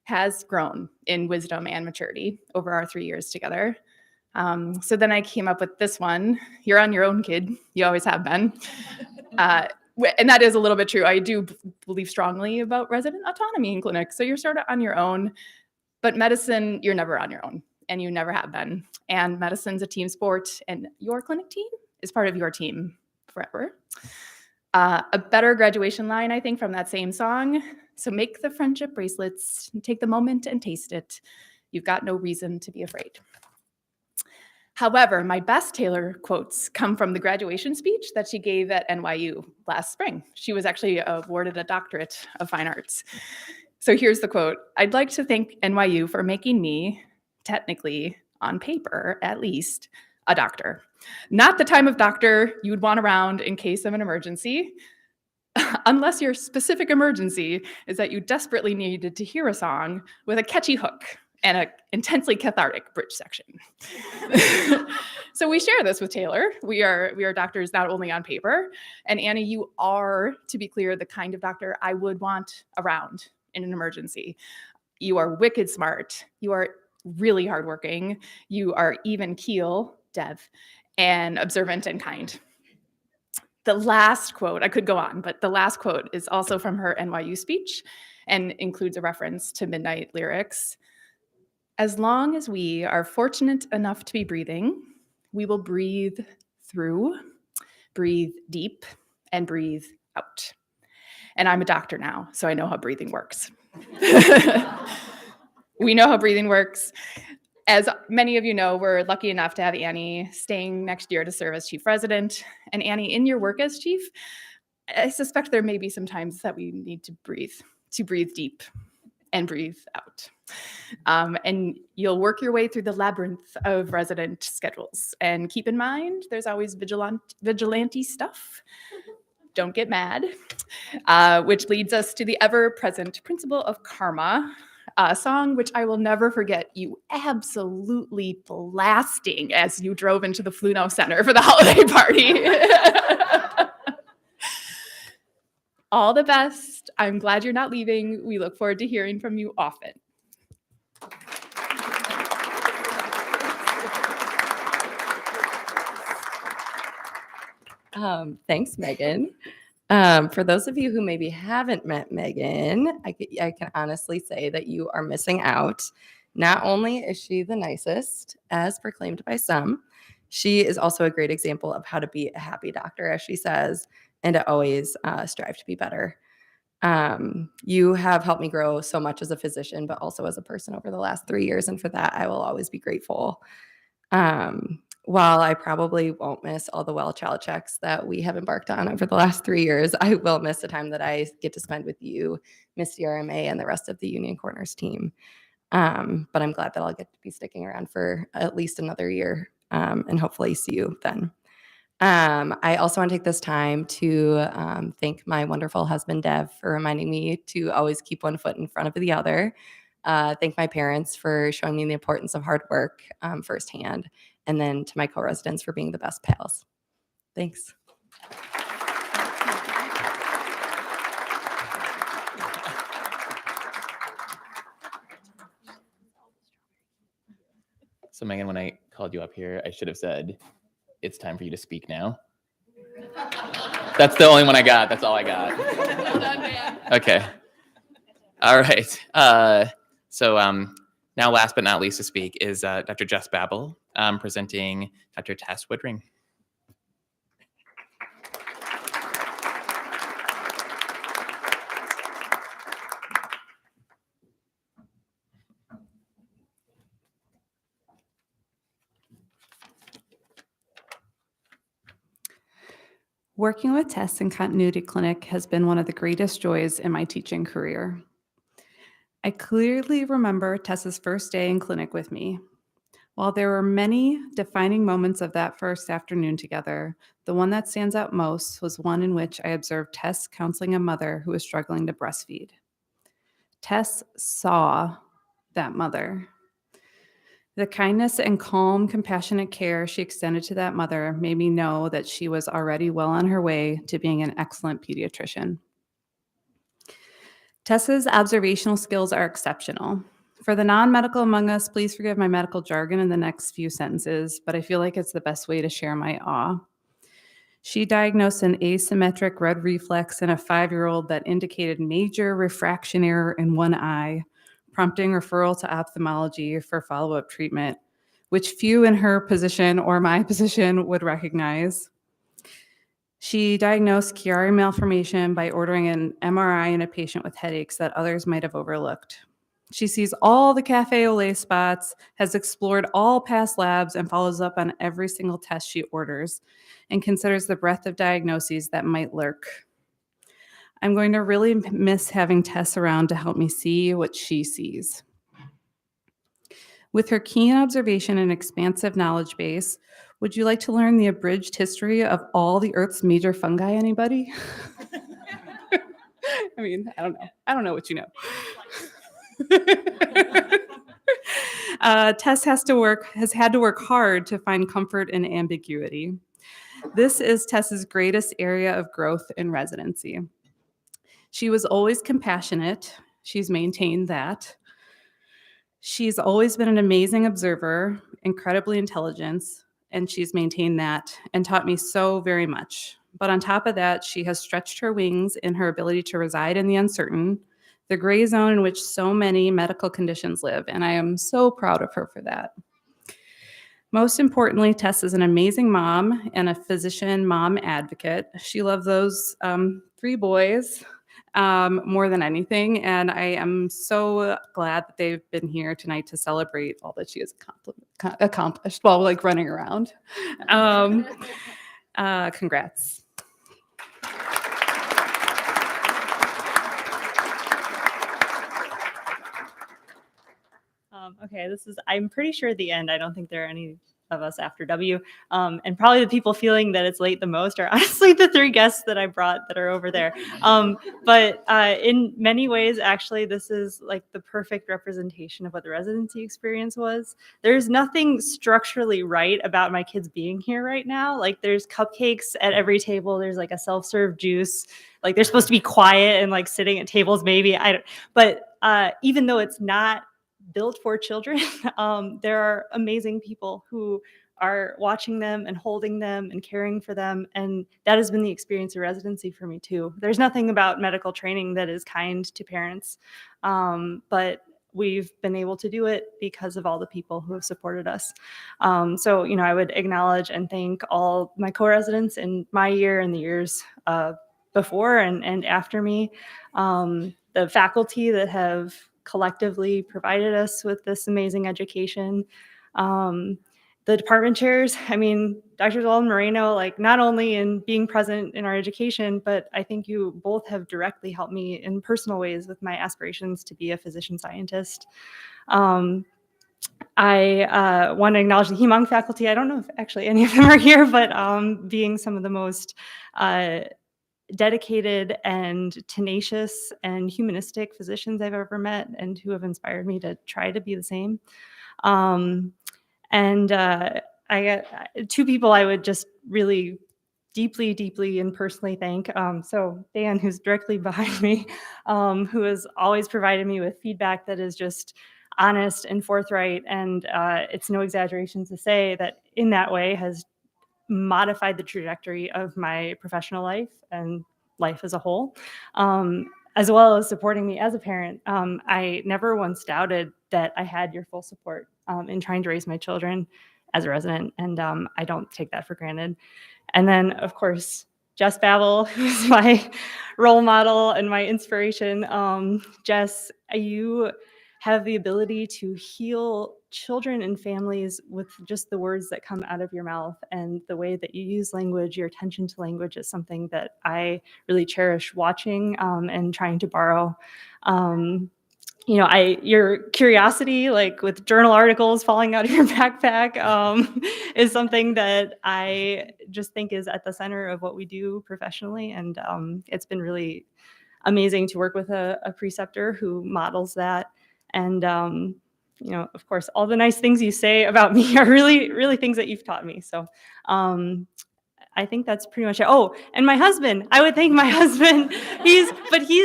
has grown in wisdom and maturity over our 3 years together. So then I came up with this one. You're on your own, kid. You always have been. And that is a little bit true. I do believe strongly about resident autonomy in clinics. So you're sort of on your own, but medicine, you're never on your own. and you never have been. And medicine's a team sport, and your clinic team is part of your team forever. A better graduation line, I think, from that same song. So make the friendship bracelets, take the moment and taste it. You've got no reason to be afraid. However, my best Taylor quotes come from the graduation speech that she gave at NYU last spring. She was actually awarded a doctorate of fine arts. So here's the quote. I'd like to thank NYU for making me, technically, on paper at least, a doctor. Not the type of doctor you would want around in case of an emergency, unless your specific emergency is that you desperately needed to hear a song with a catchy hook and an intensely cathartic bridge section. So we share this with Taylor. We are doctors not only on paper. And Annie, you are, to be clear, the kind of doctor I would want around in an emergency. You are wicked smart. You are really hardworking. You are even keel, Dev, and observant and kind. The last quote, I could go on, but the last quote is also from her NYU speech and includes a reference to Midnight lyrics. As long as we are fortunate enough to be breathing, we will breathe through, breathe deep, and breathe out. And I'm a doctor now, so I know how breathing works. We know how breathing works. As many of you know, we're lucky enough to have Annie staying next year to serve as chief resident. And Annie, in your work as chief, I suspect there may be some times that we need to breathe deep and breathe out. And you'll work your way through the labyrinth of resident schedules. And keep in mind, there's always vigilante stuff. Don't get mad, which leads us to the ever-present principle of karma, a song which I will never forget you absolutely blasting as you drove into the Fluno Center for the holiday party. All the best. I'm glad you're not leaving. We look forward to hearing from you often. Thanks, Megan. For those of you who maybe haven't met Megan, I can honestly say that you are missing out. Not only is she the nicest, as proclaimed by some, she is also a great example of how to be a happy doctor, as she says, and to always strive to be better. You have helped me grow so much as a physician, but also as a person over the last 3 years. And for that, I will always be grateful. While I probably won't miss all the well child checks that we have embarked on over the last 3 years, I will miss the time that I get to spend with you, Miss CRMA, and the rest of the Union Corners team. But I'm glad that I'll get to be sticking around for at least another year and hopefully see you then. I also want to take this time to thank my wonderful husband, Dev, for reminding me to always keep one foot in front of the other. Thank my parents for showing me the importance of hard work firsthand. And then to my co-residents for being the best pals. Thanks. So Megan, when I called you up here, I should have said, it's time for you to speak now. That's the only one I got. That's all I got. Well done, man. Okay. All right. So now last but not least to speak is Dr. Jess Babel presenting Dr. Tess Woodring. Working with Tess in Continuity Clinic has been one of the greatest joys in my teaching career. I clearly remember Tess's first day in clinic with me. While there were many defining moments of that first afternoon together, the one that stands out most was one in which I observed Tess counseling a mother who was struggling to breastfeed. Tess saw that mother. The kindness and calm, compassionate care she extended to that mother made me know that she was already well on her way to being an excellent pediatrician. Tessa's observational skills are exceptional. For the non-medical among us, please forgive my medical jargon in the next few sentences, but I feel like it's the best way to share my awe. She diagnosed an asymmetric red reflex in a 5-year-old that indicated major refraction error in one eye, prompting referral to ophthalmology for follow-up treatment, which few in her position or my position would recognize. She diagnosed Chiari malformation by ordering an MRI in a patient with headaches that others might have overlooked. She sees all the cafe au lait spots, has explored all past labs, and follows up on every single test she orders, and considers the breadth of diagnoses that might lurk. I'm going to really miss having Tess around to help me see what she sees. With her keen observation and expansive knowledge base, would you like to learn the abridged history of all the Earth's major fungi, anybody? I mean, I don't know. I don't know what you know. Tess has had to work hard to find comfort in ambiguity. This is Tess's greatest area of growth in residency. She was always compassionate. She's maintained that. She's always been an amazing observer, incredibly intelligent, and she's maintained that and taught me so very much. But on top of that, she has stretched her wings in her ability to reside in the uncertain, the gray zone in which so many medical conditions live, and I am so proud of her for that. Most importantly, Tess is an amazing mom and a physician mom advocate. She loves those 3 boys more than anything, and I am so glad that they've been here tonight to celebrate all that she has accomplished while like running around. Congrats. Okay, I'm pretty sure at the end, I don't think there are any of us after W. And probably the people feeling that it's late the most are honestly the 3 guests that I brought that are over there. But in many ways, actually, this is like the perfect representation of what the residency experience was. There's nothing structurally right about my kids being here right now. Like there's cupcakes at every table. There's like a self-serve juice. Like they're supposed to be quiet and like sitting at tables, maybe. But even though it's not built for children, there are amazing people who are watching them and holding them and caring for them. And that has been the experience of residency for me too. There's nothing about medical training that is kind to parents, but we've been able to do it because of all the people who have supported us. So, I would acknowledge and thank all my co-residents in my year and the years before and after me, the faculty that have collectively provided us with this amazing education. The department chairs, Dr. Zolan Moreno, like not only in being present in our education, but I think you both have directly helped me in personal ways with my aspirations to be a physician scientist. I want to acknowledge the HEMONG faculty. I don't know if actually any of them are here, but being some of the most dedicated and tenacious and humanistic physicians I've ever met and who have inspired me to try to be the same. I got 2 people I would just really deeply, deeply and personally thank. So Dan, who's directly behind me, who has always provided me with feedback that is just honest and forthright. And it's no exaggeration to say that in that way has modified the trajectory of my professional life and life as a whole, as well as supporting me as a parent. I never once doubted that I had your full support in trying to raise my children as a resident, and I don't take that for granted. And then, of course, Jess Babel, who's my role model and my inspiration. Jess, you have the ability to heal children and families with just the words that come out of your mouth, and the way that you use language, your attention to language is something that I really cherish watching and trying to borrow. Your curiosity, like with journal articles falling out of your backpack, is something that I just think is at the center of what we do professionally. And it's been really amazing to work with a preceptor who models that. And, of course, all the nice things you say about me are really, really things that you've taught me. So I think that's pretty much it. Oh, and my husband, I would thank my husband. He's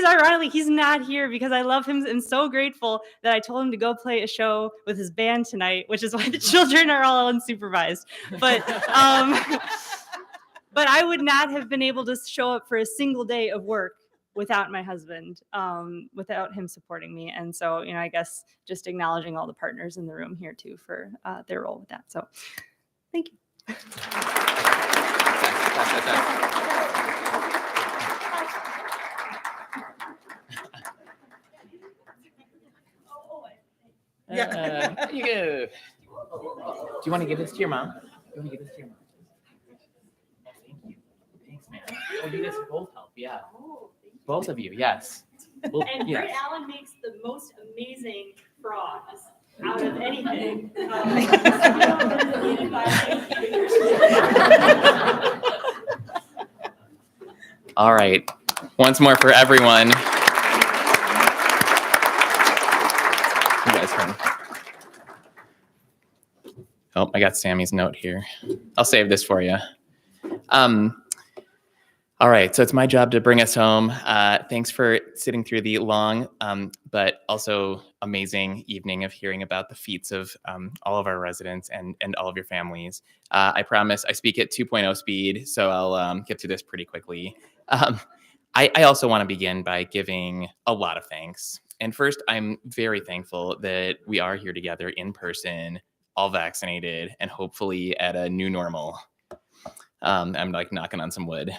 ironically, he's not here because I love him and so grateful that I told him to go play a show with his band tonight, which is why the children are all unsupervised. But but I would not have been able to show up for a single day of work without my husband, without him supporting me. And so, I guess just acknowledging all the partners in the room here too for their role with that. So thank you. You go. Do you want to give this to your mom? Do you want to give this to your mom? Thank you. Thanks, man. Oh, you guys both help. Yeah. Both of you. Yes. Well, And yes. Britt Allen makes the most amazing frogs out of anything. All right. Once more for everyone. You guys can. Oh, I got Sammy's note here. I'll save this for you. All right, so it's my job to bring us home. Thanks for sitting through the long, but also amazing evening of hearing about the feats of all of our residents and all of your families. I promise I speak at 2.0 speed, so I'll get to this pretty quickly. I also want to begin by giving a lot of thanks. And first, I'm very thankful that we are here together in person, all vaccinated, and hopefully at a new normal. I'm like knocking on some wood.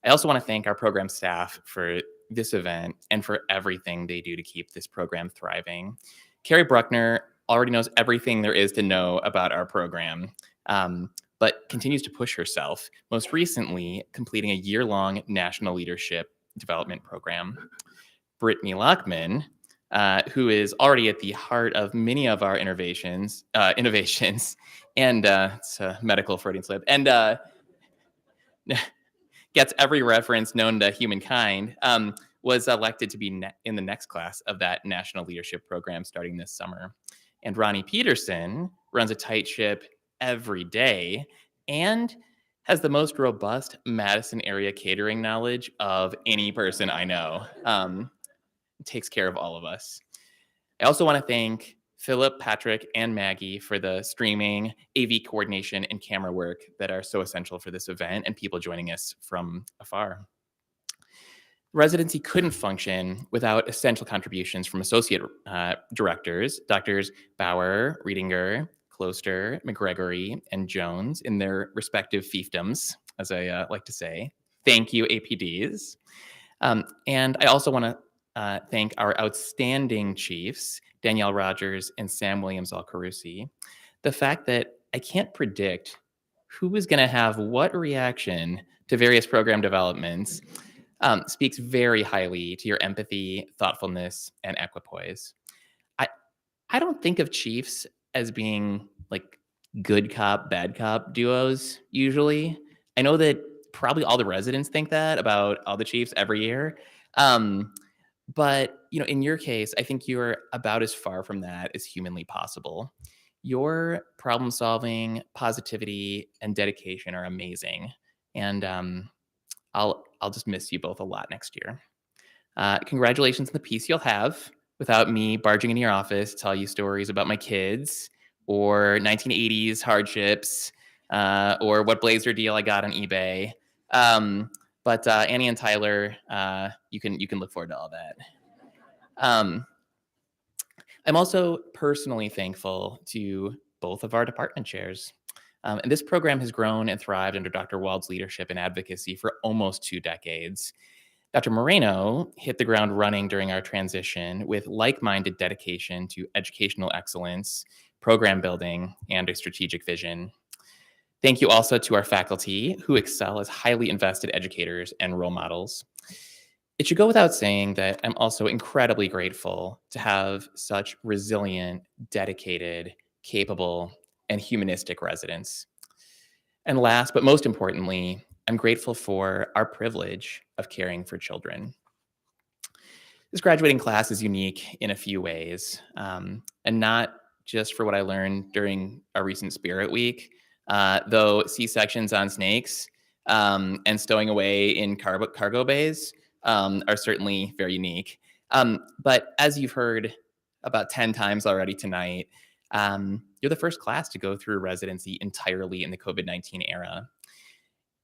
I also want to thank our program staff for this event and for everything they do to keep this program thriving. Carrie Bruckner already knows everything there is to know about our program, but continues to push herself, most recently completing a year-long national leadership development program. Brittany Lockman, who is already at the heart of many of our innovations, and it's a medical Freudian slip, and gets every reference known to humankind, was elected to be in the next class of that national leadership program starting this summer. And Ronnie Peterson runs a tight ship every day and has the most robust Madison area catering knowledge of any person I know. Takes care of all of us. I also want to thank Philip, Patrick, and Maggie for the streaming, AV coordination, and camera work that are so essential for this event and people joining us from afar. Residency couldn't function without essential contributions from associate directors, Drs. Bauer, Riedinger, Closter, McGregory, and Jones in their respective fiefdoms, as I like to say. Thank you, APDs. And I also want to thank our outstanding chiefs, Danielle Rogers and Sam Williams-Alcarusi. The fact that I can't predict who is going to have what reaction to various program developments speaks very highly to your empathy, thoughtfulness, and equipoise. I don't think of chiefs as being like good cop, bad cop duos usually. I know that probably all the residents think that about all the chiefs every year. But in your case, I think you're about as far from that as humanly possible. Your problem solving, positivity, and dedication are amazing. And I'll just miss you both a lot next year. Congratulations on the peace you'll have without me barging into your office to tell you stories about my kids or 1980s hardships or what blazer deal I got on eBay. But Annie and Tyler, you can look forward to all that. I'm also personally thankful to both of our department chairs. And this program has grown and thrived under Dr. Wald's leadership and advocacy for almost 2 decades. Dr. Moreno hit the ground running during our transition with like-minded dedication to educational excellence, program building, and a strategic vision. Thank you also to our faculty who excel as highly invested educators and role models. It should go without saying that I'm also incredibly grateful to have such resilient, dedicated, capable, and humanistic residents. And last, but most importantly, I'm grateful for our privilege of caring for children. This graduating class is unique in a few ways, and not just for what I learned during our recent Spirit Week, though C-sections on snakes and stowing away in cargo bays are certainly very unique. But as you've heard about 10 times already tonight, you're the first class to go through residency entirely in the COVID-19 era.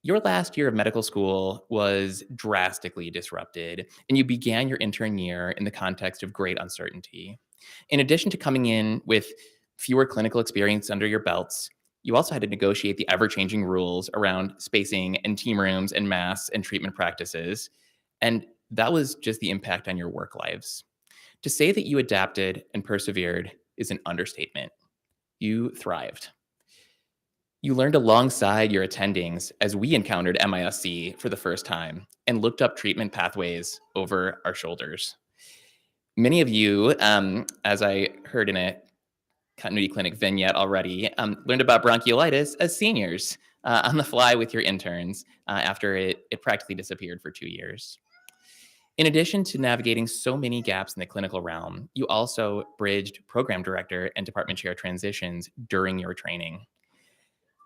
Your last year of medical school was drastically disrupted, and you began your intern year in the context of great uncertainty. In addition to coming in with fewer clinical experience under your belts, you also had to negotiate the ever-changing rules around spacing and team rooms and masks and treatment practices. And that was just the impact on your work lives. To say that you adapted and persevered is an understatement. You thrived. You learned alongside your attendings as we encountered MISC for the first time and looked up treatment pathways over our shoulders. Many of you, as I heard in a continuity clinic vignette already, learned about bronchiolitis as seniors on the fly with your interns after it practically disappeared for 2 years. In addition to navigating so many gaps in the clinical realm, you also bridged program director and department chair transitions during your training.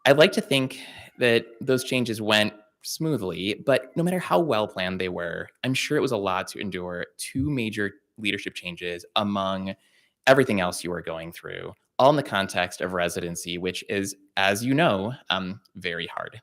I'd like to think that those changes went smoothly, but no matter how well planned they were, I'm sure it was a lot to endure 2 major leadership changes among everything else you were going through, all in the context of residency, which is, as you know, very hard.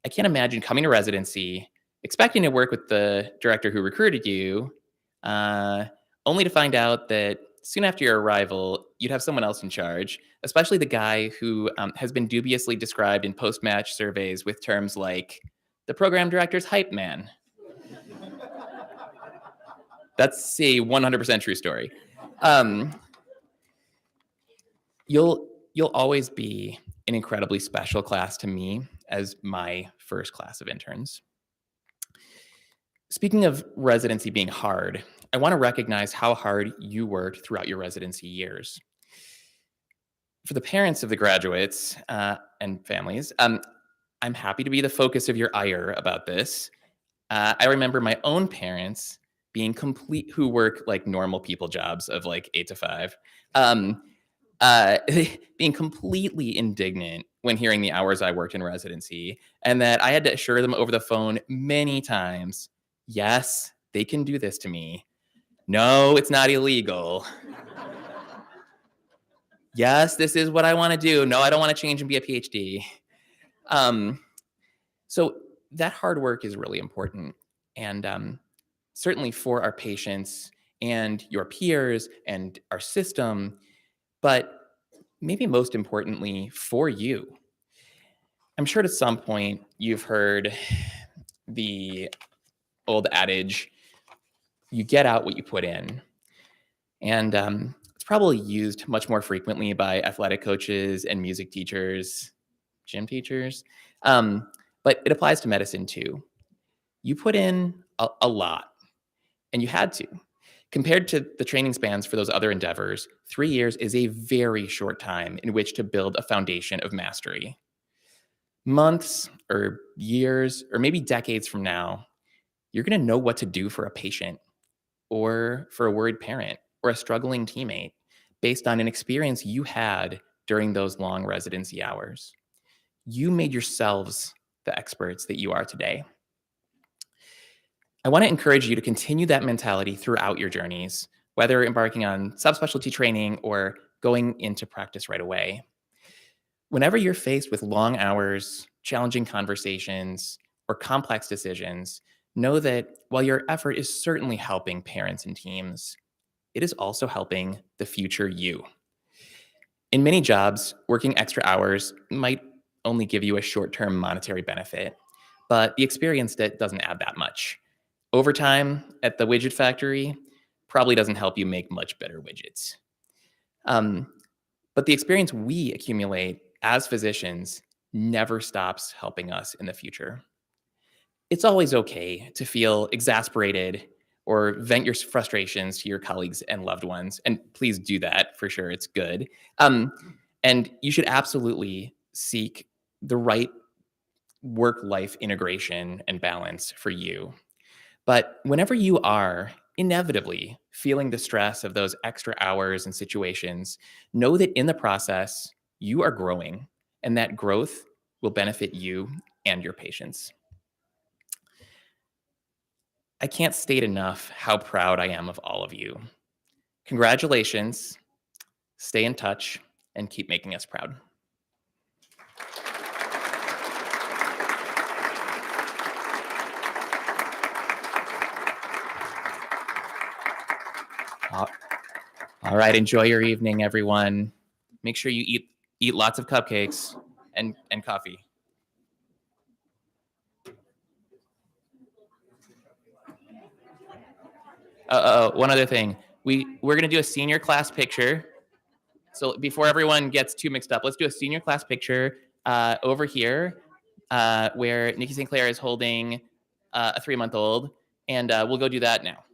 I can't imagine coming to residency, expecting to work with the director who recruited you, only to find out that soon after your arrival, you'd have someone else in charge, especially the guy who has been dubiously described in post-match surveys with terms like the program director's hype man. That's a 100% true story. You'll always be an incredibly special class to me as my first class of interns. Speaking of residency being hard, I want to recognize how hard you worked throughout your residency years. For the parents of the graduates and families, I'm happy to be the focus of your ire about this. I remember my own parents being who work like normal people jobs of like 8 to 5, being completely indignant when hearing the hours I worked in residency, and that I had to assure them over the phone many times, yes, they can do this to me. No, it's not illegal. Yes, this is what I want to do. No, I don't want to change and be a PhD. So that hard work is really important. And certainly for our patients and your peers and our system, but maybe most importantly for you. I'm sure at some point you've heard the old adage, you get out what you put in. And it's probably used much more frequently by athletic coaches and music teachers, gym teachers, but it applies to medicine too. You put in a lot, and you had to. Compared to the training spans for those other endeavors, 3 years is a very short time in which to build a foundation of mastery. Months or years or maybe decades from now, you're going to know what to do for a patient or for a worried parent or a struggling teammate based on an experience you had during those long residency hours. You made yourselves the experts that you are today. I want to encourage you to continue that mentality throughout your journeys, whether embarking on subspecialty training or going into practice right away. Whenever you're faced with long hours, challenging conversations, or complex decisions, know that while your effort is certainly helping parents and teams, it is also helping the future you. In many jobs, working extra hours might only give you a short-term monetary benefit, but the experience doesn't add that much. Overtime at the widget factory probably doesn't help you make much better widgets. But the experience we accumulate as physicians never stops helping us in the future. It's always okay to feel exasperated or vent your frustrations to your colleagues and loved ones. And please do that for sure. It's good. And you should absolutely seek the right work-life integration and balance for you. But whenever you are inevitably feeling the stress of those extra hours and situations, know that in the process, you are growing, and that growth will benefit you and your patients. I can't state enough how proud I am of all of you. Congratulations, stay in touch, and keep making us proud. All right, enjoy your evening, everyone. Make sure you eat lots of cupcakes and coffee. One other thing. We're gonna do a senior class picture. So before everyone gets too mixed up, let's do a senior class picture over here where Nikki St. Clair is holding a 3-month-old, and we'll go do that now.